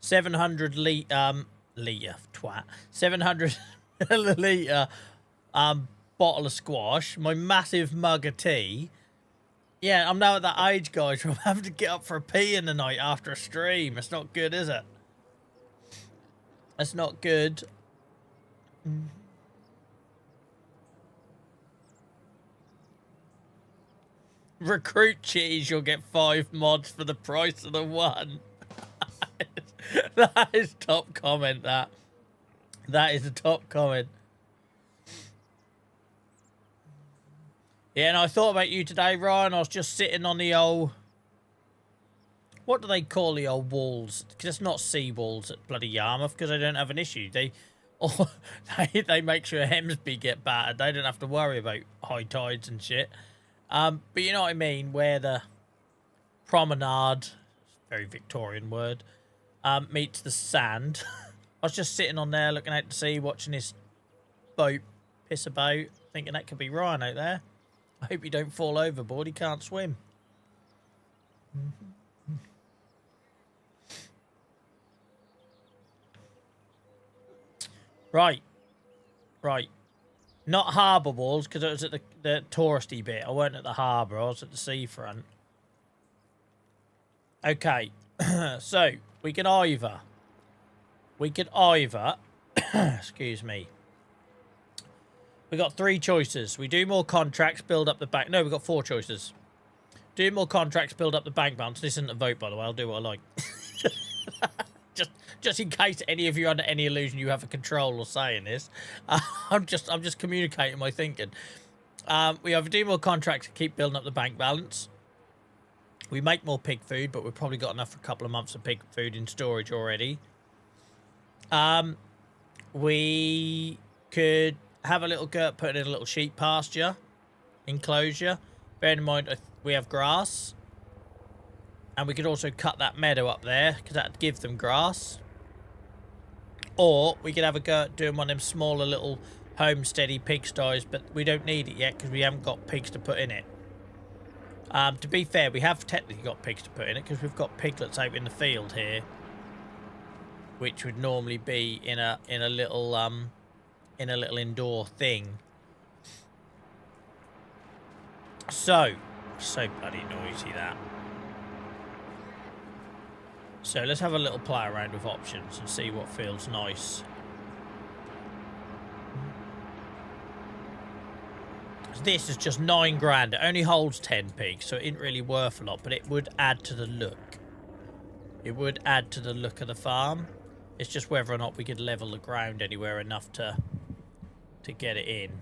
Speaker 1: 700 litre... twat. 700 milliliter bottle of squash. My massive mug of tea. Yeah, I'm now at that age, guys, where I'm having to get up for a pee in the night after a stream. It's not good, is it? It's not good. Recruit cheese, you'll get 5 mods for the price of the 1. That is top comment, that. That is a top comment. Yeah, and I thought about you today, Ryan. I was just sitting on the old... What do they call the old walls? Because it's not sea walls at bloody Yarmouth, because they don't have an issue. They make sure Hemsby get battered. They don't have to worry about high tides and shit. But you know what I mean? Where the promenade, very Victorian word, meets the sand. I was just sitting on there looking out to sea, watching this boat piss about, thinking that could be Ryan out there. I hope you don't fall overboard. He can't swim. Right. Right. Not harbour walls, because it was at the touristy bit. I weren't at the harbour. I was at the seafront. Okay. So, we could either... excuse me. We got 3 choices. We do more contracts, build up the bank... No, we got 4 choices. Do more contracts, build up the bank balance. This isn't a vote, by the way. I'll do what I like. Just in case any of you are under any illusion you have a control or say in this. I'm just communicating my thinking. We either do more contracts and keep building up the bank balance. We make more pig food, but we've probably got enough for a couple of months of pig food in storage already. We could have a little put in a little sheep pasture enclosure. Bear in mind, we have grass. And we could also cut that meadow up there, because that'd give them grass. Or we could have a go at doing one of them smaller little homesteady pigsties, but we don't need it yet, because we haven't got pigs to put in it. To be fair, we have technically got pigs to put in it, because we've got piglets out in the field here. Which would normally be in a little indoor thing. So bloody noisy that. So let's have a little play around with options and see what feels nice. This is just 9 grand. It only holds 10 pigs, so it isn't really worth a lot, but it would add to the look. It would add to the look of the farm. It's just whether or not we could level the ground anywhere enough to get it in.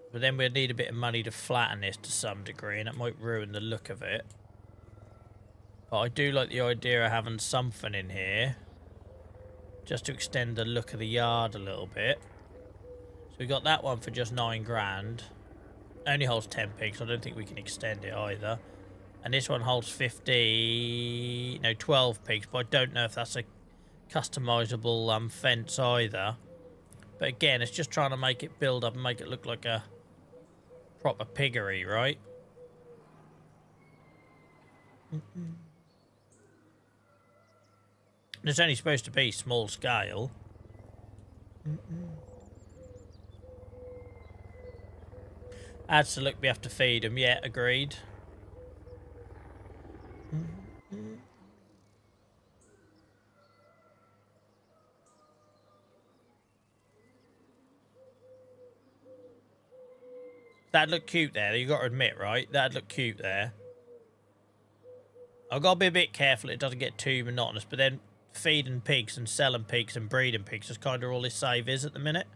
Speaker 1: But then we'd need a bit of money to flatten this to some degree, and it might ruin the look of it. But I do like the idea of having something in here, just to extend the look of the yard a little bit. So we got that one for just 9 grand. Only holds 10 pigs, so I don't think we can extend it either. And this one holds 12 pigs, but I don't know if that's a customizable fence either. But again, it's just trying to make it build up and make it look like a proper piggery, right? It's only supposed to be small scale. Adds to look, we have to feed them. Yeah, agreed. That'd look cute there. You got to admit, right? That'd look cute there. I've got to be a bit careful it doesn't get too monotonous, but then feeding pigs and selling pigs and breeding pigs is kind of all this save is at the minute.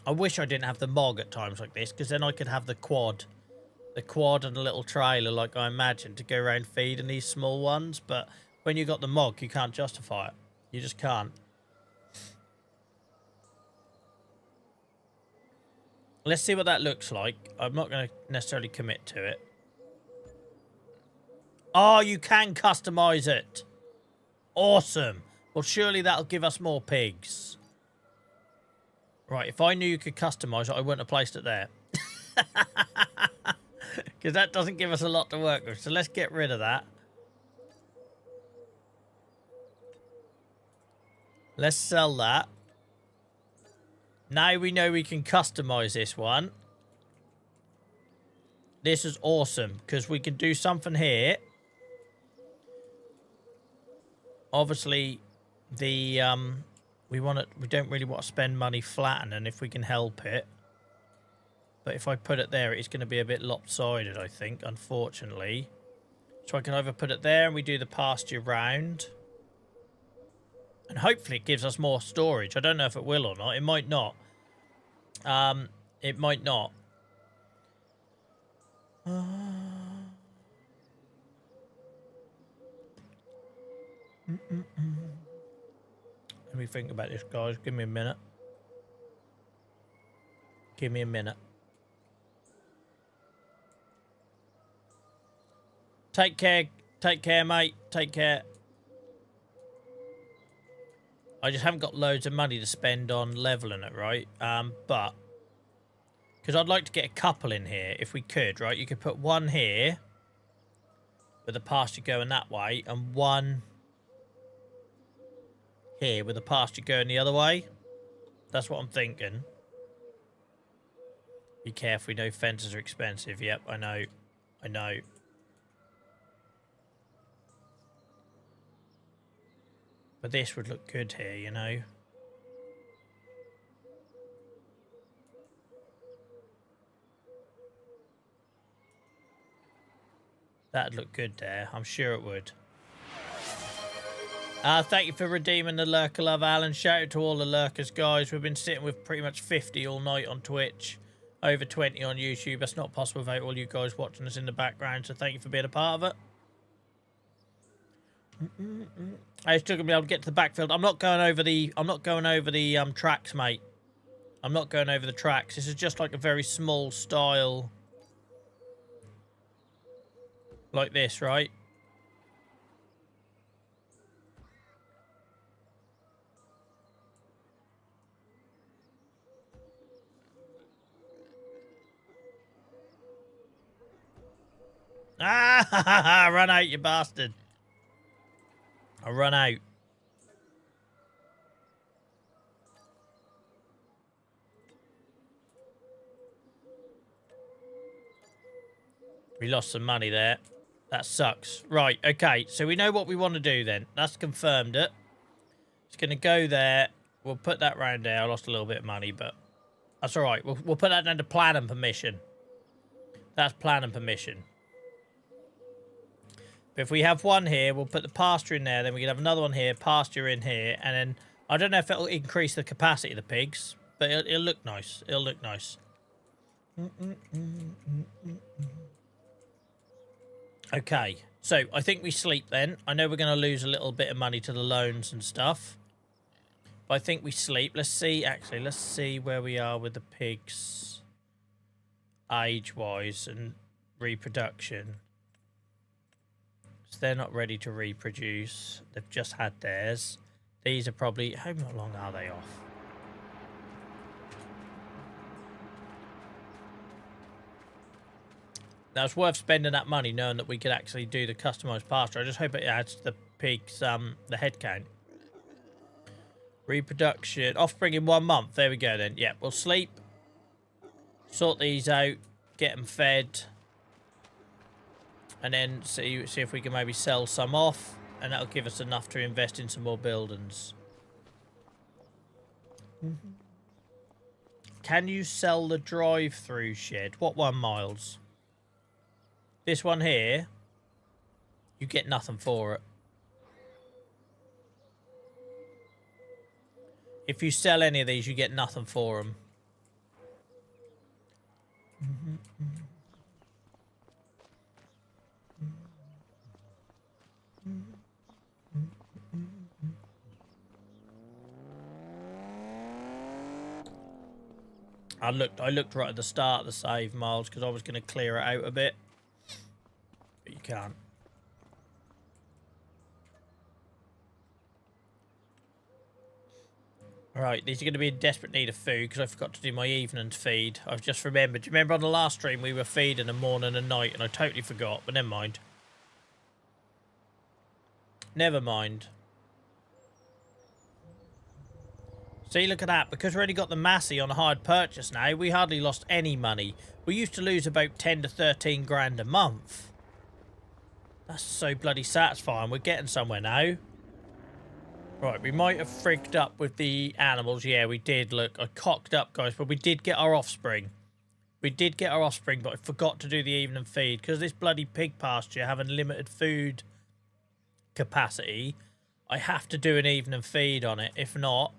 Speaker 1: I wish I didn't have the MOG at times like this, because then I could have the quad and a little trailer like I imagined to go around feeding these small ones, but when you got the MOG, you can't justify it. You just can't. Let's see what that looks like. I'm not going to necessarily commit to it. Oh, you can customize it. Awesome. Well, surely that'll give us more pigs. Right, if I knew you could customize it, I wouldn't have placed it there. Because that doesn't give us a lot to work with. So let's get rid of that. Let's sell that. Now we know we can customize this one. This is awesome, because we can do something here. Obviously, the we don't really want to spend money flattening if we can help it. But if I put it there, it's going to be a bit lopsided, I think, unfortunately. So I can either put it there and we do the pasture round. And hopefully it gives us more storage. I don't know if it will or not. It might not. It might not. Let me think about this, guys. Give me a minute. Give me a minute. Take care. Take care, mate. Take care. I just haven't got loads of money to spend on leveling it, right? But Because I'd like to get a couple in here, if we could, right? You could put one here, with the pasture going that way, and one here, with the pasture going the other way. That's what I'm thinking. Be careful, we know fences are expensive. Yep, I know. I know. But this would look good here, you know? That'd look good there. I'm sure it would. Thank you for redeeming the lurker love, Alan. Shout out to all the lurkers, guys. We've been sitting with pretty much 50 all night on Twitch. Over 20 on YouTube. That's not possible without all you guys watching us in the background. So thank you for being a part of it. I still gonna be able to get to the backfield. I'm not going over the tracks, mate. I'm not going over the tracks. This is just like a very small style. Like this, right? Ah, run out, you bastard. I run out. We lost some money there. That sucks. Right, okay. So we know what we want to do then. That's confirmed it. It's going to go there. We'll put that round there. I lost a little bit of money, but that's all right. We'll put that down to plan and permission. That's plan and permission. But if we have one here, we'll put the pasture in there. Then we can have another one here, pasture in here. And then I don't know if it'll increase the capacity of the pigs, but it'll look nice. It'll look nice. Okay, so I think we sleep then. I know we're going to lose a little bit of money to the loans and stuff. But I think we sleep. Let's see, actually, let's see where we are with the pigs. Age-wise and reproduction. So they're not ready to reproduce. They've just had theirs. These are probably... How long are they off? Now, it's worth spending that money knowing that we could actually do the customised pasture. I just hope it adds to the pigs, the head count. Reproduction. Offspring in 1 month. There we go then. Yeah, we'll sleep. Sort these out. Get them fed. And then see if we can maybe sell some off. And that'll give us enough to invest in some more buildings. Can you sell the drive-through shed? What one, Miles? This one here, you get nothing for it. If you sell any of these, you get nothing for them. I looked right at the start of the save, Miles, because I was going to clear it out a bit. But you can't. Alright, these are going to be in desperate need of food because I forgot to do my evening feed. I've just remembered. Do you remember on the last stream we were feeding them morning and night and I totally forgot, but never mind. Never mind. See, look at that. Because we already got the Massey on a hired purchase now, we hardly lost any money. We used to lose about 10 to 13 grand a month. That's so bloody satisfying. We're getting somewhere now. Right, we might have frigged up with the animals. Yeah, we did. Look, I cocked up, guys, but we did get our offspring. We did get our offspring, but I forgot to do the evening feed. Because this bloody pig pasture having limited food capacity, I have to do an evening feed on it. If not,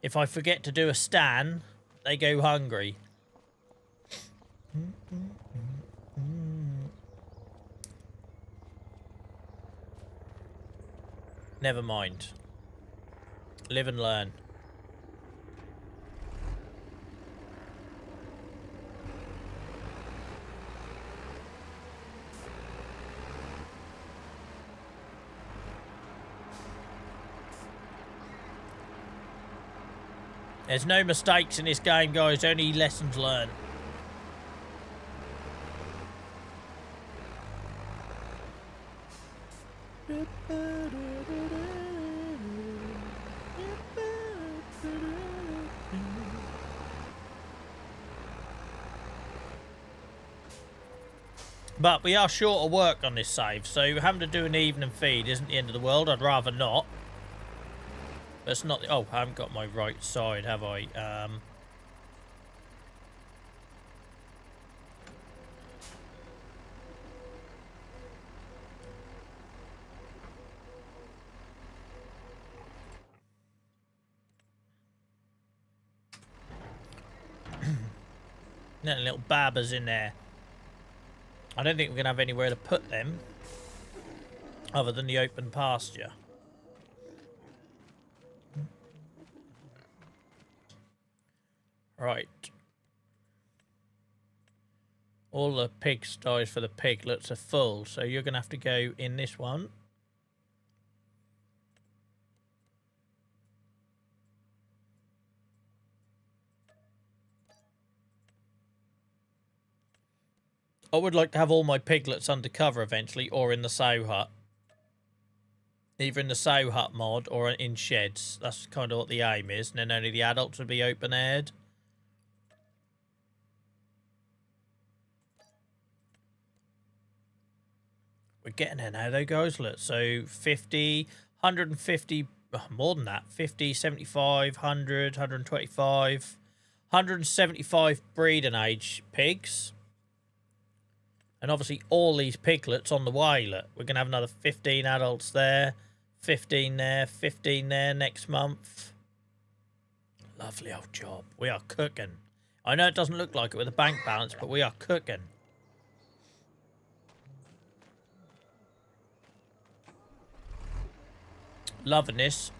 Speaker 1: if I forget to do a stand, they go hungry. Never mind. Live and learn. There's no mistakes in this game, guys. Only lessons learned. But we are short of work on this save, so having to do an evening feed isn't the end of the world. I'd rather not. But it's not... Oh, I haven't got my right side, have I? Little babbers in there. I don't think we're going to have anywhere to put them other than the open pasture. Right. All the pigsties for the piglets are full, so you're going to have to go in this one. I would like to have all my piglets undercover eventually, or in the sow hut. Either in the sow hut mod or in sheds. That's kind of what the aim is. And then only the adults would be open-aired. We're getting there now though, guys. Look, so 50, 150, more than that. 50, 75, 100, 125, 175 breeding age pigs. And obviously all these piglets on the way, look. We're going to have another 15 adults there, 15 there, 15 there next month. Lovely old job. We are cooking. I know it doesn't look like it with a bank balance, but we are cooking. Loving this.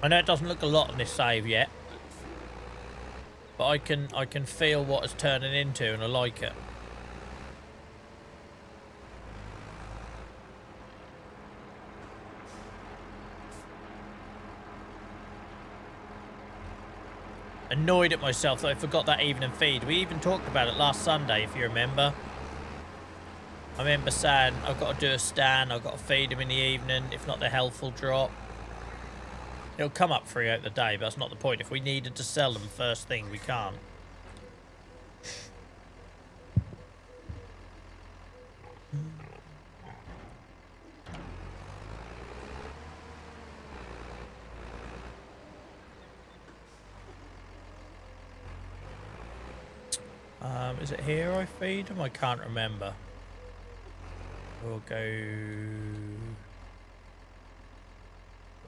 Speaker 1: I know it doesn't look a lot on this save yet. But I can feel what it's turning into and I like it. Annoyed at myself that I forgot that evening feed. We even talked about it last Sunday, if you remember. I remember saying, I've got to do a stand, I've got to feed them in the evening, if not the health will drop. It'll come up throughout the day, but that's not the point. If we needed to sell them first thing, we can't. Is it here I feed them? I can't remember. We'll go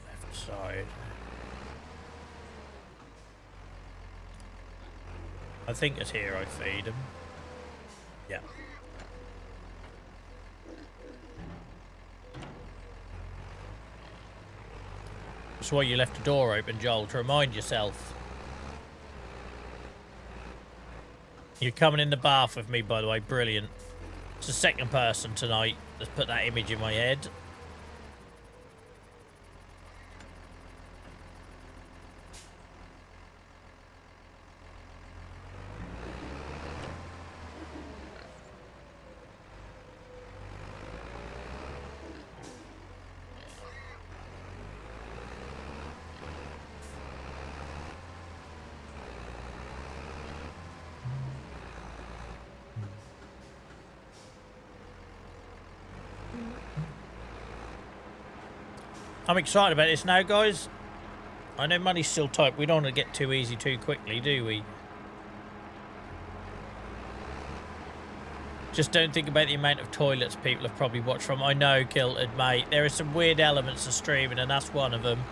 Speaker 1: left side. I think it's here I feed them. Yeah. That's why you left the door open, Joel, to remind yourself. You're coming in the bath with me, by the way. Brilliant. It's the second person tonight that's put that image in my head. I'm excited about this now, guys. I know money's still tight. We don't want to get too easy too quickly, do we? Just don't think about the amount of toilets people have probably watched from. I know, Kilted, mate. There are some weird elements of streaming, and that's one of them.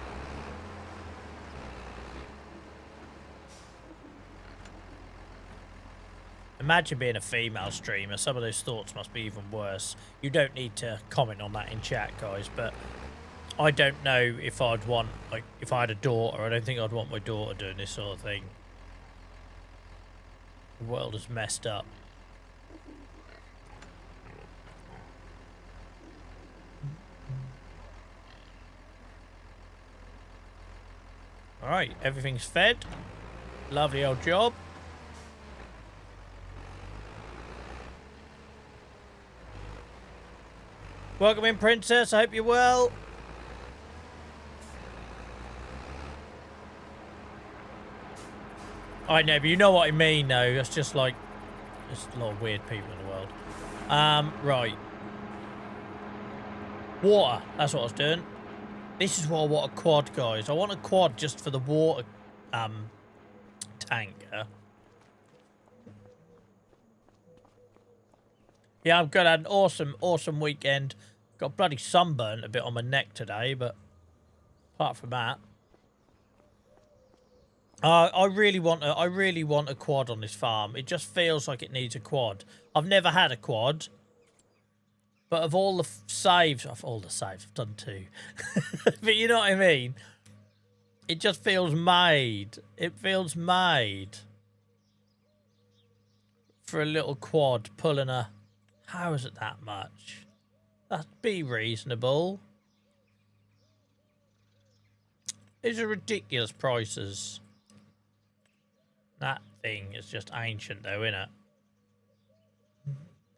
Speaker 1: Imagine being a female streamer. Some of those thoughts must be even worse. You don't need to comment on that in chat, guys, but I don't know if I'd want, like, if I had a daughter, I don't think I'd want my daughter doing this sort of thing. The world is messed up. Alright, everything's fed. Lovely old job. Welcome in, Princess. I hope you're well. I know, but you know what I mean, though. It's just like, there's a lot of weird people in the world. Right. Water. That's what I was doing. This is why I want a quad, guys. I want a quad just for the water tanker. Yeah, I'm good. I had an awesome weekend. Got bloody sunburnt a bit on my neck today, but apart from that, I really want a quad on this farm. It just feels like it needs a quad. I've never had a quad, but of all the saves, I've done 2. But you know what I mean? It just feels made. It feels made for a little quad pulling a... How is it that much? That'd be reasonable. These are ridiculous prices. That thing is just ancient though, isn't it?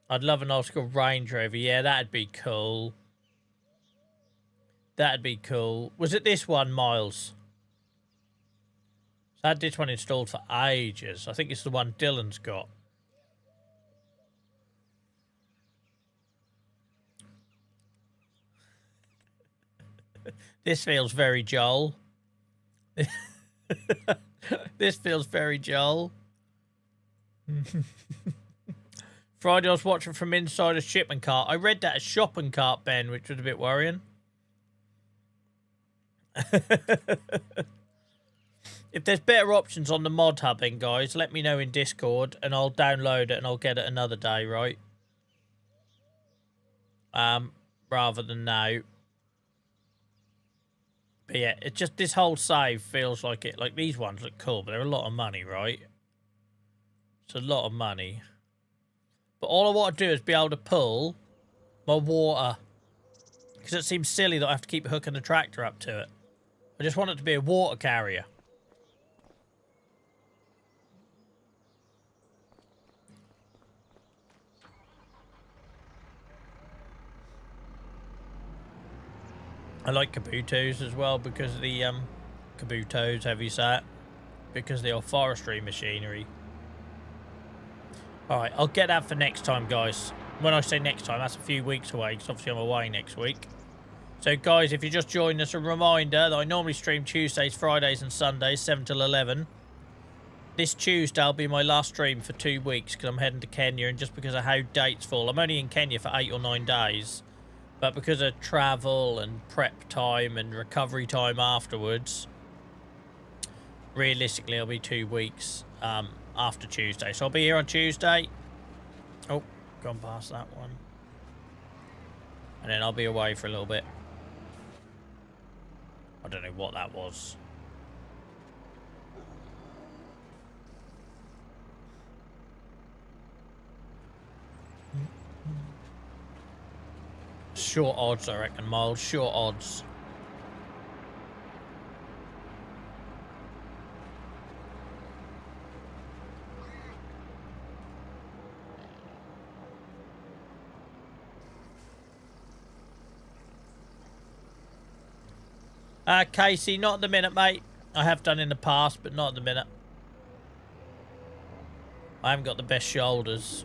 Speaker 1: I'd love an old school Range Rover. Yeah, that'd be cool. That'd be cool. Was it this one, Miles? So I had this one installed for ages. I think it's the one Dylan's got. This feels very Joel. This feels very Joel. Friday I was watching from inside a shipment cart. I read that as shopping cart, Ben, which was a bit worrying. If there's better options on the mod hubbing, guys, let me know in Discord and I'll download it and I'll get it another day, right? Rather than now. But yeah, it's just this whole save feels like it. Like these ones look cool, but they're a lot of money, right? It's a lot of money. But all I want to do is be able to pull my water. Because it seems silly that I have to keep hooking the tractor up to it. I just want it to be a water carrier. I like Kabutos as well because of the Kabutos, have you say it? Because they are forestry machinery. Alright, I'll get that for next time, guys. When I say next time, that's a few weeks away, because obviously I'm away next week. So, guys, if you just joined us, a reminder that I normally stream Tuesdays, Fridays and Sundays, 7 till 11. This Tuesday will be my last stream for 2 weeks, because I'm heading to Kenya, and just because of how dates fall. I'm only in Kenya for 8 or 9 days. But because of travel and prep time and recovery time afterwards, realistically it'll be 2 weeks after Tuesday. So I'll be here on Tuesday. Oh, gone past that one. And then I'll be away for a little bit. I don't know what that was. Short odds, I reckon, Miles. Short odds. Casey, not at the minute, mate. I have done in the past, but not at the minute. I haven't got the best shoulders.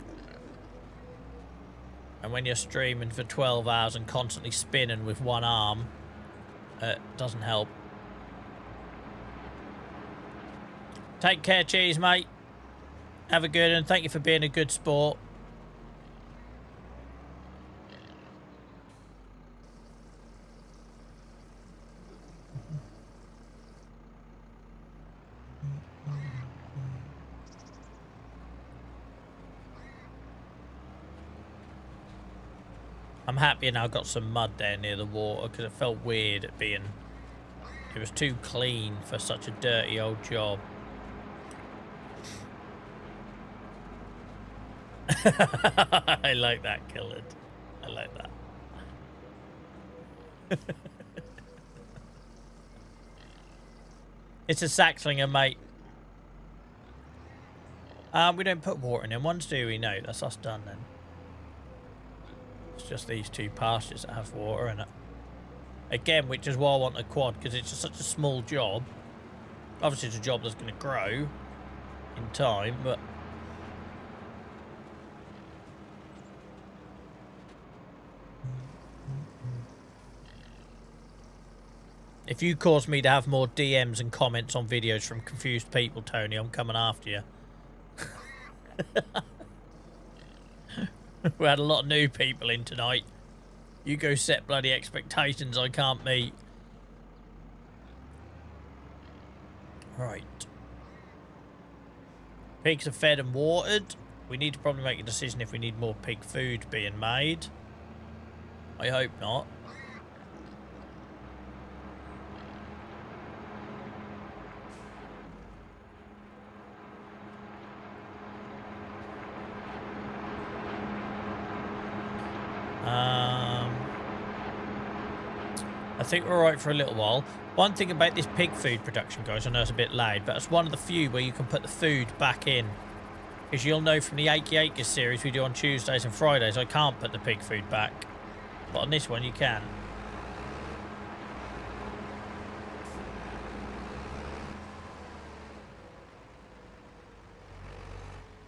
Speaker 1: And when you're streaming for 12 hours and constantly spinning with one arm, it doesn't help. Take care, Cheese, mate. Have a good one. Thank you for being a good sport. I'm happy now I've got some mud there near the water because it felt weird at being... It was too clean for such a dirty old job. I like that, Killed. I like that. It's a Saxlingham, mate. We don't put water in them ones, do we? No, that's us done then. It's just these two pastures that have water in it. Again, which is why I want a quad, because it's just such a small job. Obviously, it's a job that's going to grow in time, but... If you cause me to have more DMs and comments on videos from confused people, Tony, I'm coming after you. We had a lot of new people in tonight. You go set bloody expectations I can't meet. Right. Pigs are fed and watered. We need to probably make a decision if we need more pig food being made. I hope not. I think we're alright for a little while. One thing about this pig food production, guys, I know it's a bit loud, but it's one of the few where you can put the food back in. Because you'll know from the Achy Acres series we do on Tuesdays and Fridays, I can't put the pig food back. But on this one, you can.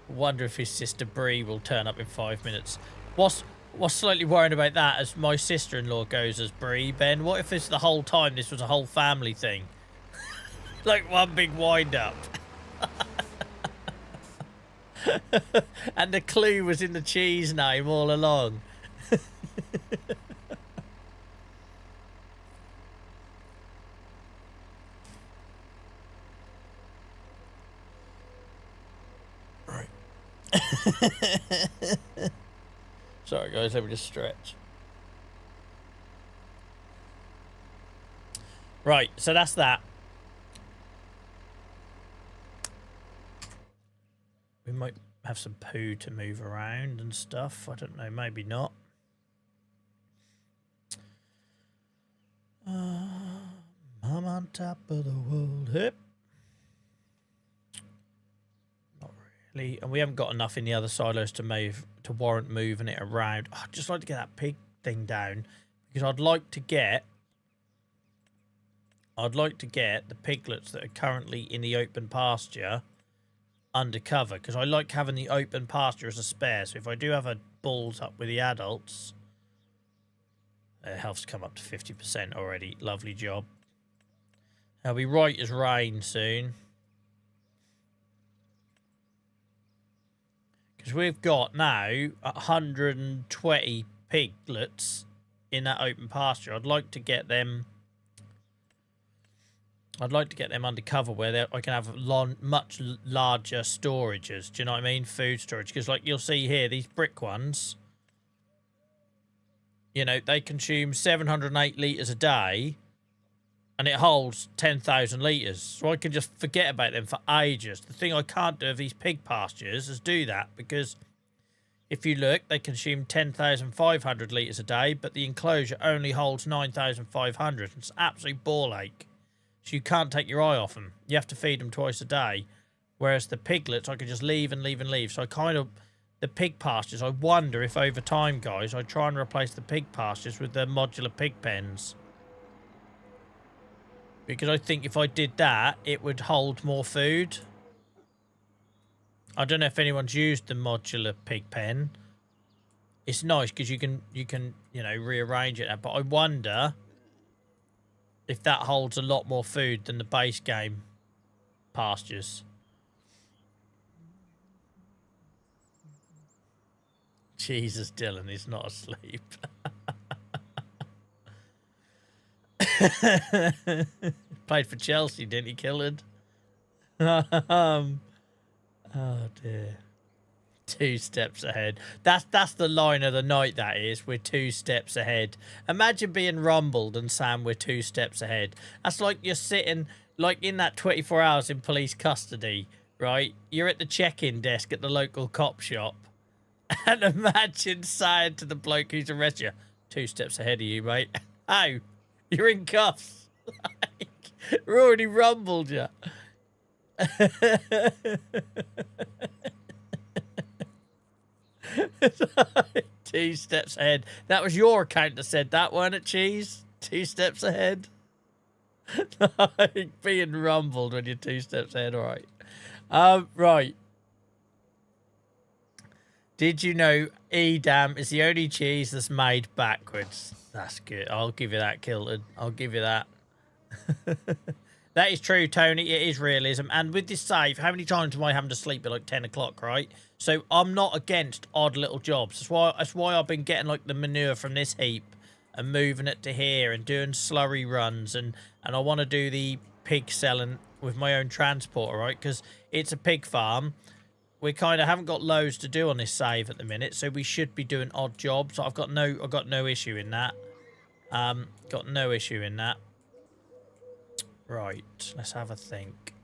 Speaker 1: Wonder if his sister Bree will turn up in 5 minutes. What's slightly worrying about that, as my sister-in-law goes as Bree, Ben, what if the whole time this was a whole family thing? Like one big wind-up. And the clue was in the cheese name all along. Right. Sorry guys, let me just stretch. Right, so that's that. We might have some poo to move around and stuff. I don't know, maybe not. I'm on top of the world. Hip. Not really. And we haven't got enough in the other silos to warrant moving it around. Oh, I'd just like to get that pig thing down, because I'd like to get the piglets that are currently in the open pasture undercover, because I like having the open pasture as a spare. So if I do have a bulls up with the adults, health's come up to 50% already. Lovely job. I'll be right as rain soon, because we've got now 120 piglets in that open pasture. I'd like to get them undercover where I can have much larger storages. Do you know what I mean? Food storage. Because like you'll see here, these brick ones, you know, they consume 708 litres a day, and it holds 10,000 litres. So I can just forget about them for ages. The thing I can't do with these pig pastures is do that, because if you look, they consume 10,500 litres a day, but the enclosure only holds 9,500. It's absolute ball ache. So you can't take your eye off them. You have to feed them twice a day. Whereas the piglets, I could just leave and leave and leave. So I kind of... The pig pastures, I wonder if over time, guys, I try and replace the pig pastures with the modular pig pens. Because I think if I did that, it would hold more food. I don't know if anyone's used the modular pig pen. It's nice because you can, you know, rearrange it. But I wonder if that holds a lot more food than the base game pastures. Jesus, Dylan, he's not asleep. Played for Chelsea, didn't he, Killard? Oh dear. 2 steps ahead. That's the line of the night, that is. We're 2 steps ahead. Imagine being rumbled and saying we're 2 steps ahead. That's like you're sitting, like in that 24 hours in police custody, right? You're at the check-in desk at the local cop shop. And imagine saying to the bloke who's arrested you, 2 steps ahead of you, mate. Oh, you're in cuffs. Like, we're already rumbled you. 2 steps ahead. That was your account that said that, weren't it, Cheese? 2 steps ahead. Like being rumbled when you're 2 steps ahead. All right. Right. Did you know Edam is the only cheese that's made backwards? That's good. I'll give you that, Kilton. I'll give you that. That is true, Tony. It is realism. And with this save, how many times am I having to sleep at like 10 o'clock, right? So I'm not against odd little jobs. That's why I've been getting like the manure from this heap and moving it to here and doing slurry runs. And I want to do the pig selling with my own transporter, right? Because it's a pig farm. We kind of haven't got loads to do on this save at the minute, so we should be doing odd jobs. I've got no issue in that. Got no issue in that. Right, let's have a think.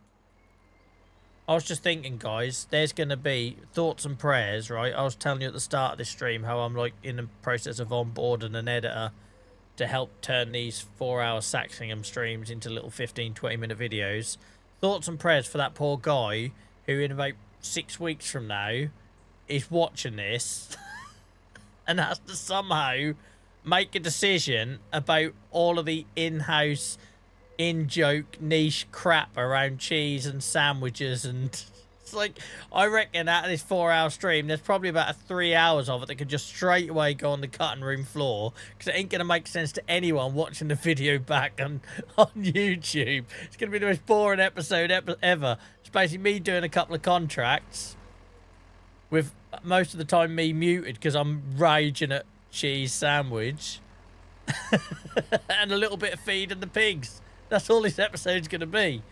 Speaker 1: I was just thinking, guys, there's going to be thoughts and prayers, right? I was telling you at the start of this stream how I'm like in the process of onboarding an editor to help turn these 4-hour Saxlingham streams into little 15-20-minute videos. Thoughts and prayers for that poor guy who in about 6 weeks from now is watching this and has to somehow make a decision about all of the in-house in-joke niche crap around cheese and sandwiches. And it's like, I reckon out of this 4-hour stream there's probably about 3 hours of it that could just straight away go on the cutting room floor, because it ain't gonna make sense to anyone watching the video back on YouTube. It's gonna be the most boring episode ever. It's basically me doing a couple of contracts with most of the time me muted because I'm raging at cheese sandwich and a little bit of feeding the pigs. That's all this episode's going to be.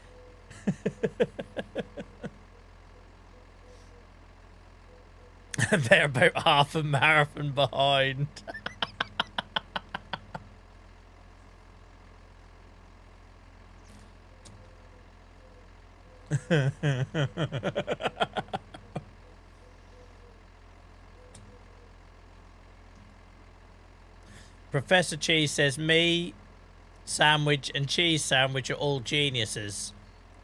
Speaker 1: And they're about half a marathon behind. Professor Cheese says, me, sandwich and cheese sandwich are all geniuses.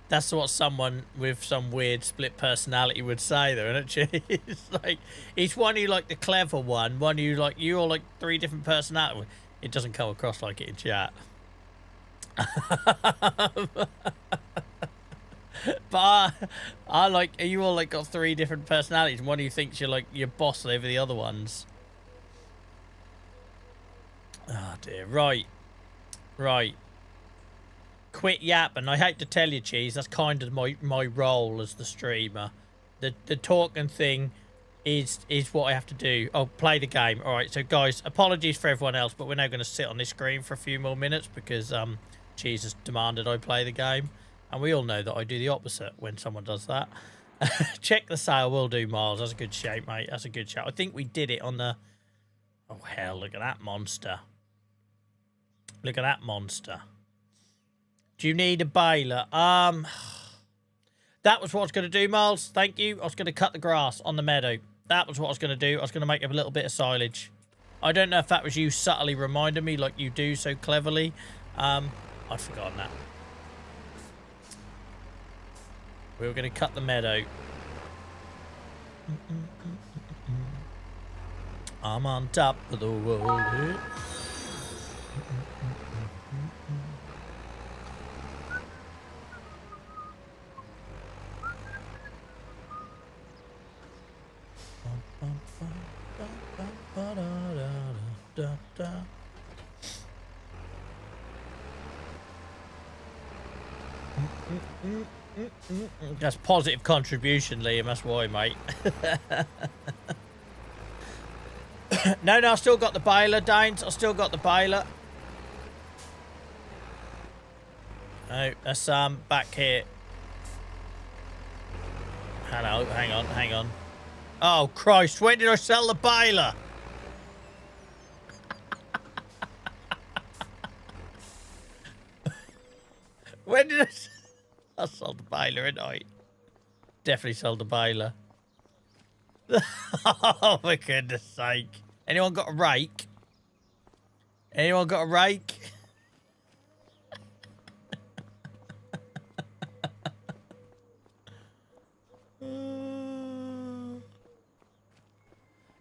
Speaker 1: That's what someone with some weird split personality would say, though, isn't it, Cheese? Like, each one you like the clever one you like, you all like 3 different personalities. It doesn't come across like it in chat. But I like, you all like got 3 different personalities, and one of you thinks you're like your boss over the other ones. Oh dear. Right. Quit yapping. I hate to tell you, Cheese, that's kind of my role as the streamer. The talking thing is what I have to do. Oh, play the game. All right, so guys, apologies for everyone else, but we're now going to sit on this screen for a few more minutes because Cheese has demanded I play the game, and we all know that I do the opposite when someone does that. Check the sale will do, Miles. That's a good shape, mate. That's a good shout. I think we did it on the... Oh hell, look at that monster. Look at that monster. Do you need a baler? That was what I was going to do, Miles. Thank you. I was going to cut the grass on the meadow. That was what I was going to do. I was going to make up a little bit of silage. I don't know if that was you subtly reminding me like you do so cleverly. I'd forgotten that. We were going to cut the meadow. I'm on top of the world. That's positive contribution, Liam. That's why, mate. No, I still got the baler, Danes. I still got the baler. No, that's back here. Hello, hang on. Oh Christ, when did I sell the baler? When did I sold the baler, didn't I? Definitely sold the baler. Oh, for goodness sake. Anyone got a rake? Anyone got a rake?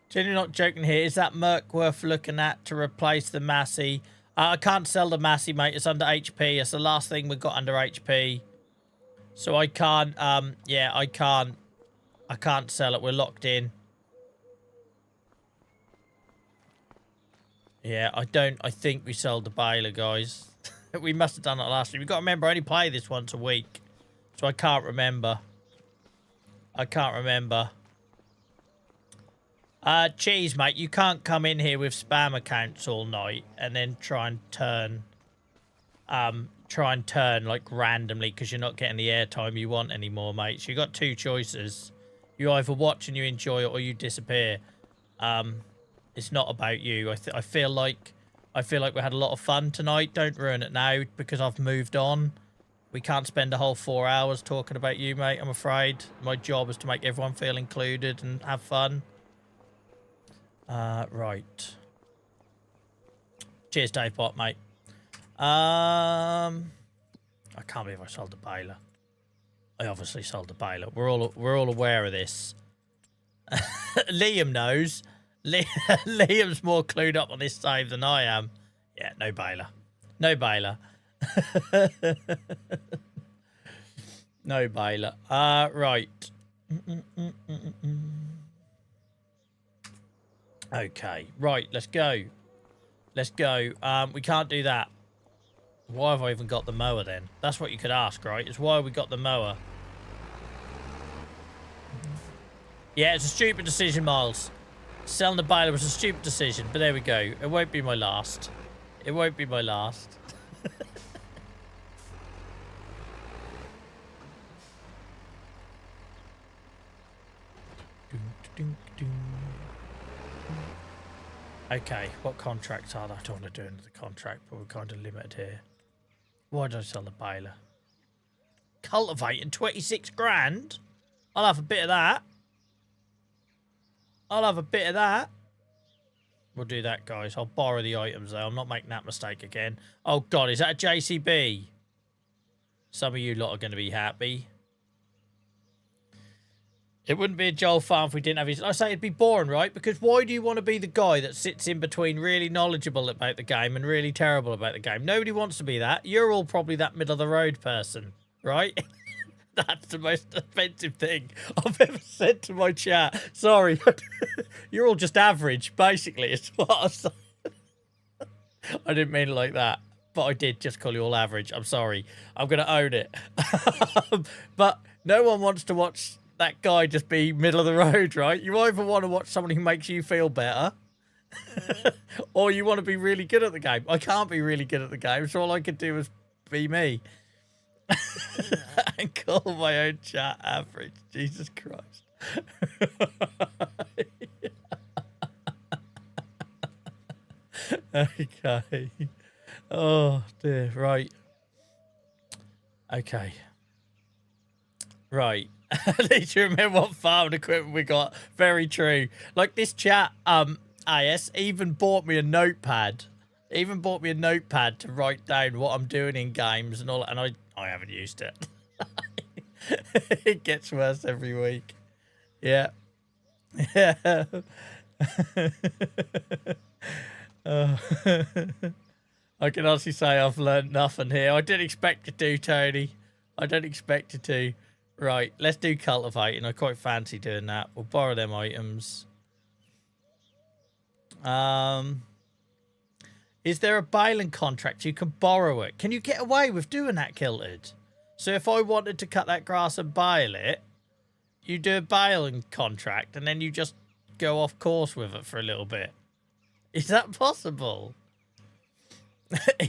Speaker 1: Genuinely not joking here. Is that Merc worth looking at to replace the Massey? I can't sell the Massey, mate. It's under HP. It's the last thing we've got under HP. So I can't, yeah, I can't sell it. We're locked in. Yeah, I think we sold the baler, guys. We must have done it last week. We've got to remember, I only play this once a week. So I can't remember. Cheese, mate, you can't come in here with spam accounts all night and then try and turn like randomly because you're not getting the airtime you want anymore, mate. So you got two choices. You either watch and you enjoy it or you disappear. It's not about you. I feel like we had a lot of fun tonight. Don't ruin it now because I've moved on. We can't spend a whole 4 hours talking about you, mate, I'm afraid. My job is to make everyone feel included and have fun. Right. Cheers, Dave Bot, mate. I can't believe I sold the baler. I obviously sold the baler. We're all aware of this. Liam knows. Liam's more clued up on this save than I am. Yeah, no baler. No baler. No baler. Right. Okay. Right, let's go. Let's go. We can't do that. Why have I even got the mower then? That's what you could ask, right? It's why we got the mower. Yeah, it's a stupid decision, Miles. Selling the baler was a stupid decision, but there we go. It won't be my last. It won't be my last. Okay, what contracts are there? I don't want to do another contract, but we're kind of limited here. Why did I sell the baler? Cultivating 26 grand? I'll have a bit of that. I'll have a bit of that. We'll do that, guys. I'll borrow the items, though. I'm not making that mistake again. Oh, God, is that a JCB? Some of you lot are going to be happy. It wouldn't be a Joel farm if we didn't have his... I say it'd be boring, right? Because why do you want to be the guy that sits in between really knowledgeable about the game and really terrible about the game? Nobody wants to be that. You're all probably that middle-of-the-road person, right? That's the most offensive thing I've ever said to my chat. Sorry. You're all just average, basically, is what I was saying. I didn't mean it like that, but I did just call you all average. I'm sorry. I'm going to own it. But no one wants to watch that guy just be middle of the road, right? You either want to watch someone who makes you feel better or you want to be really good at the game. I can't be really good at the game, so all I could do was be me. And call my own chat average. Jesus Christ. Okay. Oh, dear. Right. Okay. Right. I need to remember what farming equipment we got. Very true. Like this chat, AS even bought me a notepad. Even bought me a notepad to write down what I'm doing in games and all, and I haven't used it. It gets worse every week. Yeah. Yeah. I can honestly say I've learned nothing here. I didn't expect you to, Tony. I don't expect you to. Right, let's do cultivating. I quite fancy doing that. We'll borrow them items. Is there a baling contract you can borrow it? Can you get away with doing that, Kilted? So if I wanted to cut that grass and bale it, you do a baling contract and then you just go off course with it for a little bit. Is that possible?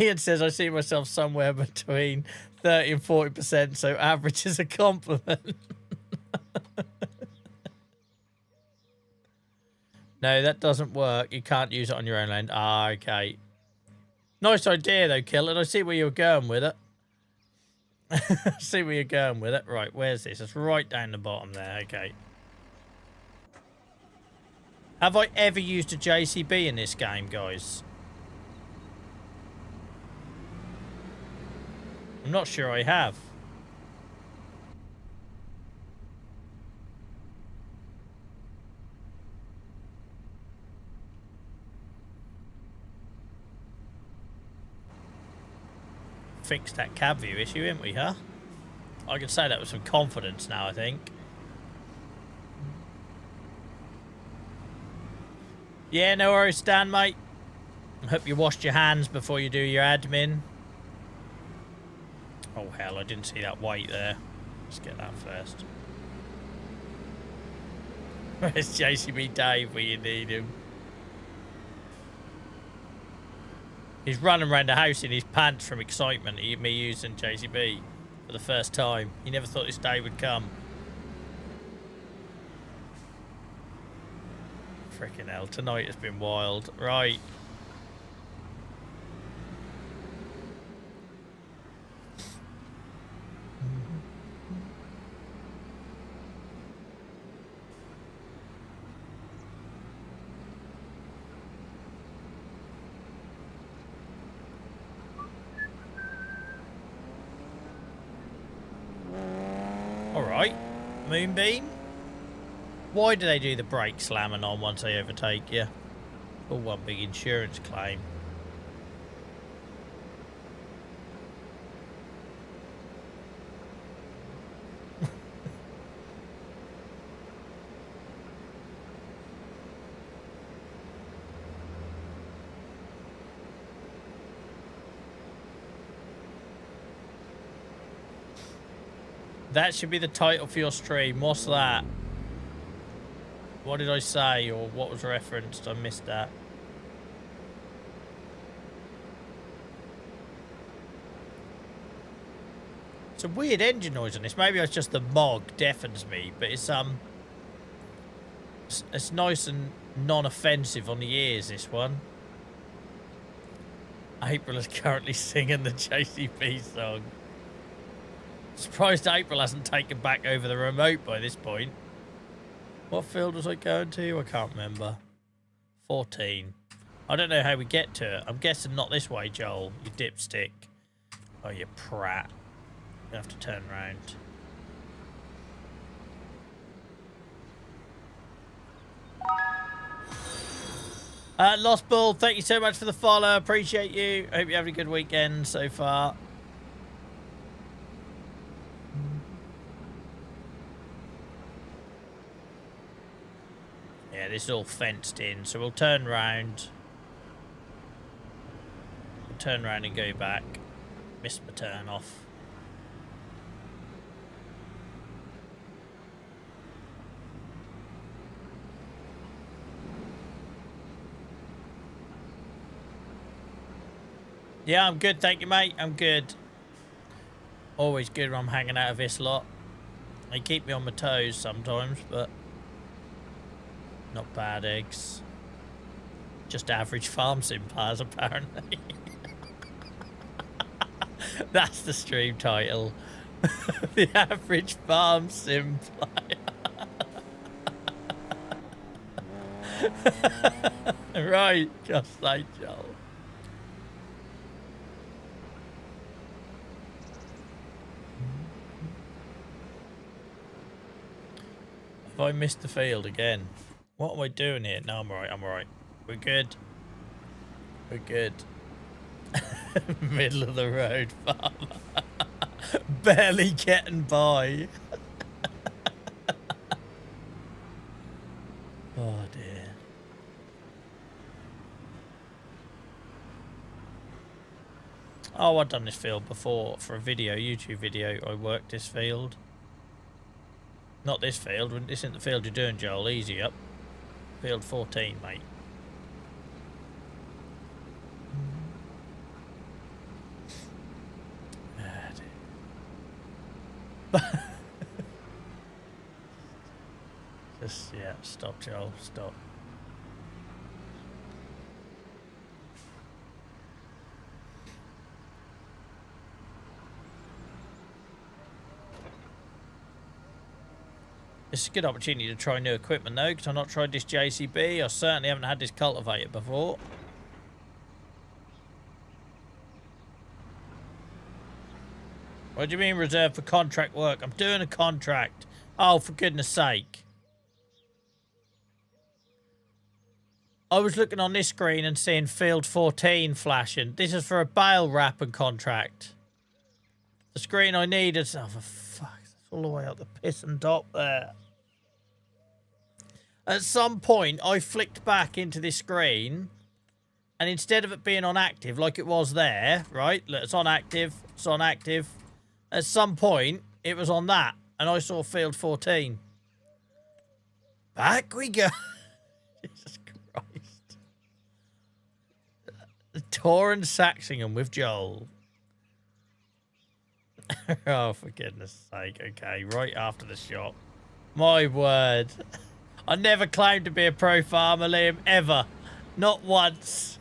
Speaker 1: Ian says, I see myself somewhere between 30 and 40%, so average is a compliment. No, that doesn't work. You can't use it on your own land. Ah, okay. Nice idea, though, Killen. I see where you're going with it. See where you're going with it. Right, where's this? It's right down the bottom there. Okay. Have I ever used a JCB in this game, guys? I'm not sure I have. fixed that cab view issue, haven't we, huh? I can say that with some confidence now, I think. Yeah, no worries, Stan, mate. I hope you washed your hands before you do your admin. Oh, hell, I didn't see that white there. Let's get that first. Where's JCB Dave when you need him? He's running around the house in his pants from excitement at me using JCB for the first time. He never thought this day would come. Freaking hell, tonight has been wild. Right. Alright. Moonbeam. Why do they do the brake slamming on once they overtake you? All one big insurance claim. That should be the title for your stream. What's that? What did I say, or what was referenced? I missed that. It's a weird engine noise on this. Maybe it's just the MOG deafens me, but it's nice and non-offensive on the ears, this one. April is currently singing the JCB song. Surprised April hasn't taken back over the remote by this point. What field was I going to? I can't remember. 14. I don't know how we get to it. I'm guessing not this way, Joel. You dipstick. Oh, you prat. You have to turn around. Lost Bull, thank you so much for the follow. Appreciate you. Hope you're having a good weekend so far. Yeah, this is all fenced in, so we'll turn round. We'll turn round and go back. Missed my turn off. Yeah, I'm good, thank you, mate. I'm good. Always good when I'm hanging out of this lot. They keep me on my toes sometimes, but not bad eggs. Just average farm sim players, apparently. That's the stream title. The average farm sim player. Right, just like Joel. Have I missed the field again? What am I doing here? No, I'm alright, I'm alright. We're good. We're good. Middle of the road farmer. Barely getting by. Oh dear. Oh, I've done this field before for a video, YouTube video. I worked this field. Not this field. This isn't the field you're doing, Joel. Easy up. Field 14, mate. Just, yeah, stop, Joel. Stop. It's a good opportunity to try new equipment though, because I've not tried this JCB. I certainly haven't had this cultivator before. What do you mean reserved for contract work? I'm doing a contract. Oh, for goodness sake. I was looking on this screen and seeing field 14 flashing. This is for a bale wrap and contract. The screen I needed. Oh, for fuck. That's all the way up the piss and top there. At some point, I flicked back into this screen, and instead of it being on active like it was there, right? Look, it's on active. It's on active. At some point, it was on that, and I saw field 14. Back we go. Jesus Christ. Tor and Saxlingham with Joel. Oh, for goodness sake. Okay, right after the shot. My word. I never claimed to be a pro farmer, Liam, ever. Not once.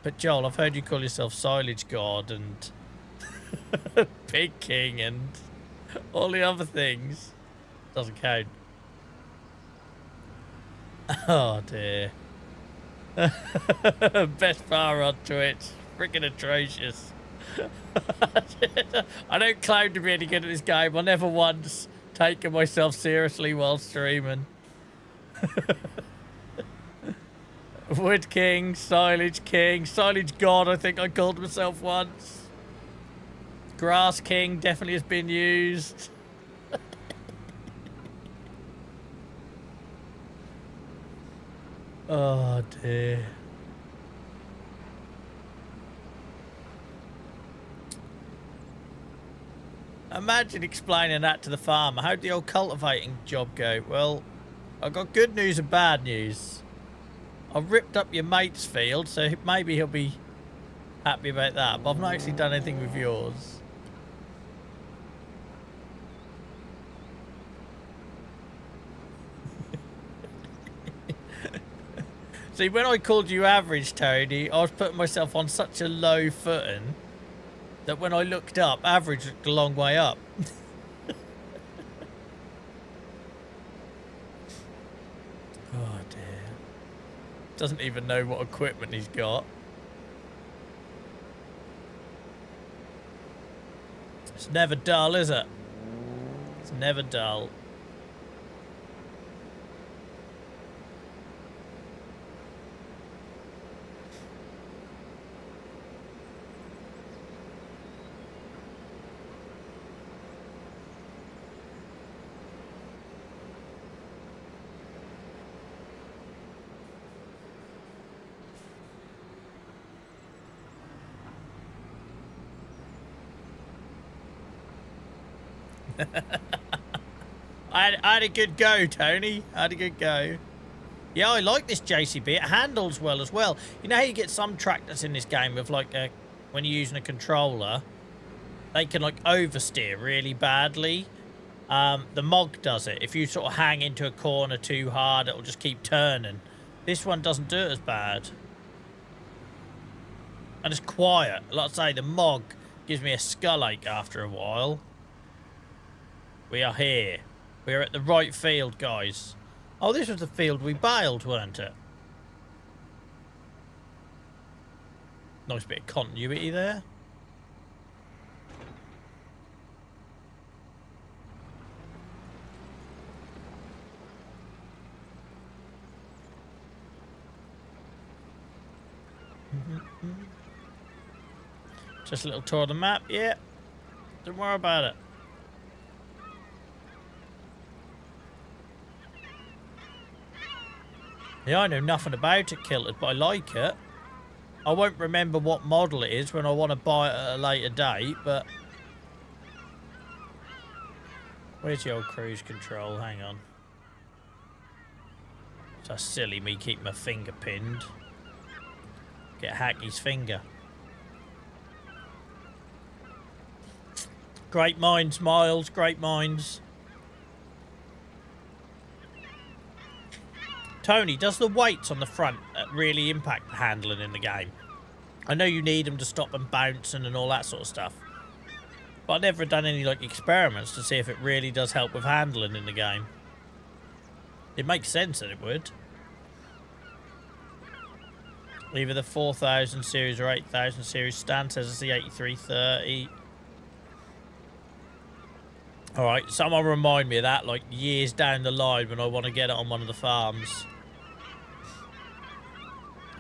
Speaker 1: But Joel, I've heard you call yourself Silage God and Pig King and all the other things. Doesn't count. Oh dear. Best farmer on Twitch. Freaking atrocious. I don't claim to be any good at this game. I never once taken myself seriously while streaming. Wood King, Silage God, I think I called myself once. Grass King definitely has been used. Oh dear. Imagine explaining that to the farmer. How'd the old cultivating job go? Well, I've got good news and bad news. I ripped up your mate's field, so maybe he'll be happy about that. But I've not actually done anything with yours. See, when I called you average, Tony, I was putting myself on such a low footing that when I looked up, average looked a long way up. Oh dear. Doesn't even know what equipment he's got. It's never dull, is it? It's never dull. I had a good go, Tony. I had a good go. Yeah, I like this JCB. It handles well as well. You know how you get some tractors in this game with like when you're using a controller, they can like oversteer really badly. The Mog does it. If you sort of hang into a corner too hard, it'll just keep turning. This one doesn't do it as bad. And it's quiet. Like I say, the Mog gives me a skull ache after a while. We are here. We are at the right field, guys. Oh, this was the field we bailed, weren't it? Nice bit of continuity there. Just a little tour of the map. Yeah. Don't worry about it. Yeah, I know nothing about it, Kilted, but I like it. I won't remember what model it is when I want to buy it at a later date, but... Where's the old cruise control? Hang on. So silly me keeping my finger pinned. Get Hacky's finger. Great minds, Miles. Great minds. Tony, does the weights on the front really impact the handling in the game? I know you need them to stop them bouncing and all that sort of stuff. But I've never done any like experiments to see if it really does help with handling in the game. It makes sense that it would. Either the 4000 series or 8000 series. Stan says it's the 8330. Alright, someone remind me of that like years down the line when I want to get it on one of the farms.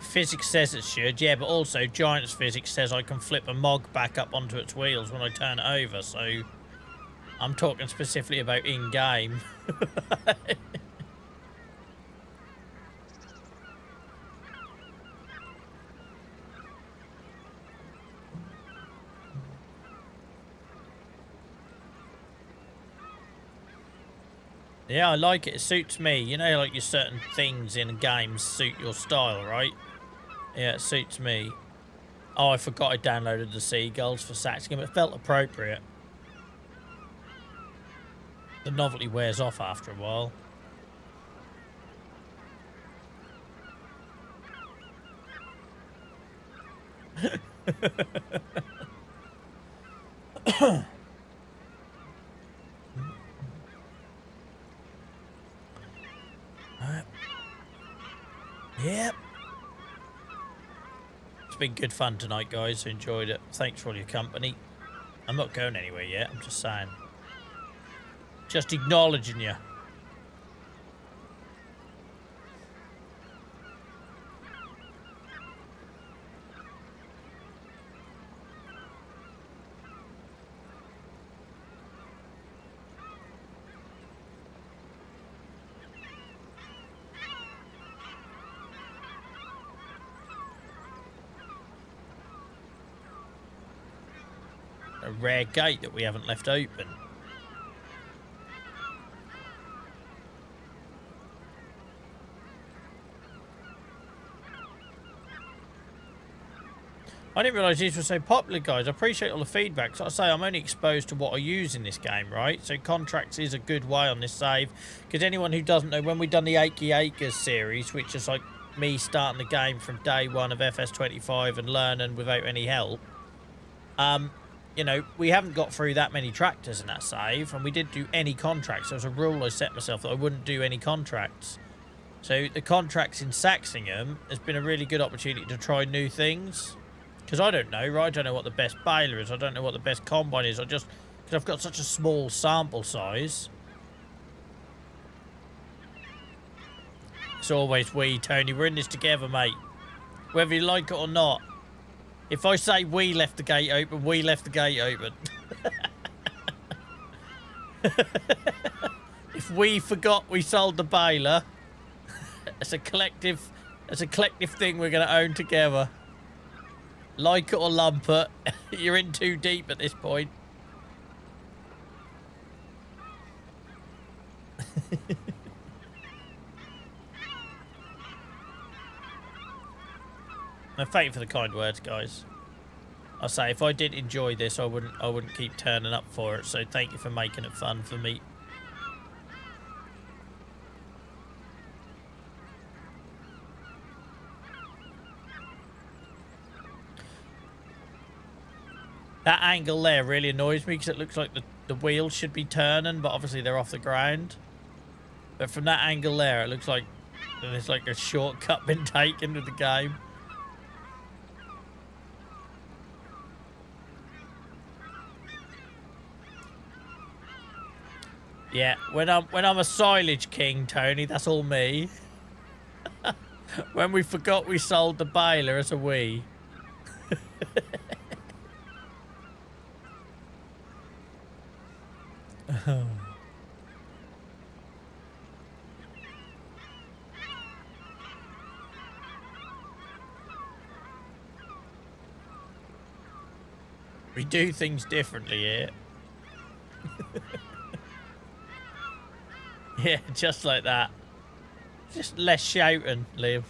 Speaker 1: Physics says it should, yeah, but also Giant's physics says I can flip a mog back up onto its wheels when I turn it over, so I'm talking specifically about in-game. Yeah, I like it. It suits me. You know, like your certain things in games suit your style, right? Yeah, it suits me. Oh, I forgot I downloaded the seagulls for Saxlingham. It felt appropriate. The novelty wears off after a while. Yep. It's been good fun tonight, guys. Enjoyed it. Thanks for all your company. I'm not going anywhere yet. I'm just saying. Just acknowledging you. A rare gate that we haven't left open. I didn't realise these were so popular, guys. I appreciate all the feedback. So I say I'm only exposed to what I use in this game, right? So contracts is a good way on this save. Because anyone who doesn't know, when we done the Achy Acres series, which is like me starting the game from day one of FS25 and learning without any help, you know, we haven't got through that many tractors in that save, and we didn't do any contracts. There was a rule I set myself that I wouldn't do any contracts. So the contracts in Saxlingham has been a really good opportunity to try new things. Because I don't know, right? I don't know what the best baler is. I don't know what the best combine is. Because I've got such a small sample size. It's always we, Tony. We're in this together, mate. Whether you like it or not. If I say we left the gate open, we left the gate open. If we forgot we sold the baler, it's a collective thing we're going to own together. Like it or lump it, you're in too deep at this point. No, thank you for the kind words, guys. I say if I did enjoy this, I wouldn't keep turning up for it. So thank you for making it fun for me. That angle there really annoys me because it looks like the wheels should be turning, but obviously they're off the ground. But from that angle there, it looks like there's like a shortcut been taken to the game. Yeah, when I'm a silage king, Tony, that's all me. When we forgot we sold the baler as a we. We do things differently here. Yeah, just like that. Just less shouting, Liam.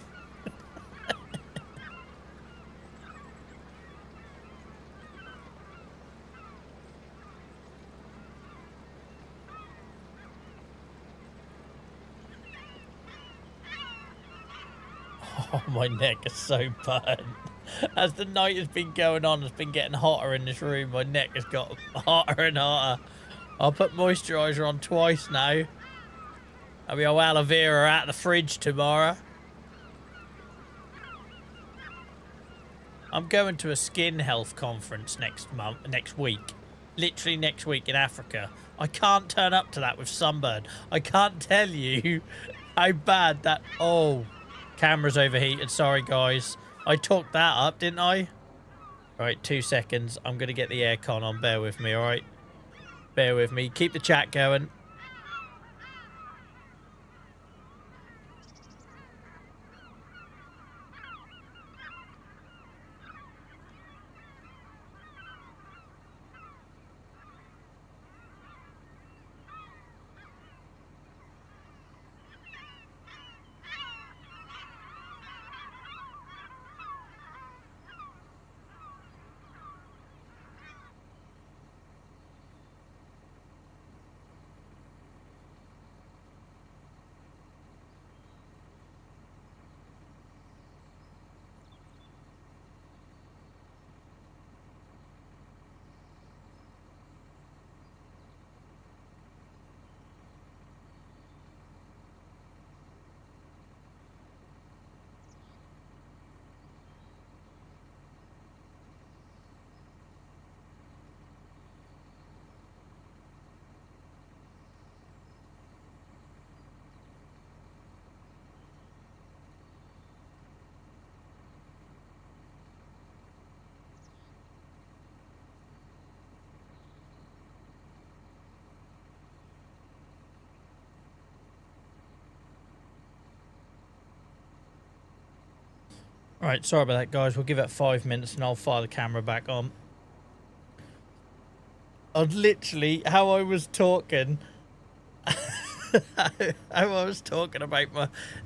Speaker 1: Oh, my neck is so burnt. As the night has been going on, it's been getting hotter in this room. My neck has got hotter and hotter. I'll put moisturiser on twice now. I'll be aloe vera out of the fridge tomorrow. I'm going to a skin health conference next week. Literally next week in Africa. I can't turn up to that with sunburn. I can't tell you how bad that... Oh, Camera's overheated. Sorry, guys. I talked that up, didn't I? Right, 2 seconds. I'm going to get the aircon on. Bear with me, all right? Bear with me. Keep the chat going. Right, sorry about that, guys. We'll give it 5 minutes and I'll fire the camera back on. Literally, how I was talking... how I was talking about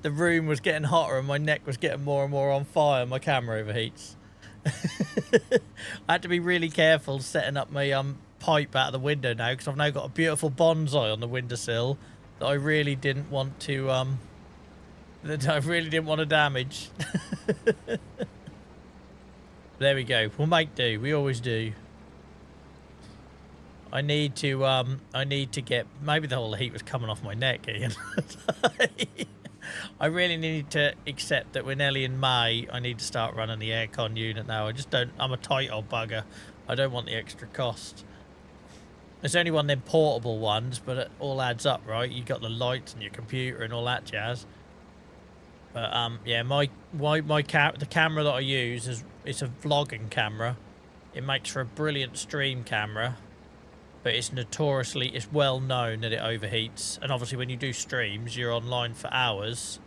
Speaker 1: the room was getting hotter and my neck was getting more and more on fire and my camera overheats. I had to be really careful setting up my pipe out of the window now because I've now got a beautiful bonsai on the windowsill that I really didn't want to damage. There we go. We'll make do. We always do. I need to get... Maybe the whole heat was coming off my neck, Ian. I really need to accept that we're nearly in May. I need to start running the aircon unit now. I just don't... I'm a tight old bugger. I don't want the extra cost. There's only one of them portable ones, but it all adds up, right? You've got the lights and your computer and all that jazz. But, yeah, the camera that I use is... It's a vlogging camera. It makes for a brilliant stream camera. But it's well known that it overheats. And obviously when you do streams, you're online for hours.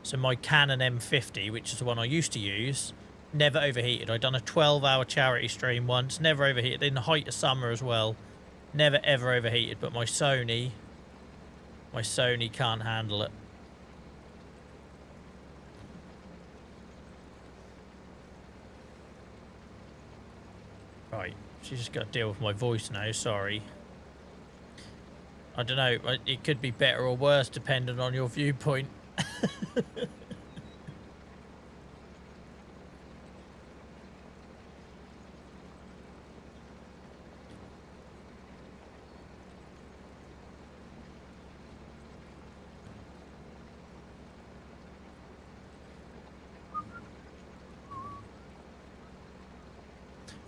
Speaker 1: So my Canon M50, which is the one I used to use, never overheated. I'd done a 12-hour charity stream once, never overheated. In the height of summer as well. Never ever overheated. But my Sony can't handle it. Right. She's just got to deal with my voice now, sorry. I don't know, it could be better or worse depending on your viewpoint.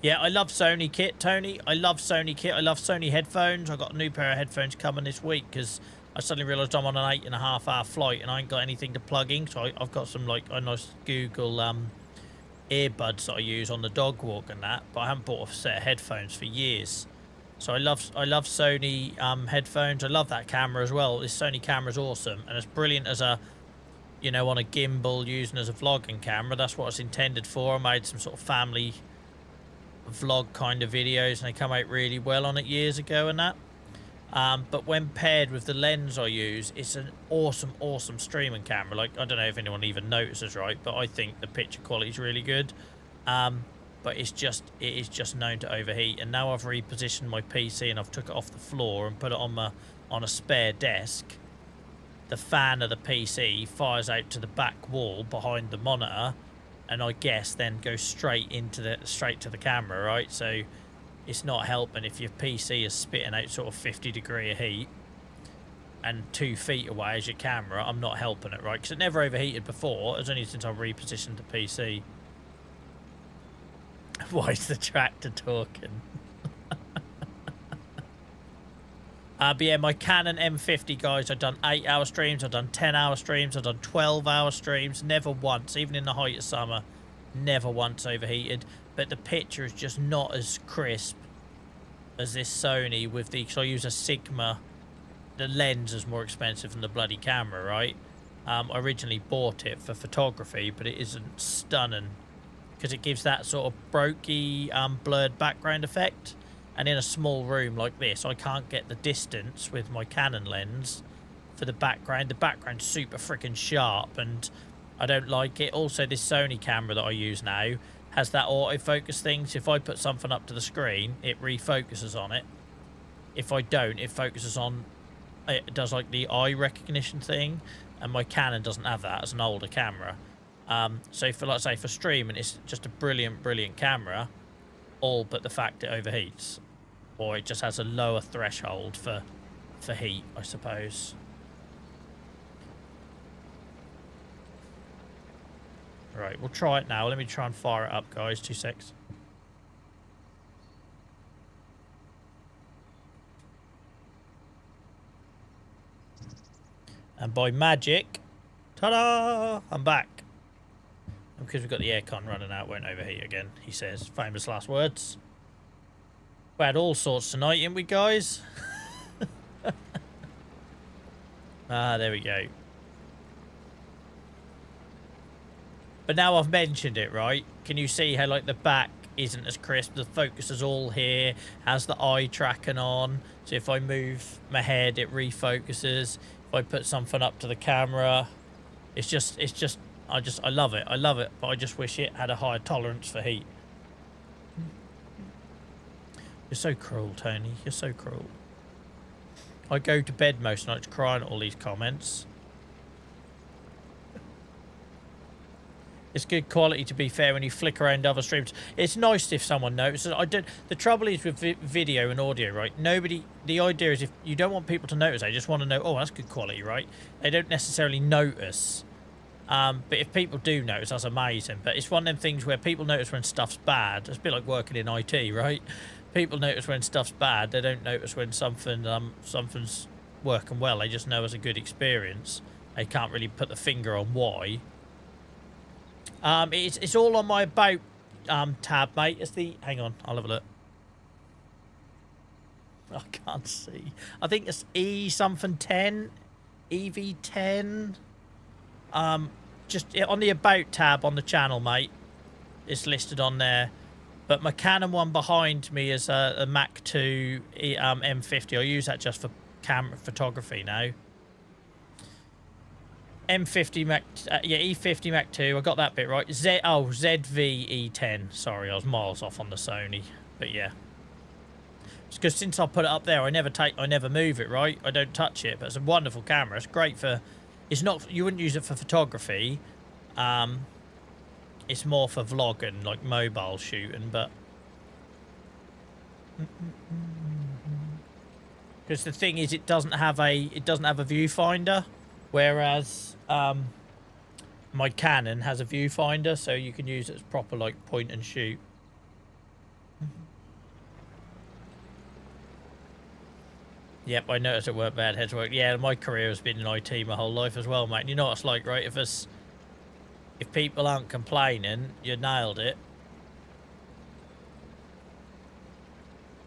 Speaker 1: Yeah, I love Sony kit, Tony. I love Sony kit. I love Sony headphones. I got a new pair of headphones coming this week because I suddenly realised I'm on an 8.5-hour flight and I ain't got anything to plug in. So I've got some like a nice Google earbuds that I use on the dog walk and that. But I haven't bought a set of headphones for years. So I love Sony headphones. I love that camera as well. This Sony camera's awesome and it's brilliant as a, you know, on a gimbal using as a vlogging camera. That's what it's intended for. I made some sort of family vlog kind of videos and they come out really well on it years ago and that. But when paired with the lens I use, it's an awesome streaming camera. Like, I don't know if anyone even notices, right? But I think the picture quality is really good. But it is just known to overheat. And now I've repositioned my PC and I've took it off the floor and put it on a spare desk. The fan of the PC fires out to the back wall behind the monitor, and I guess then goes straight to the camera, right? So it's not helping if your PC is spitting out sort of 50-degree heat and 2 feet away is your camera. I'm not helping it, right? Because it never overheated before. It's only since I repositioned the PC. Why is the tractor talking? But yeah, my Canon M50, guys, I've done 8-hour streams, I've done 10-hour streams, I've done 12-hour streams, never once, even in the height of summer, never once overheated. But the picture is just not as crisp as this Sony with the, because I use a Sigma. The lens is more expensive than the bloody camera, right? I originally bought it for photography, but it isn't stunning because it gives that sort of brokey, blurred background effect. And in a small room like this, I can't get the distance with my Canon lens for the background. The background's super freaking sharp, and I don't like it. Also, this Sony camera that I use now has that autofocus thing. So if I put something up to the screen, it refocuses on it. If I don't, it focuses on... It does like the eye recognition thing, and my Canon doesn't have that as an older camera. So for, like, say, for streaming, it's just a brilliant camera, all but the fact it overheats, or it just has a lower threshold for heat, I suppose. Right, we'll try it now. Let me try and fire it up, guys. 2 secs. And by magic, ta-da! I'm back. And because we've got the aircon running out, won't overheat again, he says. Famous last words. We had all sorts tonight, didn't we, guys? Ah, there we go. But now I've mentioned it, right? Can you see how, like, the back isn't as crisp? The focus is all here, has the eye tracking on. So if I move my head, it refocuses. If I put something up to the camera, it's just, I love it. I love it, but I just wish it had a higher tolerance for heat. You're so cruel, Tony. You're so cruel. I go to bed most nights crying at all these comments. It's good quality, to be fair, when you flick around other streams. It's nice if someone notices. The trouble is with video and audio, right? The idea is if you don't want people to notice, they just want to know, oh, that's good quality, right? They don't necessarily notice. But if people do notice, that's amazing. But it's one of them things where people notice when stuff's bad. It's a bit like working in IT, right? People notice when stuff's bad. They don't notice when something's working well. They just know it's a good experience. They can't really put the finger on why. It's all on my about tab, mate. It's the... Hang on, I'll have a look. I can't see. I think it's E something 10. EV10. Just on the about tab on the channel, mate. It's listed on there. But my Canon one behind me is a Mac 2 M50. I use that just for camera photography now. M50 Mac, yeah, E50 Mac 2. I got that bit right. ZV E10. Sorry, I was miles off on the Sony, but yeah. It's because since I put it up there, I never move it. Right, I don't touch it. But it's a wonderful camera. It's great for. It's not. You wouldn't use it for photography. It's more for vlogging, like mobile shooting, but. Because the thing is, it doesn't have a viewfinder. Whereas my Canon has a viewfinder, so you can use it as proper, like, point and shoot. Yep, I noticed it weren't bad heads work. Yeah, my career has been in IT my whole life as well, mate. And you know what it's like, right? If people aren't complaining, you nailed it.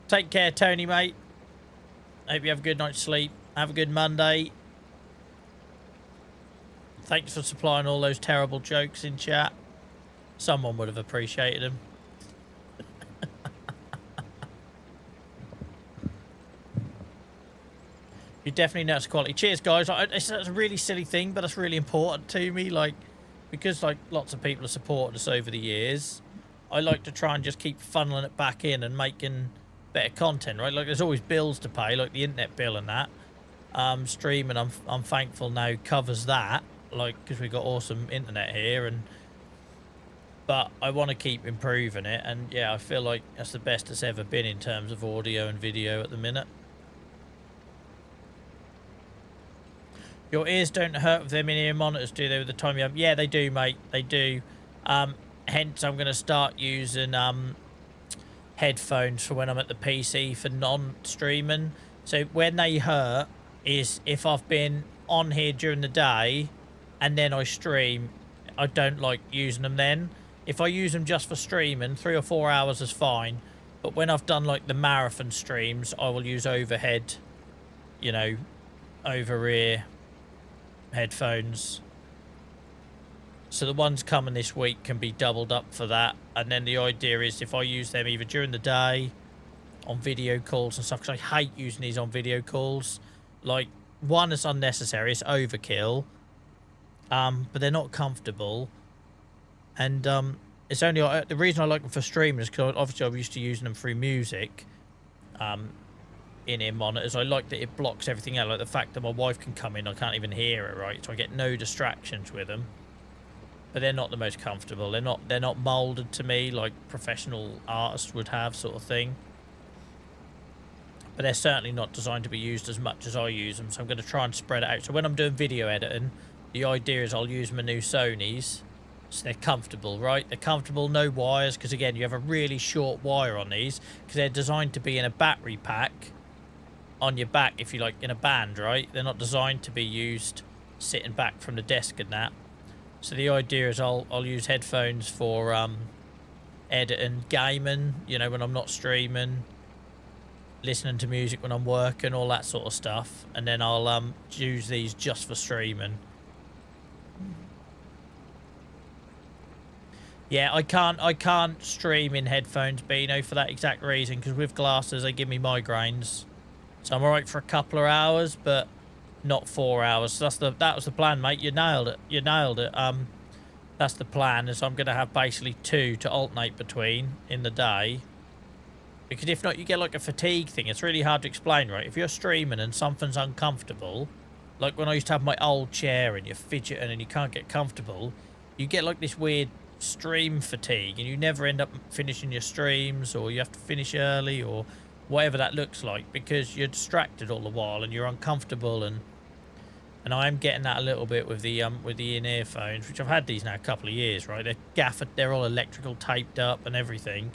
Speaker 1: Take care, Tony, mate. Hope you have a good night's sleep. Have a good Monday. Thanks for supplying all those terrible jokes in chat. Someone would have appreciated them. You definitely notice quality. Cheers, guys. It's a really silly thing, but it's really important to me. Like, because like lots of people have supported us over the years, I like to try and just keep funneling it back in and making better content, right? Like, there's always bills to pay, like the internet bill and that. Streaming, I'm thankful now covers that. Like, because we've got awesome internet here, but I want to keep improving it, and yeah, I feel like that's the best it's ever been in terms of audio and video at the minute. Your ears don't hurt with them in-ear monitors, do they, with the time you have? Yeah, they do, mate, they do. Hence I'm going to start using headphones for when I'm at the PC for non-streaming, So when they hurt is if I've been on here during the day and then I stream, I don't like using them then. If I use them just for streaming, 3 or 4 hours is fine. But when I've done like the marathon streams, I will use overhead, you know, over-ear headphones. So the ones coming this week can be doubled up for that. And then the idea is if I use them either during the day, on video calls and stuff, because I hate using these on video calls. Like, one is unnecessary, it's overkill. But they're not comfortable. And it's only the reason I like them for streaming is because obviously I'm used to using them through music. In-ear monitors. I like that it blocks everything out. Like the fact that my wife can come in, I can't even hear it, right? So I get no distractions with them. But they're not the most comfortable. They're not molded to me like professional artists would have, sort of thing. But they're certainly not designed to be used as much as I use them, so I'm going to try and spread it out. So when I'm doing video editing, the idea is I'll use my new Sonys, so they're comfortable, right? They're comfortable, no wires, because again, you have a really short wire on these, because they're designed to be in a battery pack on your back, if you like, in a band, right? They're not designed to be used sitting back from the desk and that. So the idea is I'll use headphones for editing, gaming, you know, when I'm not streaming, listening to music when I'm working, all that sort of stuff, and then I'll use these just for streaming. Yeah, I can't stream in headphones, Beano, for that exact reason, because with glasses they give me migraines. So I'm alright for a couple of hours, but not 4 hours. So that was the plan, mate. You nailed it. You nailed it. That's the plan, is I'm gonna have basically 2 to alternate between in the day. Because if not, you get like a fatigue thing. It's really hard to explain, right? If you're streaming and something's uncomfortable, like when I used to have my old chair and you're fidgeting and you can't get comfortable, you get like this weird stream fatigue and you never end up finishing your streams, or you have to finish early, or whatever that looks like, because you're distracted all the while and you're uncomfortable. And I am getting that a little bit with the in-ear phones, which I've had these now a couple of years, right? They're gaffered, they're all electrical taped up and everything.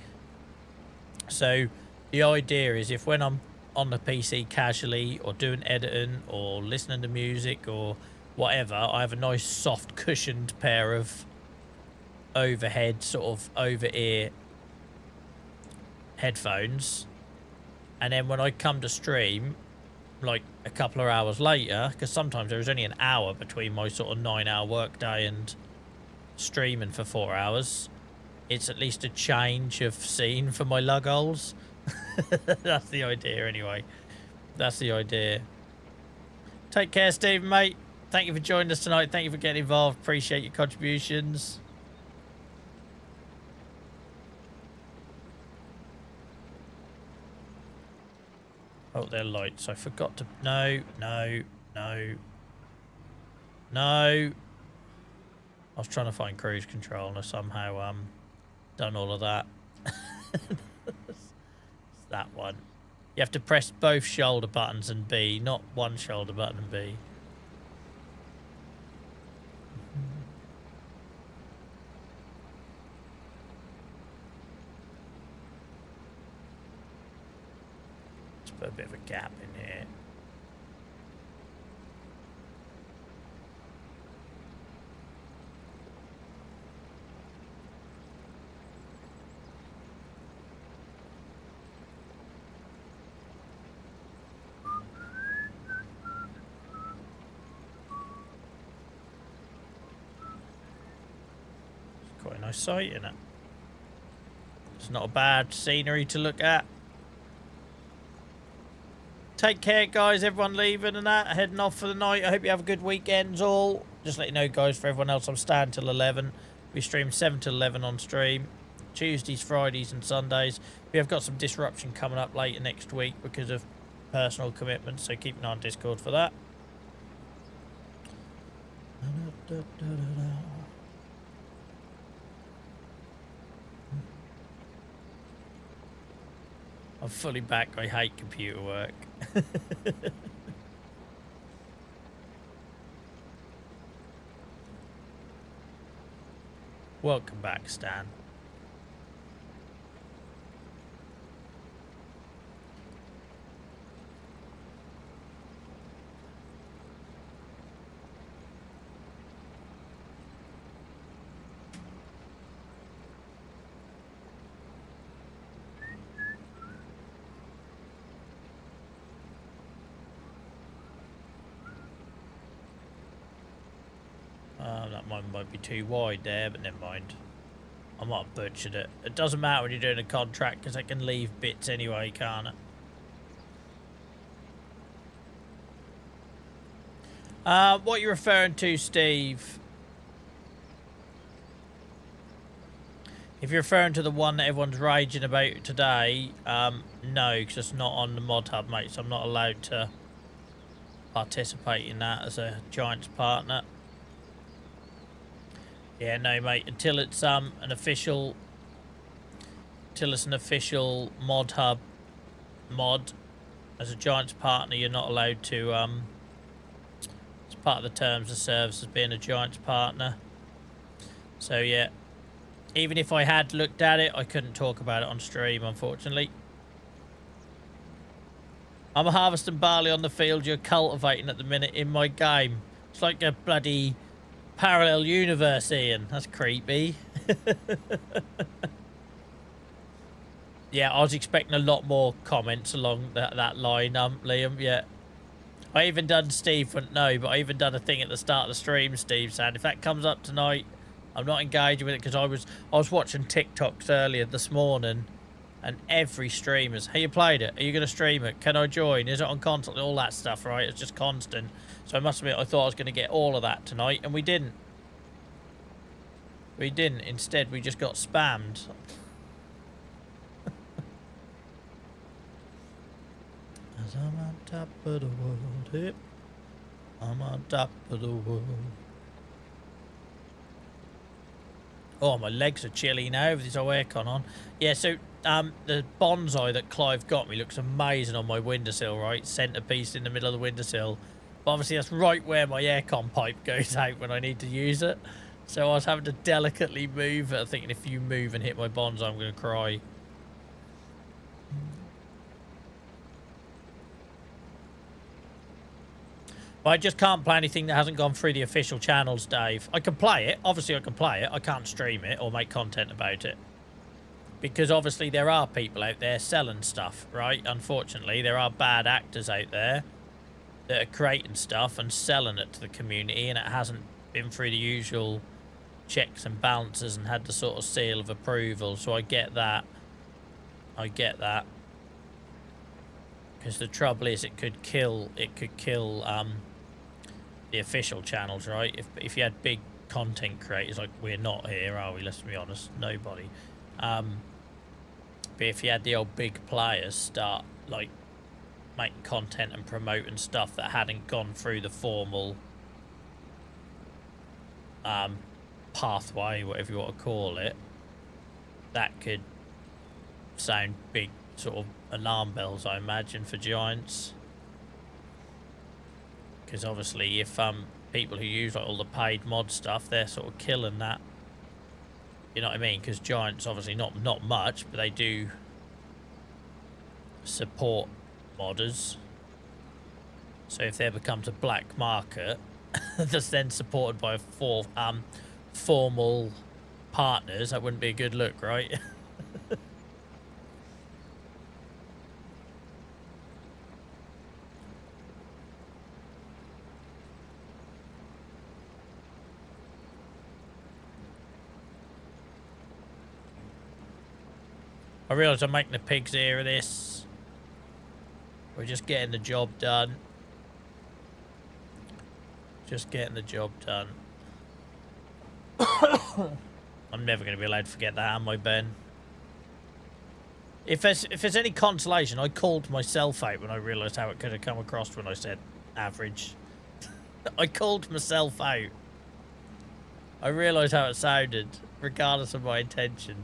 Speaker 1: So the idea is if when I'm on the PC casually or doing editing or listening to music or whatever, I have a nice soft cushioned pair of overhead sort of over-ear headphones. And then when I come to stream, like a couple of hours later, because sometimes there is only an hour between my sort of 9-hour work day and streaming for 4 hours, it's at least a change of scene for my lug holes. That's the idea anyway. That's the idea. Take care, Stephen, mate. Thank you for joining us tonight. Thank you for getting involved. Appreciate your contributions. Oh, they're lights. I forgot to... No. I was trying to find cruise control and I somehow done all of that. It's that one. You have to press both shoulder buttons and B, not one shoulder button and B. Let's put a bit of a gap in here. Quite a nice sight, isn't it? It's not a bad scenery to look at. Take care, guys. Everyone leaving and that, heading off for the night. I hope you have a good weekends all. Just let you know, guys, for everyone else, I'm staying till 11. We stream 7 till 11 on stream. Tuesdays, Fridays and Sundays. We have got some disruption coming up later next week because of personal commitments, so keep an eye on Discord for that. I'm fully back. I hate computer work. Welcome back, Stan. mine might be too wide there, but never mind. I might have butchered it. It doesn't matter when you're doing a contract because I can leave bits anyway, can't it? What you're referring to, Steve? If you're referring to the one that everyone's raging about today, no, because it's not on the mod hub, mate, so I'm not allowed to participate in that as a Giants partner. Yeah, no, mate, until it's an official mod hub mod as a Giants partner, you're not allowed to it's part of the terms of service as being a Giants partner. So yeah, even if I had looked at it, I couldn't talk about it on stream, unfortunately. I'm harvesting barley on the field you're cultivating at the minute in my game. It's like a bloody parallel universe, Ian. That's creepy. Yeah, I was expecting a lot more comments along that line, Liam. Yeah. I even done, Steve wouldn't know, but I even done a thing at the start of the stream, Steve said. If that comes up tonight, I'm not engaging with it because I was watching TikToks earlier this morning, and every streamer's, hey, you played it? Are you going to stream it? Can I join? Is it on console? All that stuff, right? It's just constant. So I must admit, I thought I was going to get all of that tonight, and we didn't. We didn't. Instead, we just got spammed. As I'm on top of the world, yep. I'm on top of the world. Oh, my legs are chilly now with this whole aircon on. Yeah, so the bonsai that Clive got me looks amazing on my windowsill, right? Centerpiece in the middle of the windowsill. But obviously that's right where my aircon pipe goes out when I need to use it. So I was having to delicately move it, thinking if you move and hit my bonsai, I'm going to cry. But I just can't play anything that hasn't gone through the official channels, Dave. I can play it. Obviously, I can play it. I can't stream it or make content about it. Because obviously there are people out there selling stuff, right? Unfortunately, there are bad actors out there that are creating stuff and selling it to the community, and it hasn't been through the usual checks and balances and had the sort of seal of approval. So I get that. I get that. Because the trouble is, it could kill the official channels, right? If you had big content creators, like we're not here, are we? Let's be honest, nobody. But if you had the old big players start like making content and promoting stuff that hadn't gone through the formal pathway, whatever you want to call it, that could sound big sort of alarm bells, I imagine, for Giants. Because obviously if people who use like all the paid mod stuff, they're sort of killing that, you know what I mean? Because Giants obviously not much, but they do support modders. So if there becomes a black market that's then supported by formal partners, that wouldn't be a good look, right? I realise I'm making a pig's ear of this. We're just getting the job done. Just getting the job done. I'm never going to be allowed to forget that, am I, Ben? If there's any consolation, I called myself out when I realised how it could have come across when I said average. I called myself out. I realised how it sounded, regardless of my intention.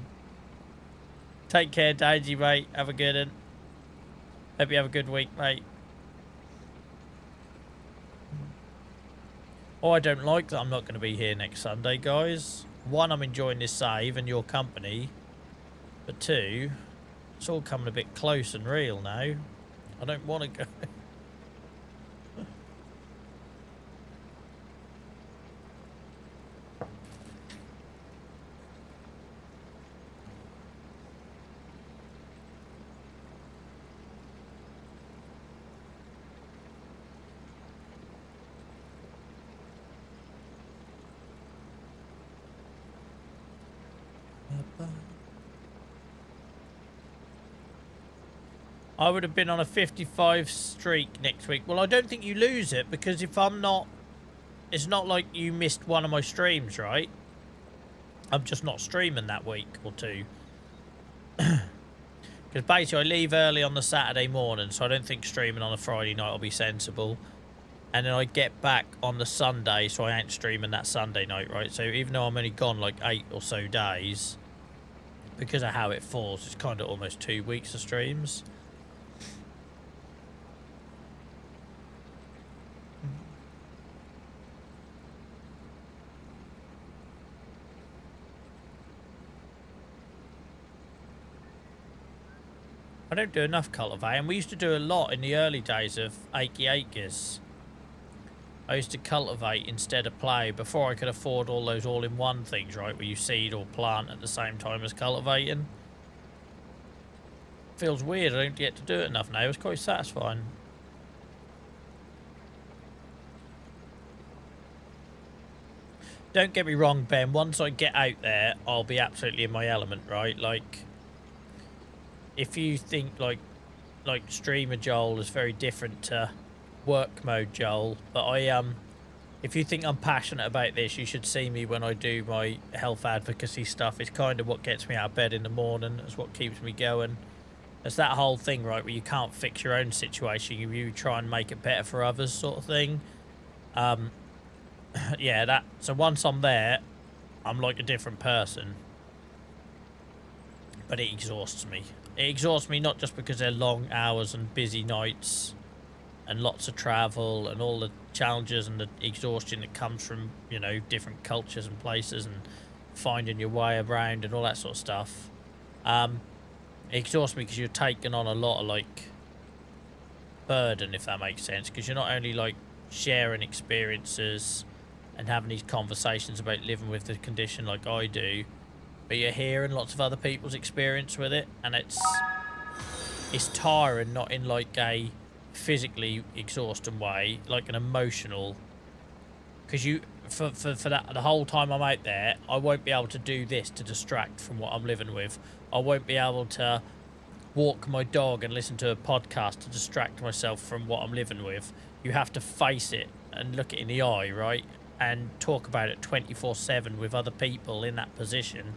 Speaker 1: Take care, Daisy, mate. Have a good one. Hope you have a good week, mate. Oh, I don't like that I'm not going to be here next Sunday, guys. One, I'm enjoying this save and your company. But two, it's all coming a bit close and real now. I don't want to go. I would have been on a 55 streak next week. Well, I don't think you lose it, because if I'm not... It's not like you missed one of my streams, right? I'm just not streaming that week or two. Because basically I leave early on the Saturday morning, so I don't think streaming on a Friday night will be sensible. And then I get back on the Sunday, so I ain't streaming that Sunday night, right? So even though I'm only gone like 8 or so days, because of how it falls, it's kind of almost 2 weeks of streams. I don't do enough cultivating. We used to do a lot in the early days of Achy Acres. I used to cultivate instead of plough before I could afford all those all-in-one things, right, where you seed or plant at the same time as cultivating. Feels weird, I don't get to do it enough now. It's quite satisfying. Don't get me wrong, Ben. Once I get out there, I'll be absolutely in my element, right? Like, if you think like streamer Joel is very different to work mode Joel, but if you think I'm passionate about this, you should see me when I do my health advocacy stuff. It's kind of what gets me out of bed in the morning. It's what keeps me going. It's that whole thing, right, where you can't fix your own situation, you try and make it better for others, sort of thing. Yeah, so once I'm there, I'm like a different person. But it exhausts me. It exhausts me not just because they're long hours and busy nights and lots of travel and all the challenges and the exhaustion that comes from, you know, different cultures and places and finding your way around and all that sort of stuff. It exhausts me because you're taking on a lot of, like, burden, if that makes sense, because you're not only, like, sharing experiences and having these conversations about living with the condition like I do, but you're hearing lots of other people's experience with it, and it's tiring, not in like a physically exhausting way, like an emotional, because you for that the whole time I'm out there, I won't be able to do this to distract from what I'm living with. I won't be able to walk my dog and listen to a podcast to distract myself from what I'm living with. You have to face it and look it in the eye, right, and talk about it 24/7 with other people in that position.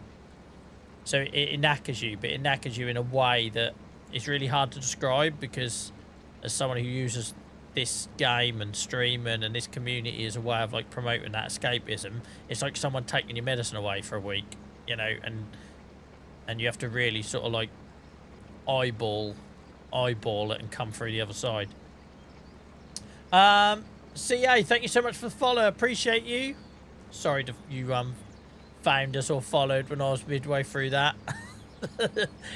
Speaker 1: So it knackers you, but it knackers you in a way that is really hard to describe, because as someone who uses this game and streaming and this community as a way of like promoting that escapism, it's like someone taking your medicine away for a week, you know, and you have to really sort of like eyeball it and come through the other side. CA, thank you so much for the follow. Appreciate you. Sorry to you found us or followed when I was midway through that.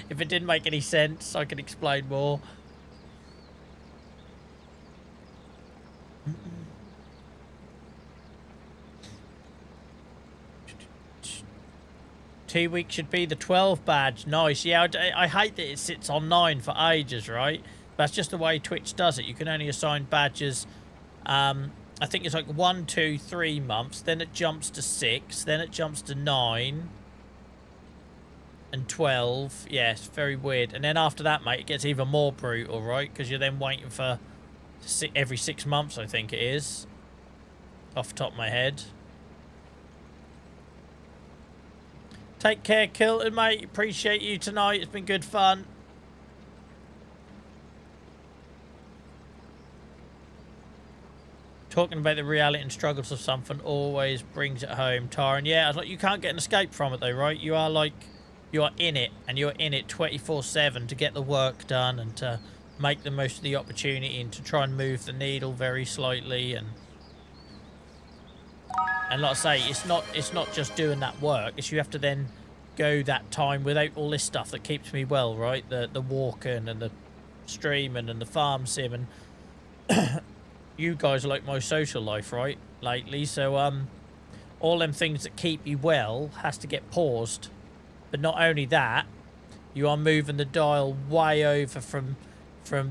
Speaker 1: If it didn't make any sense, I can explain more. 2 weeks should be the 12 badge. Nice. Yeah, I hate that it sits on 9 for ages, right? That's just the way Twitch does it. You can only assign badges. I think it's like 1, 2, 3 months. Then it jumps to 6. Then it jumps to 9. And 12. Yeah, it's very weird. And then after that, mate, it gets even more brutal, right? Because you're then waiting for every 6 months, I think it is. Off the top of my head. Take care, Kilton, mate. Appreciate you tonight. It's been good fun. Talking about the reality and struggles of something always brings it home, Tyron. Yeah, I was like, you can't get an escape from it, though, right? You are like, you are in it, and you're in it 24/7 to get the work done and to make the most of the opportunity and to try and move the needle very slightly. And like I say, it's not just doing that work. It's you have to then go that time without all this stuff that keeps me well, right? The walking and the streaming and the farm sim, and you guys are like my social life, right, lately. So all them things that keep you well has to get paused. But not only that, you are moving the dial way over from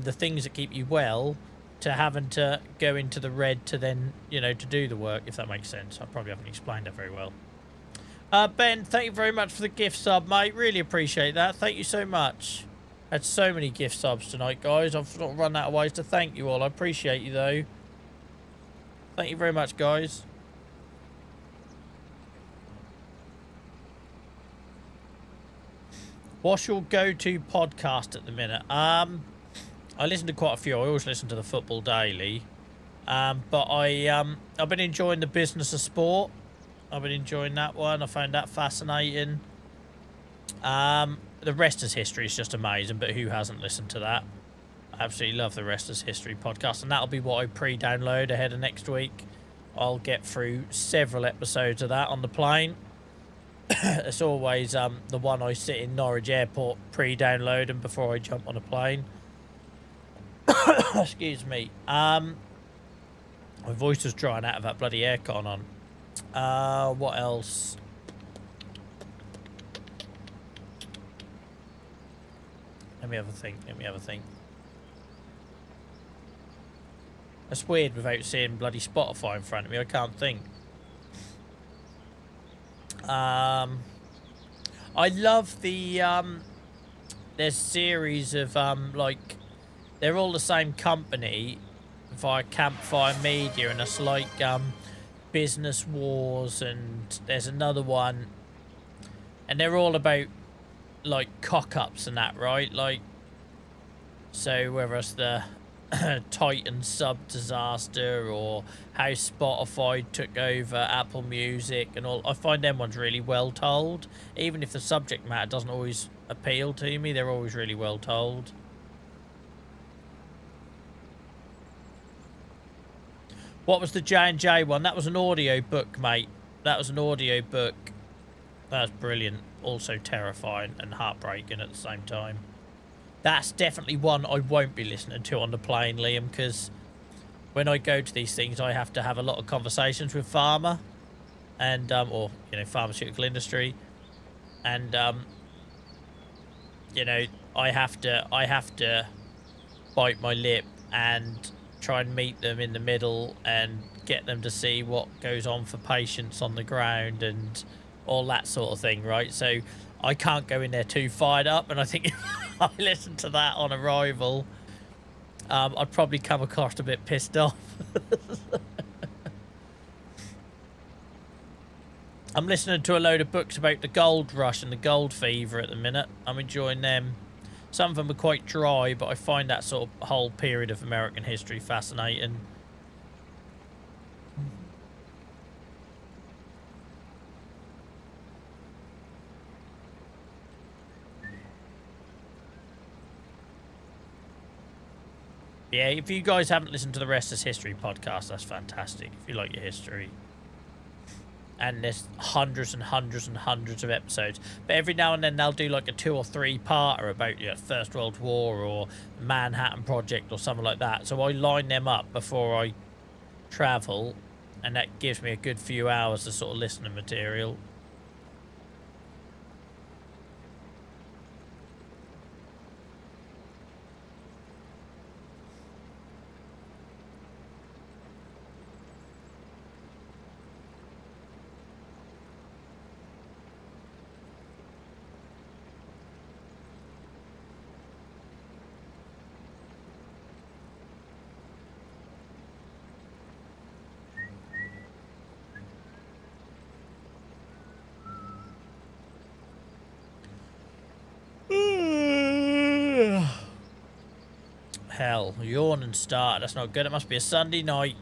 Speaker 1: the things that keep you well to having to go into the red to then, you know, to do the work, if that makes sense. I probably haven't explained that very well. Ben, thank you very much for the gift sub, mate. Really appreciate that. Thank you so much. Had so many gift subs tonight, guys. I've not run out of ways to thank you all. I appreciate you, though. Thank you very much, guys. What's your go-to podcast at the minute? I listen to quite a few. I always listen to the Football Daily. But I've been enjoying the Business of Sport. I've been enjoying that one. I found that fascinating. The Rest is History is just amazing, but who hasn't listened to that? I absolutely love the Rest is History podcast, and that'll be what I pre-download ahead of next week. I'll get through several episodes of that on the plane. It's always the one I sit in Norwich Airport pre-downloading before I jump on a plane. Excuse me. My voice is drying out of that bloody aircon on. What else? Let me have a think. That's weird without seeing bloody Spotify in front of me. I can't think. I love the there's series of like they're all the same company via Campfire Media, and it's like Business Wars, and there's another one, and they're all about like cock-ups and that, right? Like, so whether it's the Titan sub disaster or how Spotify took over Apple Music and all, I find them ones really well told. Even if the subject matter doesn't always appeal to me, they're always really well told. What was the J&J one? That was an audio book, mate. That was an audio book. That was brilliant. Also terrifying and heartbreaking at the same time. That's definitely one I won't be listening to on the plane, Liam, because when I go to these things, I have to have a lot of conversations with pharma and, or, you know, pharmaceutical industry. And, you know, I have to bite my lip and try and meet them in the middle and get them to see what goes on for patients on the ground and all that sort of thing, right? So I can't go in there too fired up, and I think if I listen to that on arrival, I'd probably come across a bit pissed off. I'm listening to a load of books about the gold rush and the gold fever at the minute. I'm enjoying them. Some of them are quite dry, but I find that sort of whole period of American history fascinating. Yeah, if you guys haven't listened to the Rest is History podcast, that's fantastic. If you like your history. And there's hundreds and hundreds and hundreds of episodes. But every now and then they'll do like a 2 or 3 parter about, you know, First World War or Manhattan Project or something like that. So I line them up before I travel, and that gives me a good few hours of sort of listening material. Hell, yawn and start. That's not good. It must be a Sunday night.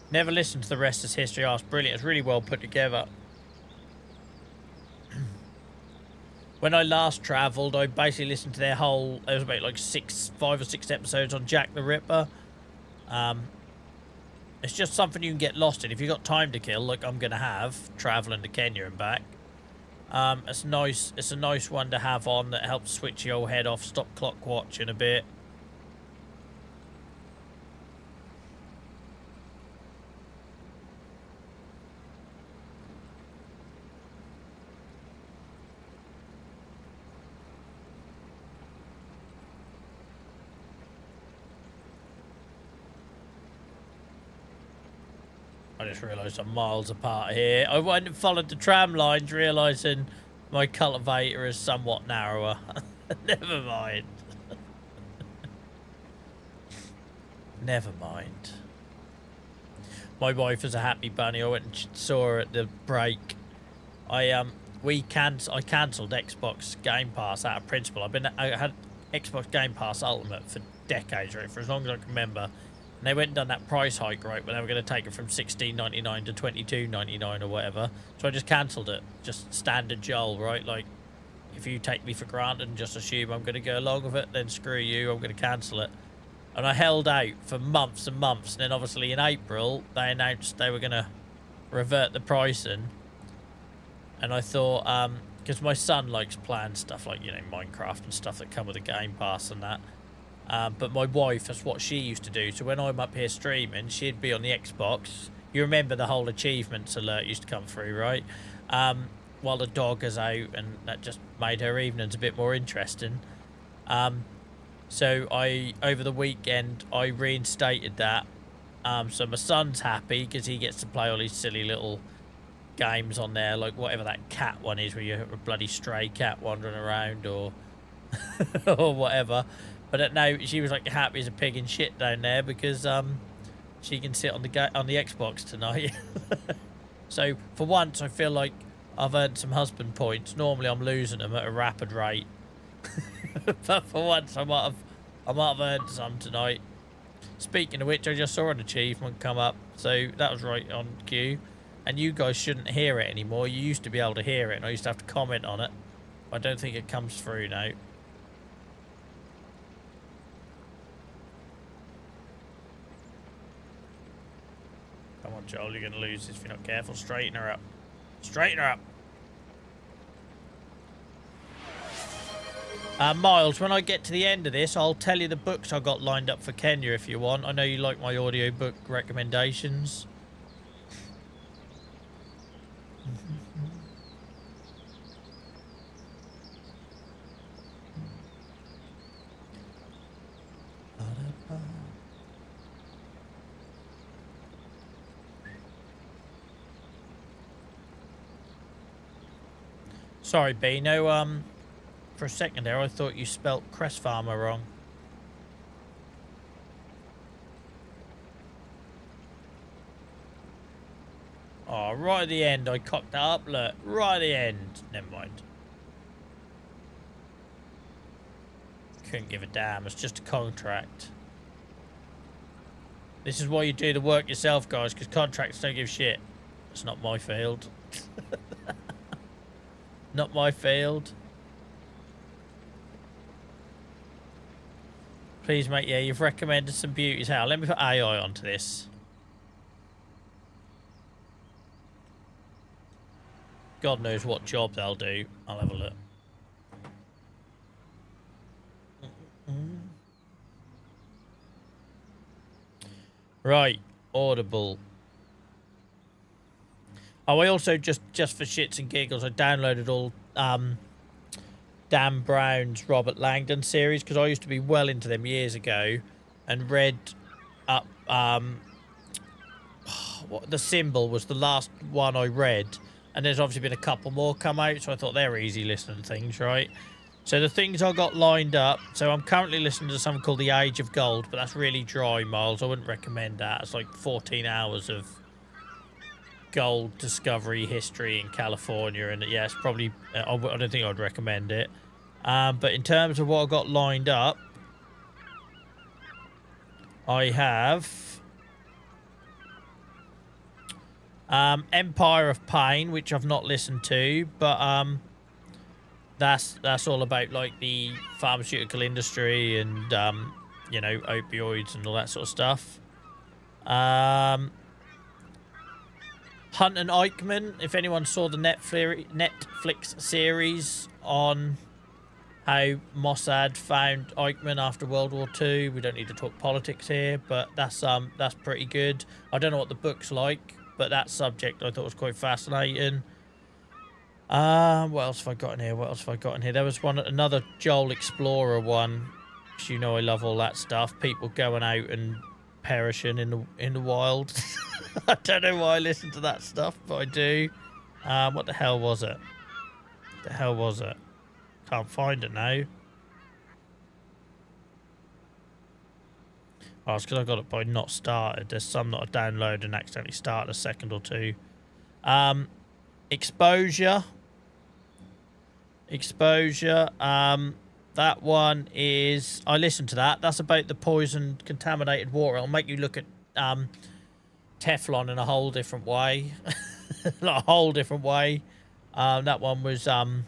Speaker 1: Never listened to the Rest is History. Oh, it's brilliant. It's really well put together. When I last travelled, I basically listened to their whole... There was about like 5 or 6 episodes on Jack the Ripper. It's just something you can get lost in. If you've got time to kill, like I'm going to have, travelling to Kenya and back. It's nice. It's a nice one to have on that helps switch your head off, stop clock watching a bit. I just realised I'm miles apart here. I went and followed the tram lines, realising my cultivator is somewhat narrower. Never mind. Never mind. My wife is a happy bunny. I went and saw her at the break. I cancelled Xbox Game Pass out of principle. I had Xbox Game Pass Ultimate for decades, right, for as long as I can remember. And they went and done that price hike, right, where they were going to take it from $16.99 to $22.99 or whatever. So I just cancelled it. Just standard Joel, right? Like, if you take me for granted and just assume I'm going to go along with it, then screw you, I'm going to cancel it. And I held out for months and months. And then obviously in April, they announced they were going to revert the pricing. And I thought, because my son likes playing stuff like, you know, Minecraft and stuff that come with a Game Pass and that. But my wife, that's what she used to do. So when I'm up here streaming, she'd be on the Xbox. You remember the whole achievements alert used to come through, right? While the dog is out, and that just made her evenings a bit more interesting. So over the weekend, I reinstated that. So my son's happy because he gets to play all these silly little games on there, like whatever that cat one is, where you have a bloody stray cat wandering around, or or whatever. But now she was like happy as a pig in shit down there because she can sit on the Xbox tonight. So for once, I feel like I've earned some husband points. Normally, I'm losing them at a rapid rate, but for once, I might have earned some tonight. Speaking of which, I just saw an achievement come up, so that was right on cue. And you guys shouldn't hear it anymore. You used to be able to hear it, and I used to have to comment on it. I don't think it comes through now. Come on, Joel, you're going to lose this if you're not careful. Straighten her up. Straighten her up. Miles, when I get to the end of this, I'll tell you the books I got lined up for Kenya if you want. I know you like my audiobook recommendations. Sorry, B. No, for a second there, I thought you spelt Crest Farmer wrong. Oh, right at the end, I cocked that up, look. Right at the end. Never mind. Couldn't give a damn. It's just a contract. This is why you do the work yourself, guys, because contracts don't give shit. It's not my field. Not my field. Please, mate. Yeah, you've recommended some beauties. How? Let me put AI onto this. God knows what job they'll do. I'll have a look. Right. Audible. Oh, I also just for shits and giggles, I downloaded all Dan Brown's Robert Langdon series, because I used to be well into them years ago, and read up what The Symbol was the last one I read, and there's obviously been a couple more come out, so I thought they're easy listening things, right? So the things I got lined up, so I'm currently listening to something called The Age of Gold, but that's really dry, Miles. I wouldn't recommend that. It's like 14 hours of gold discovery history in California, and yeah, it's probably I don't think I'd recommend it. But in terms of what I got lined up, I have Empire of Pain, which I've not listened to, but that's all about like the pharmaceutical industry and you know, opioids and all that sort of stuff. Hunt and Eichmann, if anyone saw the Netflix series on how Mossad found Eichmann after World War II. We don't need to talk politics here, but that's pretty good. I don't know what the book's like, but that subject I thought was quite fascinating. What else have I got in here? What else have I got in here? There was another Joel Explorer one. You know I love all that stuff. People going out and perishing in the wild. I don't know why I listen to that stuff, but I do. What the hell was it? The hell was it? Can't find it now. Oh, it's because I got it by not started. There's some that I download and accidentally start a second or two. Exposure. That one is... I listened to that. That's about the poisoned, contaminated water. It'll make you look at Teflon in a whole different way. Like a whole different way. That one was... again,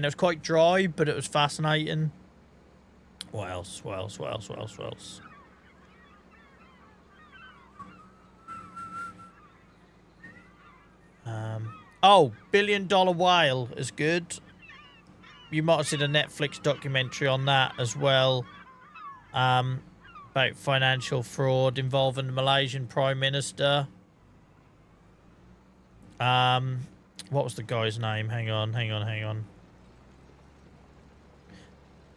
Speaker 1: it was quite dry, but it was fascinating. What else? What else? What else? What else? What else? Oh, $1 Billion Whale is good. You might have seen a Netflix documentary on that as well. About financial fraud involving the Malaysian Prime Minister. What was the guy's name? Hang on.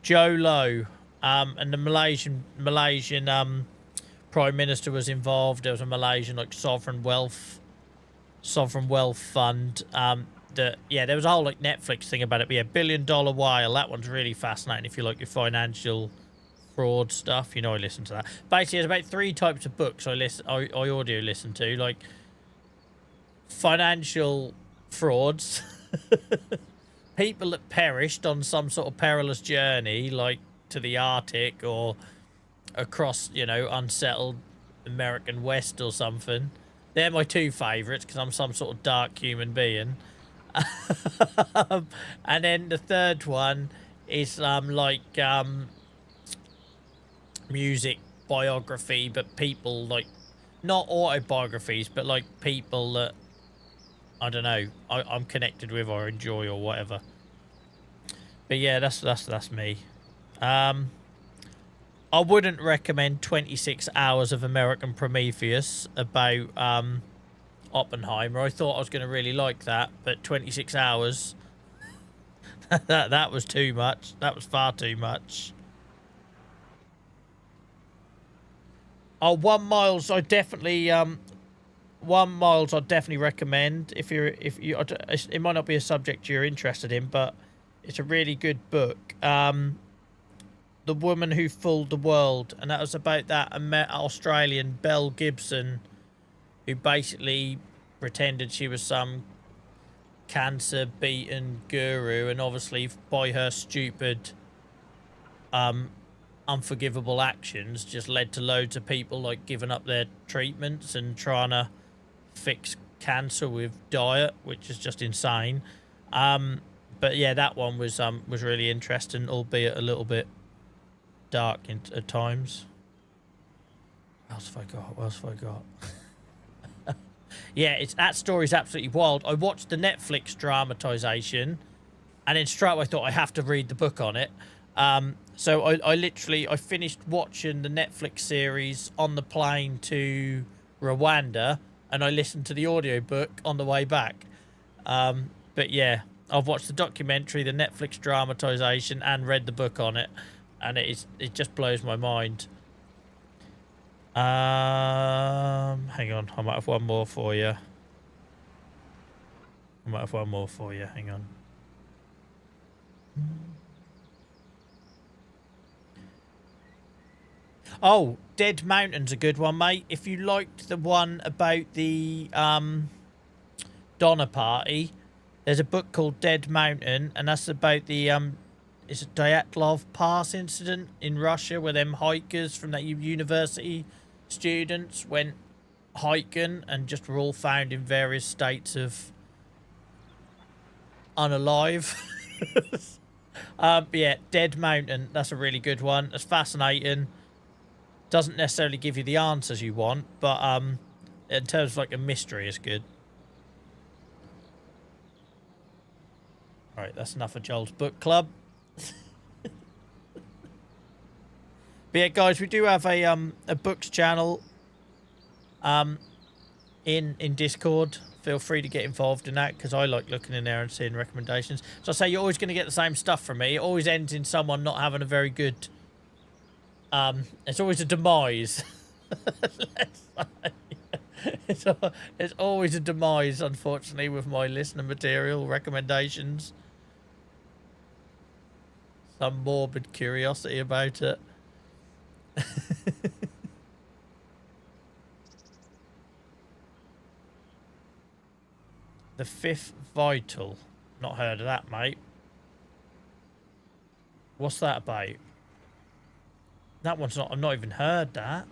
Speaker 1: Joe Low. And the Malaysian Prime Minister was involved. There was a Malaysian like sovereign wealth fund. There was a whole like Netflix thing about it. But yeah, $1 Billion Whale. That one's really fascinating if you like your financial fraud stuff. You know, I listen to that. Basically, there's about 3 types of books I audio listen to, like financial frauds, people that perished on some sort of perilous journey, like to the Arctic or across, you know, unsettled American West or something. They're my 2 favourites because I'm some sort of dark human being. And then the third one is music biography, but people like not autobiographies, but like people that I don't know I'm connected with or enjoy or whatever. But yeah, that's me. I wouldn't recommend 26 hours of American Prometheus about Oppenheimer. I thought I was going to really like that, but 26 hours, that was too much. That was far too much. Oh, 1 Miles, I definitely 1 Miles I'd definitely recommend if you it might not be a subject you're interested in, but it's a really good book. The Woman Who Fooled the World, and that was about that Australian Belle Gibson who basically pretended she was some cancer-beaten guru, and obviously by her stupid, unforgivable actions just led to loads of people like giving up their treatments and trying to fix cancer with diet, which is just insane. But yeah, that one was really interesting, albeit a little bit dark at times. What else have I got? Yeah, that story's absolutely wild. I watched the Netflix dramatization, and then straight away I thought I have to read the book on it. So I finished watching the Netflix series on the plane to Rwanda, and I listened to the audiobook on the way back. But yeah, I've watched the documentary, the Netflix dramatization, and read the book on it, and it just blows my mind. Hang on, I might have one more for you. Hang on. Oh, Dead Mountain's a good one, mate. If you liked the one about the Donner Party, there's a book called Dead Mountain, and that's about the it's a Dyatlov Pass incident in Russia, where them hikers from that university students went hiking and just were all found in various states of unalive. But yeah, Dead Mountain, that's a really good one. It's fascinating. Doesn't necessarily give you the answers you want, but in terms of like a mystery, it's good. Alright, that's enough of Joel's book club. But yeah, guys, we do have a books channel in Discord. Feel free to get involved in that, because I like looking in there and seeing recommendations. So I say you're always going to get the same stuff from me. It always ends in someone not having a very good It's always a demise. It's always a demise, unfortunately, with my listener material recommendations. Some morbid curiosity about it. The Fifth Vital. Not heard of that, mate. What's that about? That one's not... I've not even heard that.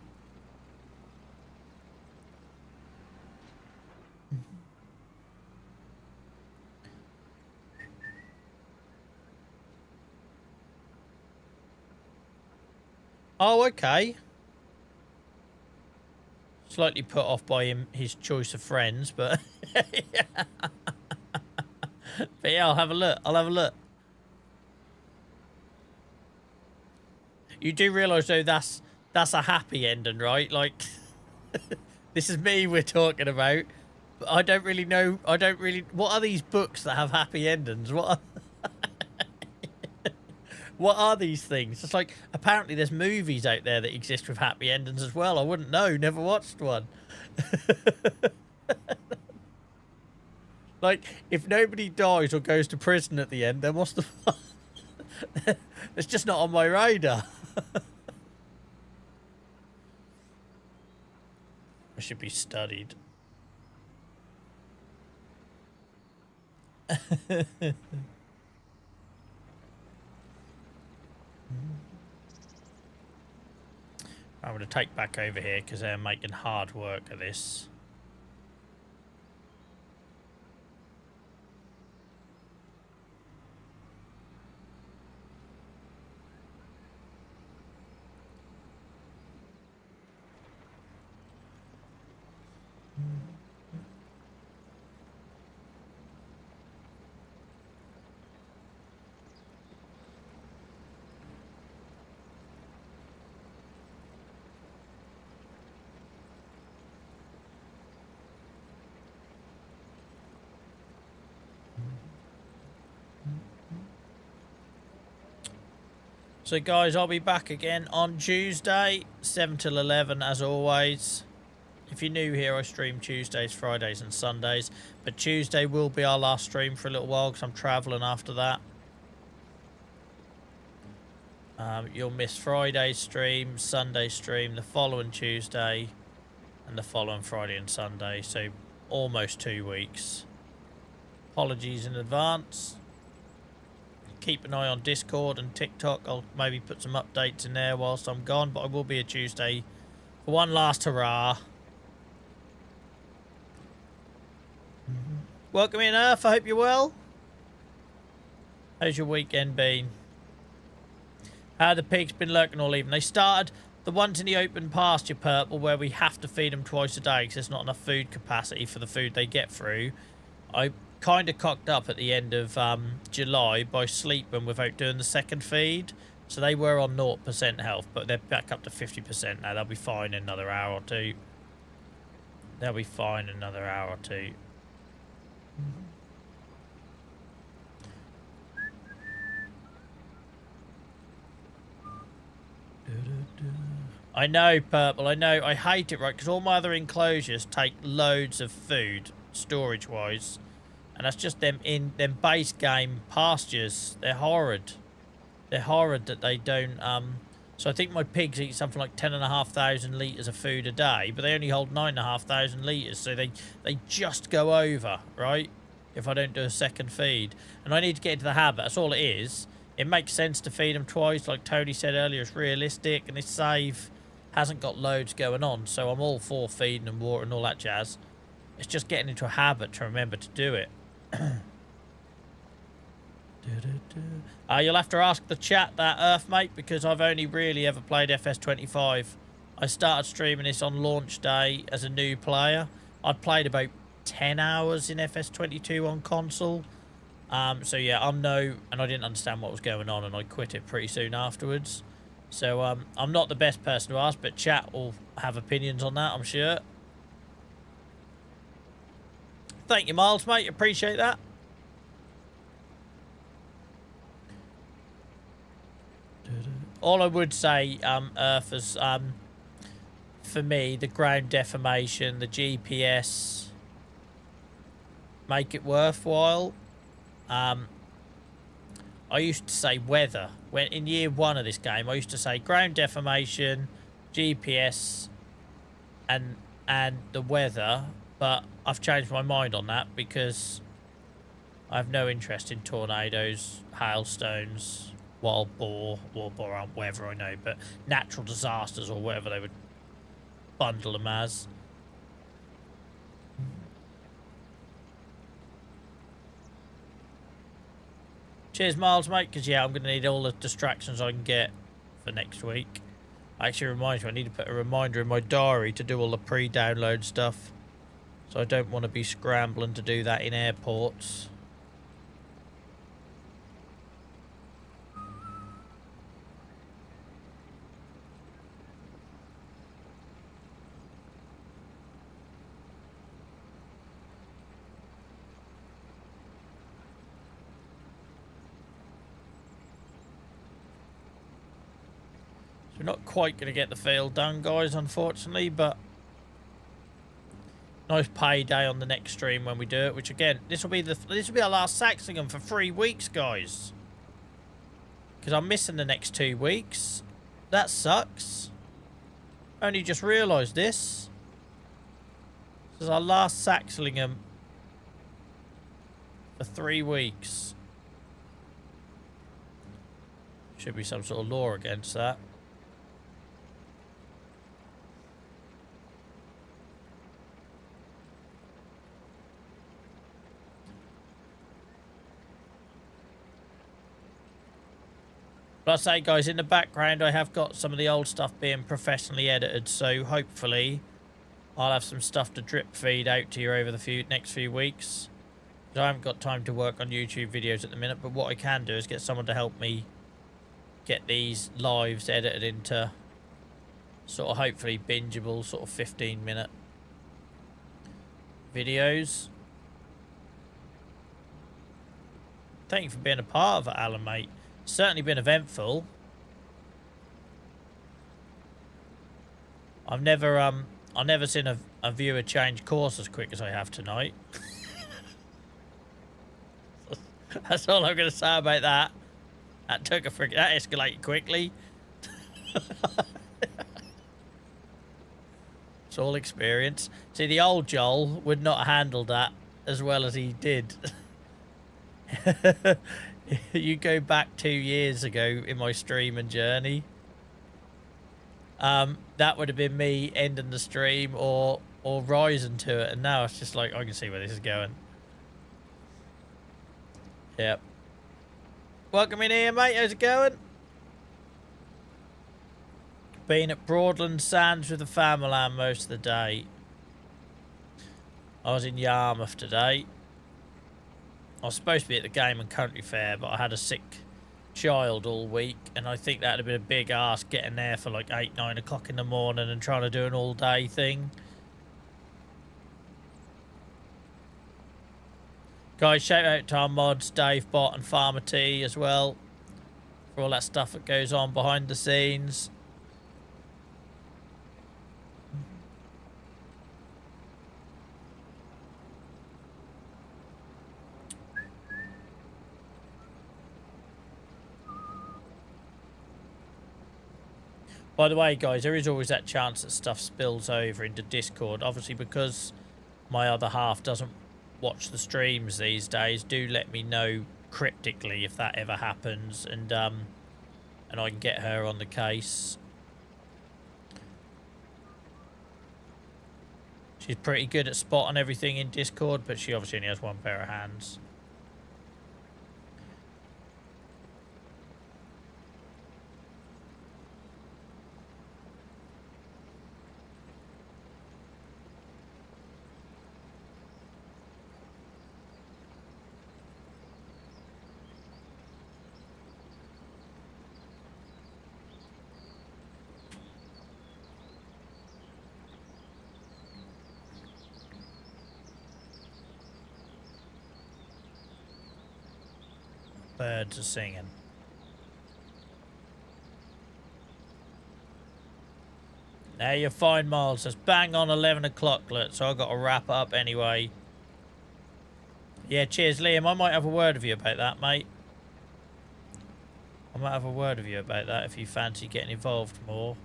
Speaker 1: Oh, okay. Slightly put off by his choice of friends, but... But yeah, I'll have a look. I'll have a look. You do realise, though, that's a happy ending, right? Like, this is me we're talking about. But I don't really know. What are these books that have happy endings? What are these things? It's like, apparently there's movies out there that exist with happy endings as well. I wouldn't know. Never watched one. Like, if nobody dies or goes to prison at the end, then what's the... It's just not on my radar. I should be studied. I'm going to take back over here because they're making hard work of this. So guys, I'll be back again on Tuesday, 7 till 11 as always. If you're new here, I stream Tuesdays, Fridays and Sundays. But Tuesday will be our last stream for a little while because I'm travelling after that. You'll miss Friday's stream, Sunday's stream, the following Tuesday, and the following Friday and Sunday. So almost 2 weeks. Apologies in advance. Keep an eye on Discord and TikTok. I'll maybe put some updates in there whilst I'm gone, but I will be a Tuesday for one last hurrah. Welcome in, Earth. I hope you're well. How's your weekend been? How the pigs been lurking all evening? They started the ones in the open pasture, Purple, where we have to feed them twice a day because there's not enough food capacity for the food they get through. I kind of cocked up at the end of July by sleeping without doing the second feed. So they were on 0% health, but they're back up to 50% now. They'll be fine in another hour or two. They'll be fine in another hour or two. I know, Purple, I know. I hate it, right? Because all my other enclosures take loads of food, storage-wise. And that's just them in them base game pastures. They're horrid. They're horrid that they don't... So I think my pigs eat something like 10,500 litres of food a day, but they only hold 9,500 litres, so they just go over, right? If I don't do a second feed. And I need to get into the habit. That's all it is. It makes sense to feed them twice, like Tony said earlier. It's realistic, and this save hasn't got loads going on, so I'm all for feeding and water and all that jazz. It's just getting into a habit to remember to do it. You'll have to ask the chat that, Earth, mate, because I've only really ever played FS25. I started streaming this on launch day as a new player. I'd played about 10 hours in FS22 on console. So yeah, and I didn't understand what was going on, and I quit it pretty soon afterwards. So I'm not the best person to ask, but chat will have opinions on that, I'm sure. Thank you, Miles, mate. Appreciate that. all I would say, Earth, is for me, the ground defamation, the GPS, make it worthwhile. I used to say weather. When in year 1 of this game, I used to say ground defamation, GPS, and the weather, but I've changed my mind on that because I have no interest in tornadoes, hailstones, wild boar aren't weather, I know, but natural disasters or whatever they would bundle them as. Cheers, Miles, mate, because, yeah, I'm going to need all the distractions I can get for next week. Actually reminds me, I need to put a reminder in my diary to do all the pre-download stuff. So I don't want to be scrambling to do that in airports. We're not quite going to get the field done, guys, unfortunately, but nice payday on the next stream when we do it. Which again, this will be our last Saxlingham for 3 weeks, guys, because I'm missing the next 2 weeks. That sucks. Only just realised this. This is our last Saxlingham for 3 weeks. Should be some sort of law against that. But I say, guys, in the background, I have got some of the old stuff being professionally edited, so hopefully I'll have some stuff to drip feed out to you over the next few weeks. Because I haven't got time to work on YouTube videos at the minute, but what I can do is get someone to help me get these lives edited into sort of hopefully bingeable, sort of 15-minute videos. Thank you for being a part of it, Alan, mate. Certainly been eventful. I've never seen a viewer change course as quick as I have tonight. That's all I'm going to say about that. That escalated quickly. It's all experience. See, the old Joel would not have handled that as well as he did. You go back 2 years ago in my streaming journey. That would have been me ending the stream or rising to it, and now it's just like I can see where this is going. Yep. Welcome in here, mate. How's it going? Been at Broadland Sands with the family most of the day. I was in Yarmouth today. I was supposed to be at the Game and Country Fair, but I had a sick child all week, and I think that would have been a big ask getting there for like 8, 9 o'clock in the morning and trying to do an all-day thing. Guys, shout out to our mods, Dave Bot and Farmer T as well, for all that stuff that goes on behind the scenes. By the way, guys, there is always that chance that stuff spills over into Discord. Obviously, because my other half doesn't watch the streams these days, do let me know cryptically if that ever happens, and I can get her on the case. She's pretty good at spotting everything in Discord, but she obviously only has one pair of hands. Birds are singing. There you're fine, Miles. It's bang on 11 o'clock, look, so I've got to wrap up anyway. Yeah, cheers, Liam. I might have a word with you about that, mate. I might have a word with you about that if you fancy getting involved more.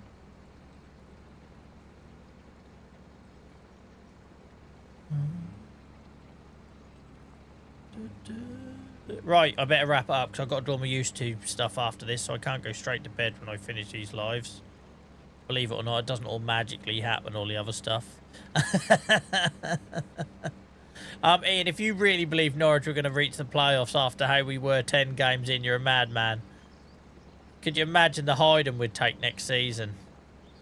Speaker 1: Right, I better wrap it up because I've got to do all my YouTube stuff after this, so I can't go straight to bed when I finish these lives. Believe it or not, it doesn't all magically happen, all the other stuff. Ian, if you really believe Norwich were going to reach the playoffs after how we were 10 games in, you're a madman. Could you imagine the hiding we'd take next season?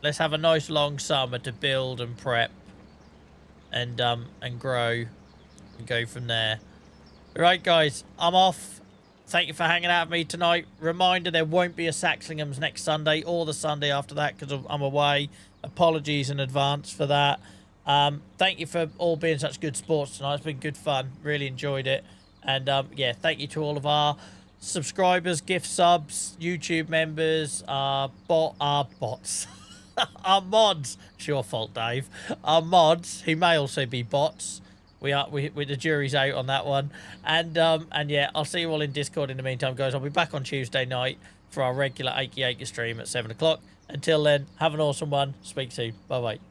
Speaker 1: Let's have a nice long summer to build and prep and grow and go from there. Right, guys, I'm off. Thank you for hanging out with me tonight. Reminder, there won't be a Saxlinghams next Sunday or the Sunday after that because I'm away. Apologies in advance for that. Thank you for all being such good sports tonight. It's been good fun. Really enjoyed it. And, yeah, thank you to all of our subscribers, gift subs, YouTube members, bots. Our mods. It's your fault, Dave. Our mods, who may also be bots. The jury's out on that one. And yeah, I'll see you all in Discord in the meantime, guys. I'll be back on Tuesday night for our regular Achy Achy stream at 7 o'clock. Until then, have an awesome one. Speak soon. Bye-bye.